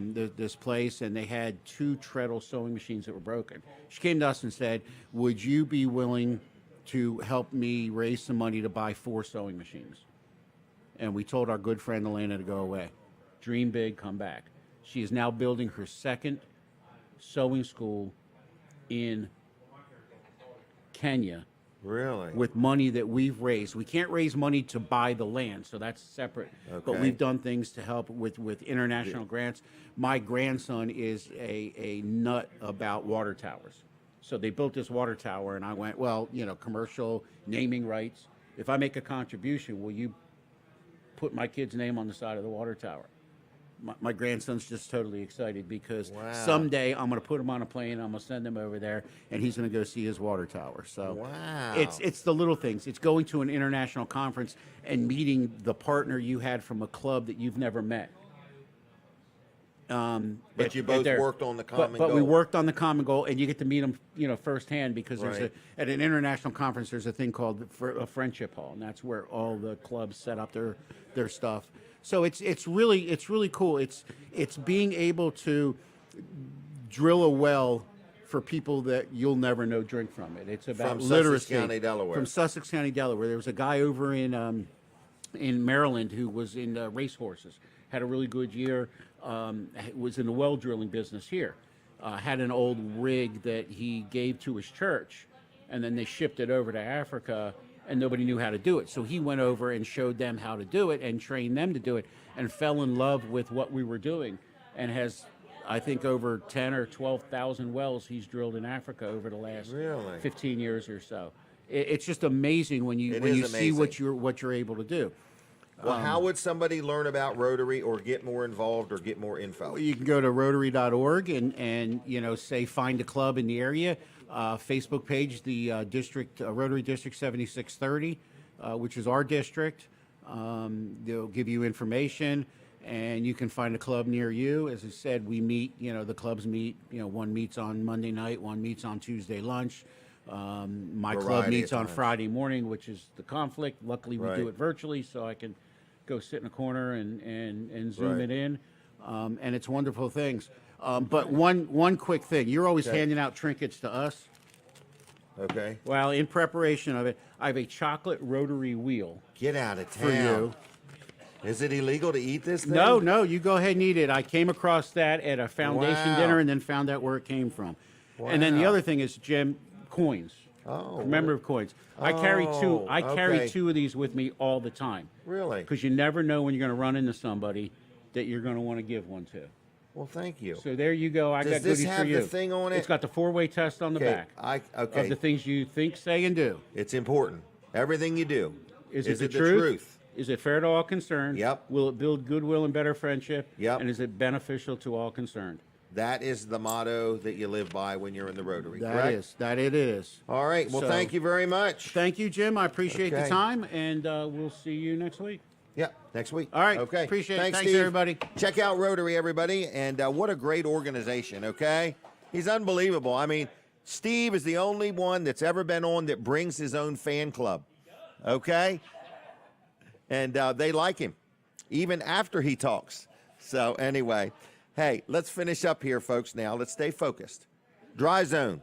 this place, and they had 2 treadle sewing machines that were broken. She came to us and said, would you be willing to help me raise some money to buy 4 sewing machines? And we told our good friend Elena to go away. Dream big, come back. She is now building her 2nd sewing school in Kenya. Really? With money that we've raised. We can't raise money to buy the land, so that's separate. But Okay. we've done things to help with international grants. My grandson is a nut about water towers. So they built this water tower, and I went, well, you know, commercial naming rights. If I make a contribution, will you put my kid's name on the side of the water tower? my grandson's just totally excited because Wow. someday I'm going to put him on a plane. I'm going to send him over there, and he's going to go see his water tower. So wow. it's the little things. It's going to an international conference and meeting the partner you had from a club that you've never met. But you both worked on the common but goal. we worked on the common goal, and you get to meet them, firsthand because there's Right. at an international conference there's a thing called a friendship hall, and that's where all the clubs set up their stuff. So it's really cool. It's being able to drill a well for people that you'll never know drink from it. It's about From literacy. Sussex County, Delaware. From Sussex County, Delaware. There was a guy over in Maryland who was in racehorses. Had a really good year. Was in the well drilling business here. Had an old rig that he gave to his church, and then they shipped it over to Africa, and nobody knew how to do it. So he went over and showed them how to do it and trained them to do it, and fell in love with what we were doing, and has, I think, over 10 or 12,000 wells he's drilled in Africa over the last 15 years or so. It's just amazing when you see what you're able to do. Well, how would somebody learn about Rotary or get more involved or get more info? You can go to Rotary.org and say find a club in the area. Facebook page, the district Rotary District 7630, which is our district. They'll give you information, and you can find a club near you. As I said, we meet. The clubs meet. One meets on Monday night, one meets on Tuesday lunch. My club Variety meets of on times. Friday morning, which is the conflict. Luckily, we Right. do it virtually, so I can go sit in a corner and zoom Right. it in, and it's wonderful things. But one quick thing: you're always Okay. handing out trinkets to us. Okay. Well, in preparation of it, I have a chocolate rotary wheel. Get out of for town. you. Is it illegal to eat this thing? No, you go ahead and eat it. I came across that at a foundation Wow. dinner and then found out where it came from. And then the Wow. other thing is, Jim, coins. Oh, Remember of coins. I carry two. I okay. carry two of these with me all the time. Really? Because you never know when you're going to run into somebody that you're going to want to give one to. Well, thank you. So there you go. I Does got this goodies have for you. the thing on it? It's got the four-way test on the Okay, back. okay. Of the things you think, say, and do. It's important. Everything you do. Is it the truth? Is it fair to all concerned? Yep. Will it build goodwill and better friendship? Yep. And is it beneficial to all concerned? That is the motto that you live by when you're in the Rotary, That correct? is. That it is. All right. Well, So- thank you very much. Thank you, Jim. I appreciate the Okay. time, and we'll see you next week. Yeah, next week. All right. Okay. Appreciate it. Thanks, Thanks, Steve. everybody. Check out Rotary, everybody. And what a great organization, okay? He's unbelievable. I mean, Steve is the only one that's ever been on that brings his own fan club, okay? And they like him, even after he talks. So anyway, hey, let's finish up here, folks, now. Let's stay focused. Dry Zone.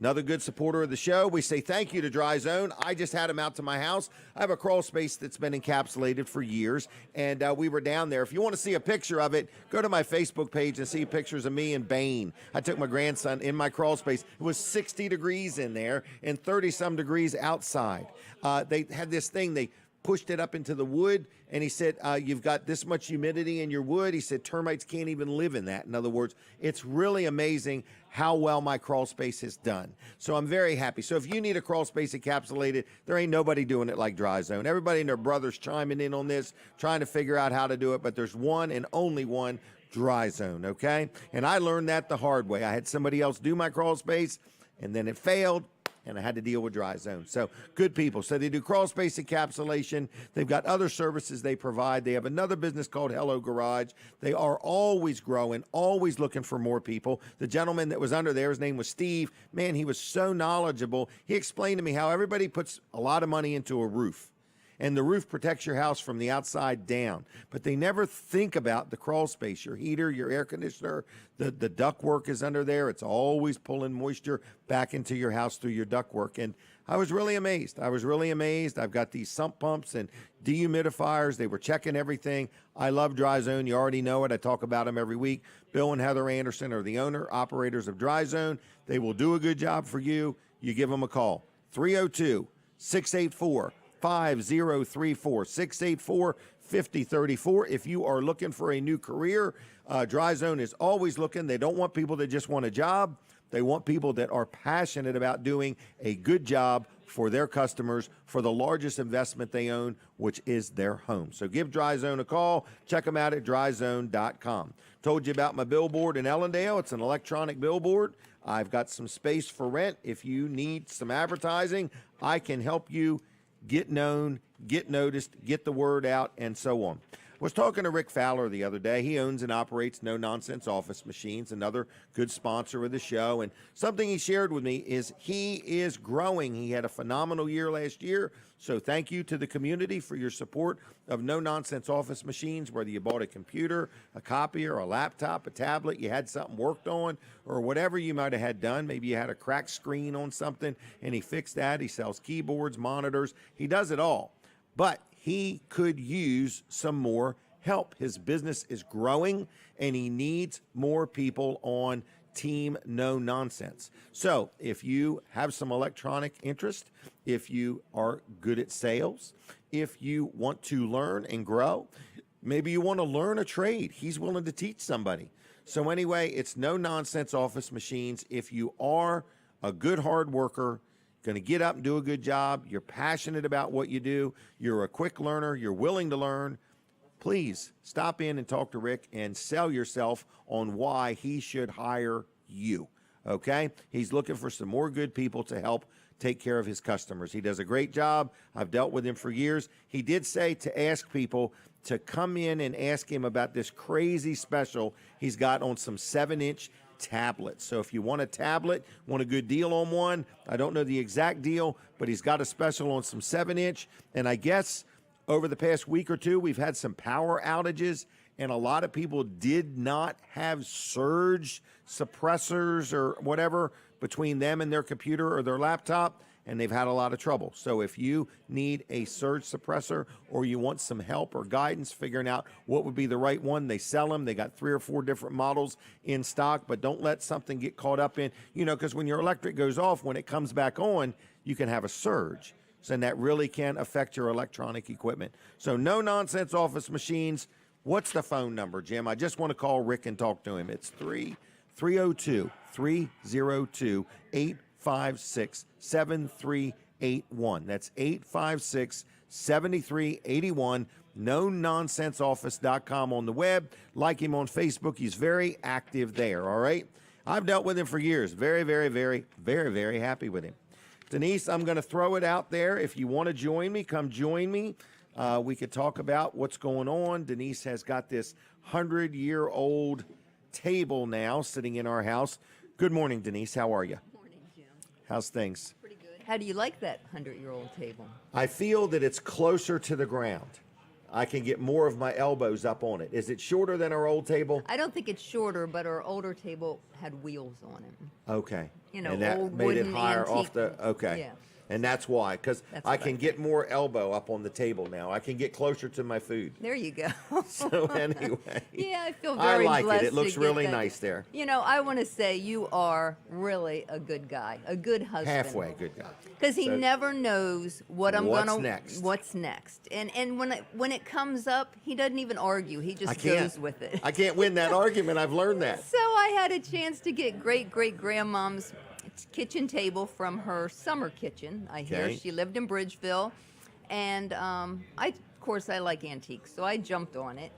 Another good supporter of the show. We say thank you to Dry Zone. I just had them out to my house. I have a crawl space that's been encapsulated for years, and we were down there. If you want to see a picture of it, go to my Facebook page and see pictures of me and Bane. I took my grandson in my crawl space. It was 60 degrees in there and 30-some degrees outside. They had this thing, they pushed it up into the wood, and he said, you've got this much humidity in your wood. He said, termites can't even live in that. In other words, it's really amazing how well my crawl space has done. So I'm very happy. So if you need a crawl space encapsulated, there ain't nobody doing it like Dry Zone. Everybody and their brothers chiming in on this, trying to figure out how to do it, but there's one and only one, Dry Zone, okay? And I learned that the hard way. I had somebody else do my crawl space, and then it failed, and I had to deal with Dry Zone. So good people. So they do crawl space encapsulation. They've got other services they provide. They have another business called Hello Garage. They are always growing, always looking for more people. The gentleman that was under there, his name was Steve. Man, he was so knowledgeable. He explained to me how everybody puts a lot of money into a roof, and the roof protects your house from the outside down. But they never think about the crawl space, your heater, your air conditioner, the ductwork is under there. It's always pulling moisture back into your house through your ductwork. And I was really amazed. I've got these sump pumps and dehumidifiers. They were checking everything. I love Dry Zone. You already know it. I talk about them every week. Bill and Heather Anderson are the operators of Dry Zone. They will do a good job for you. You give them a call. 302-684-5034, 684-5034. If you are looking for a new career, Dry Zone is always looking. They don't want people that just want a job, They want people that are passionate about doing a good job for their customers for the largest investment they own, which is their home. So give Dry Zone a call. Check them out at dryzone.com. Told you about my billboard in Ellendale. It's an electronic billboard. I've got some space for rent. If you need some advertising, I can help you get known, get noticed, get the word out, and so on. I was talking to Rick Fowler the other day. He owns and operates No Nonsense Office Machines, another good sponsor of the show. And something he shared with me is he is growing. He had a phenomenal year last year. So thank you to the community for your support of No Nonsense Office Machines, whether you bought a computer, a copier, a laptop, a tablet, you had something worked on, or whatever you might have had done. Maybe you had a cracked screen on something, and he fixed that. He sells keyboards, monitors. He does it all. But he could use some more help. His business is growing, and he needs more people on Team No Nonsense. So if you have some electronic interest, if you are good at sales, if you want to learn and grow, maybe you want to learn a trade, he's willing to teach somebody. So anyway, it's No Nonsense Office Machines. If you are a good hard worker, going to get up and do a good job, you're passionate about what you do, you're a quick learner, you're willing to learn, please stop in and talk to Rick and sell yourself on why he should hire you, okay? He's looking for some more good people to help take care of his customers. He does a great job. I've dealt with him for years. He did say to ask people to come in and ask him about this crazy special he's got on some 7-inch tablets. So if you want a tablet, want a good deal on one, I don't know the exact deal, but he's got a special on some 7-inch. And I guess over the past week or two, we've had some power outages, and a lot of people did not have surge suppressors or whatever between them and their computer or their laptop, and they've had a lot of trouble. So if you need a surge suppressor or you want some help or guidance figuring out what would be the right one, they sell them. They got 3 or 4 different models in stock, but don't let something get caught up in, because when your electric goes off, when it comes back on, you can have a surge. So and that really can affect your electronic equipment. So No Nonsense Office Machines. What's the phone number, Jim? I just want to call Rick and talk to him. It's 302-302-856-7381. That's 856-7381. NoNonsenseOffice.com on the web. Like him on Facebook. He's very active there, all right? I've dealt with him for years. Very, very, very, very, very happy with him. Denise, I'm going to throw it out there. If you want to join me, come join me. We could talk about what's going on. Denise has got this 100-year-old table now sitting in our house. Good morning, Denise. How are you? Morning, Jim. How's things? Pretty good. How do you like that 100-year-old table? I feel that it's closer to the ground. I can get more of my elbows up on it. Is it shorter than our old table? I don't think it's shorter, but our older table had wheels on it. Okay. And that old made it wooden higher antique. off the, okay. Yeah. And that's why, because I what can I get more elbow up on the table now. I can get closer to my food. There you go. So anyway. Yeah, I feel very I like blessed it. It looks to get really that. nice there. I want to say you are really a good guy, a good husband. Halfway good guy. Because he So- never knows what I'm What's gonna. next? What's next? And when it comes up, he doesn't even argue. He I just can't. goes with it. I can't win that argument. I've learned that. So I had a chance to get great-great-grandmom's kitchen table from her summer kitchen. I hear Okay. she lived in Bridgeville, and of course I like antiques, so I jumped on it.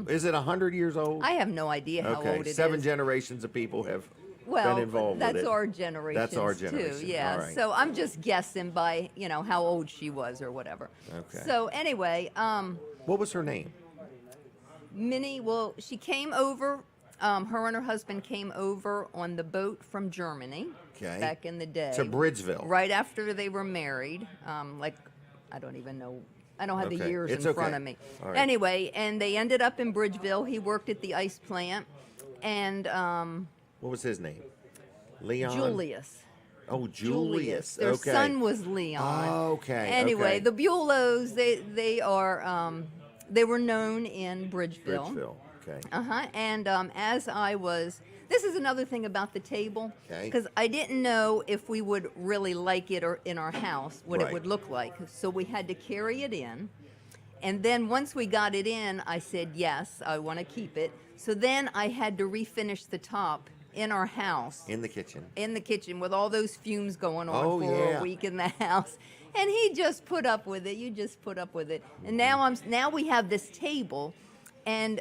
Is it 100 years old? I have no idea how Okay, old it is. 7 generations of people have been involved that's with it. our generation. That's our generation. too. Yeah. All right. So I'm just guessing by how old she was or whatever. Okay. So anyway, What was her name? Minnie. Well, she came over. Her and her husband came over on the boat from Germany back in the day. To Bridgeville. Right after they were married. I don't even know. I don't have the Okay. years It's in front okay. of me. All right. Anyway, and they ended up in Bridgeville. He worked at the ice plant. And What was his name? Leon? Julius. Oh, Julius. Their Okay. son was Leon. Oh, okay. Anyway, okay. the Buelows, they are they were known in Bridgeville. Bridgeville. Okay. And as I was, this is another thing about the table, Okay. because I didn't know if we would really like it or in our house, what Right. it would look like. So we had to carry it in. And then once we got it in, I said, yes, I want to keep it. So then I had to refinish the top in our house. In the kitchen. In the kitchen with all those fumes going on Oh, for yeah. a week in the house. And he just put up with it. You just put up with it. And now we have this table, and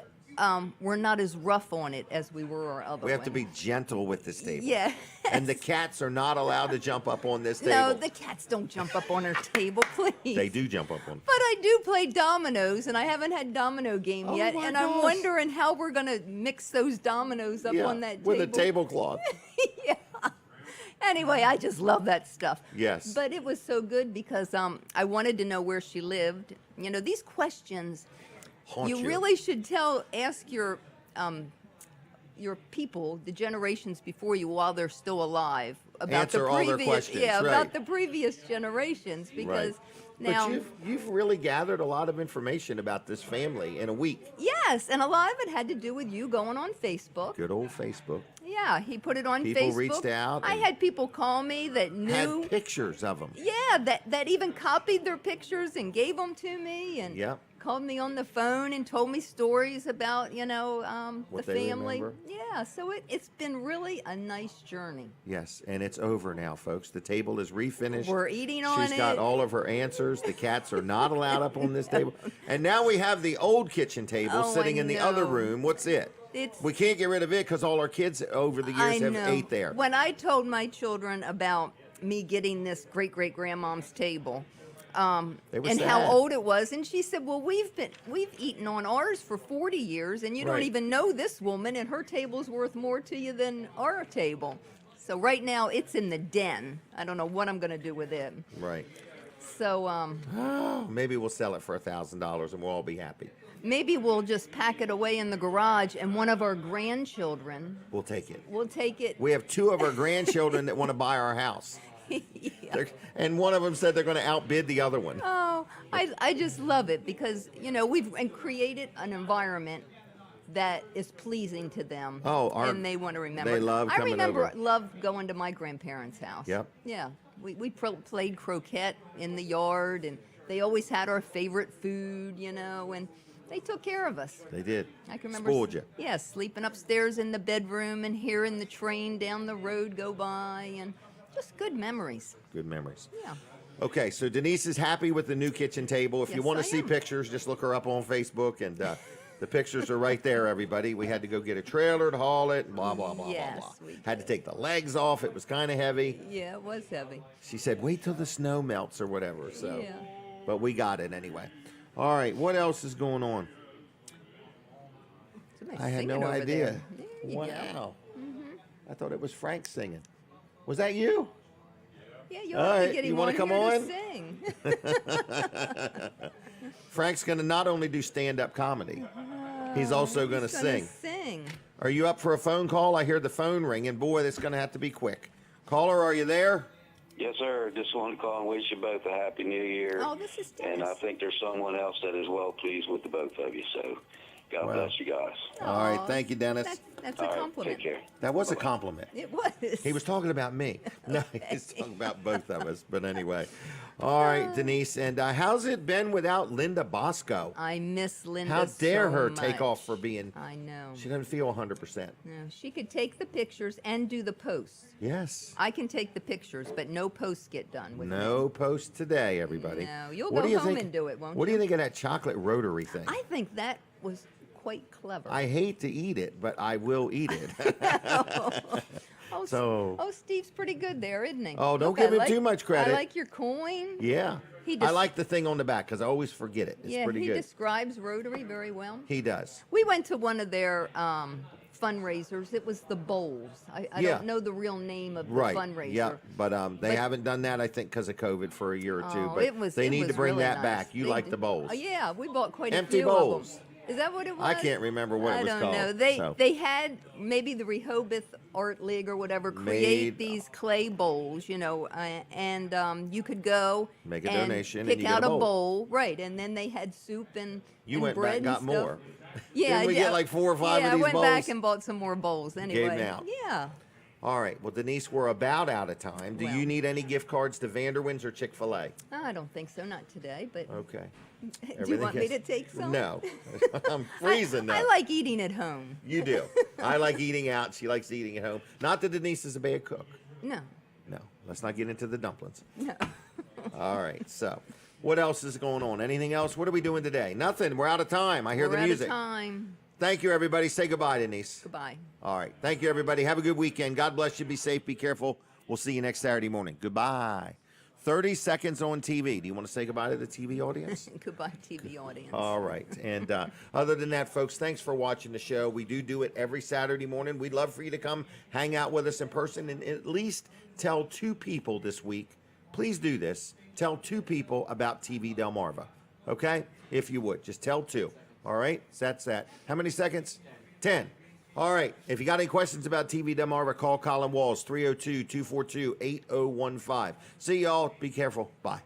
we're not as rough on it as we were our other We have one. to be gentle with this table. Yeah. And the cats are not allowed to jump up on this table. No, the cats don't jump up on our table, please. They do jump up on. But I do play dominoes, and I haven't had domino game Oh, yet, my and gosh. I'm wondering how we're gonna mix those dominoes up on that table. with a tablecloth. Anyway, I just love that stuff. Yes. But it was so good because I wanted to know where she lived. You know, these questions, Haunt you. really should ask your people, the generations before you, while they're still alive, about Answer the all previous, their questions, about right. the previous generations, because now. But you've really gathered a lot of information about this family in a week. Yes, and a lot of it had to do with you going on Facebook. Good old Facebook. Yeah, he put it on People Facebook. reached out I and had people call me that knew. Had pictures of them. Yeah, that even copied their pictures and gave them to me, and Yep. called me on the phone and told me stories about, What the they family. remember. Yeah, so it's been really a nice journey. Yes, and it's over now, folks. The table is refinished. We're eating on She's got it. all of her answers. The cats are not allowed up on this table. And now we have the old kitchen table Oh, sitting I in the other know. room. What's it? We can't get rid of it because all our kids over the I years have know. ate there. When I told my children about me getting this great-great-grandmom's table, They were and how sad. old it was, and she said, "Well, we've eaten on ours for 40 years, and you don't Right. even know this woman, and her table's worth more to you than our table." So right now it's in the den. I don't know what I'm going to do with it. Right. So Maybe we'll sell it for $1,000 and we'll all be happy. maybe we'll just pack it away in the garage, and one of our grandchildren We'll take it. will take it. We have two of our grandchildren that want to buy our house. They're- And one of them said they're going to outbid the other one. Oh, I just love it because, we've created an environment that is pleasing to them. Oh, and they want to remember. they love coming over. Love going to my grandparents' house. Yep. Yeah, we played croquet in the yard, and they always had our favorite food, and they took care of us. They did. I can remember. Spoiled you. Yeah, sleeping upstairs in the bedroom and hearing the train down the road go by, and just good memories. Good memories. Yeah. Okay, so Denise is happy with the new kitchen table. If you Yes, want I to see am. pictures, just look her up on Facebook, and the pictures are right there, everybody. We had to go get a trailer to haul it, and blah, blah, blah, Yes, blah, blah. we Had to take the legs off. It was kind of heavy. Yeah, it was heavy. She said, wait till the snow melts or whatever. So, Yeah. But we got it anyway. All right, what else is going on? Somebody's I had no singing over idea. there. There you go. Wow. I thought it was Frank singing. Was that you? Yeah, you All have right, to get him you wanna on come here on? to sing. Frank's going to not only do stand-up comedy, he's also going to He's gonna sing. sing. Are you up for a phone call? I hear the phone ringing. Boy, that's going to have to be quick. Caller, are you there? Yes, sir. Just wanted to call and wish you both a happy new year. Oh, this is And I think there's someone else that is well pleased with the both of you. So God Wow. bless you guys. All right, thank you, Dennis. That's All a right, compliment. take care. That was a compliment. It was. He was talking about me. No, he's talking about both of us. But anyway. All right, Denise. And how's it been without Linda Bosco? I miss Linda How dare so her much. take off for being... I know. She doesn't feel 100%. No, she could take the pictures and do the posts. Yes. I can take the pictures, but no posts get done with me. No post today, everybody. No, you'll What go do you home think- and do it, won't What do you you? think of that chocolate rotary thing? I think that was quite clever. I hate to eat it, but I will eat it. Oh, So- oh, Steve's pretty good there, isn't he? Oh, don't Look, give I him like- too much credit. I like your coin. Yeah. He I just- like the thing on the back because I always forget it. It's yeah, pretty he good. describes Rotary very well. He does. We went to one of their fundraisers. It was the Bowls. I Yeah. don't know the real name of the Right. fundraiser. Yeah. But they But- haven't done that, I think, because of COVID for a year or two. Oh, But it was, they it need was to bring really that nice. back. You They like did- the bowls. Oh, yeah, we bought quite Empty a few bowls. of them. Is that what it was? I can't remember what it was I don't called. know. They so. they had maybe the Rehoboth Art League or whatever create Made- these clay bowls, and you could go Make a and donation and pick you get out a bowl. right? And then they had soup and You and went back bread and got and stuff. more. Yeah, Didn't we I get did. like 4 or 5 yeah, of these I went bowls? back and bought some more bowls anyway. them out. Yeah. All right. Well, Denise, we're about out of time. Do you need any gift cards to Vanderwin's or Chick-fil-A? I don't think so, not today, but Okay. do you want me to take some? No. I'm freezing I now. like eating at home. You do. I like eating out. She likes eating at home. Not that Denise is a bad cook. No. No. Let's not get into the dumplings. No. All right. So, what else is going on? Anything else? What are we doing today? Nothing. We're out of time. I hear We're the music. out of time. Thank you, everybody. Say goodbye, Denise. Goodbye. All right. Thank you, everybody. Have a good weekend. God bless you. Be safe. Be careful. We'll see you next Saturday morning. Goodbye. 30 seconds on TV. Do you want to say goodbye to the TV audience? Goodbye, TV audience. All right. And other than that, folks, thanks for watching the show. We do it every Saturday morning. We'd love for you to come hang out with us in person and at least tell 2 people this week. Please do this. Tell 2 people about TV Delmarva. Okay? If you would. Just tell 2. All right? So that's that. How many seconds? 10. All right. If you got any questions about TV Delmarva, call Colin Walls, 302-242-8015. See y'all. Be careful. Bye.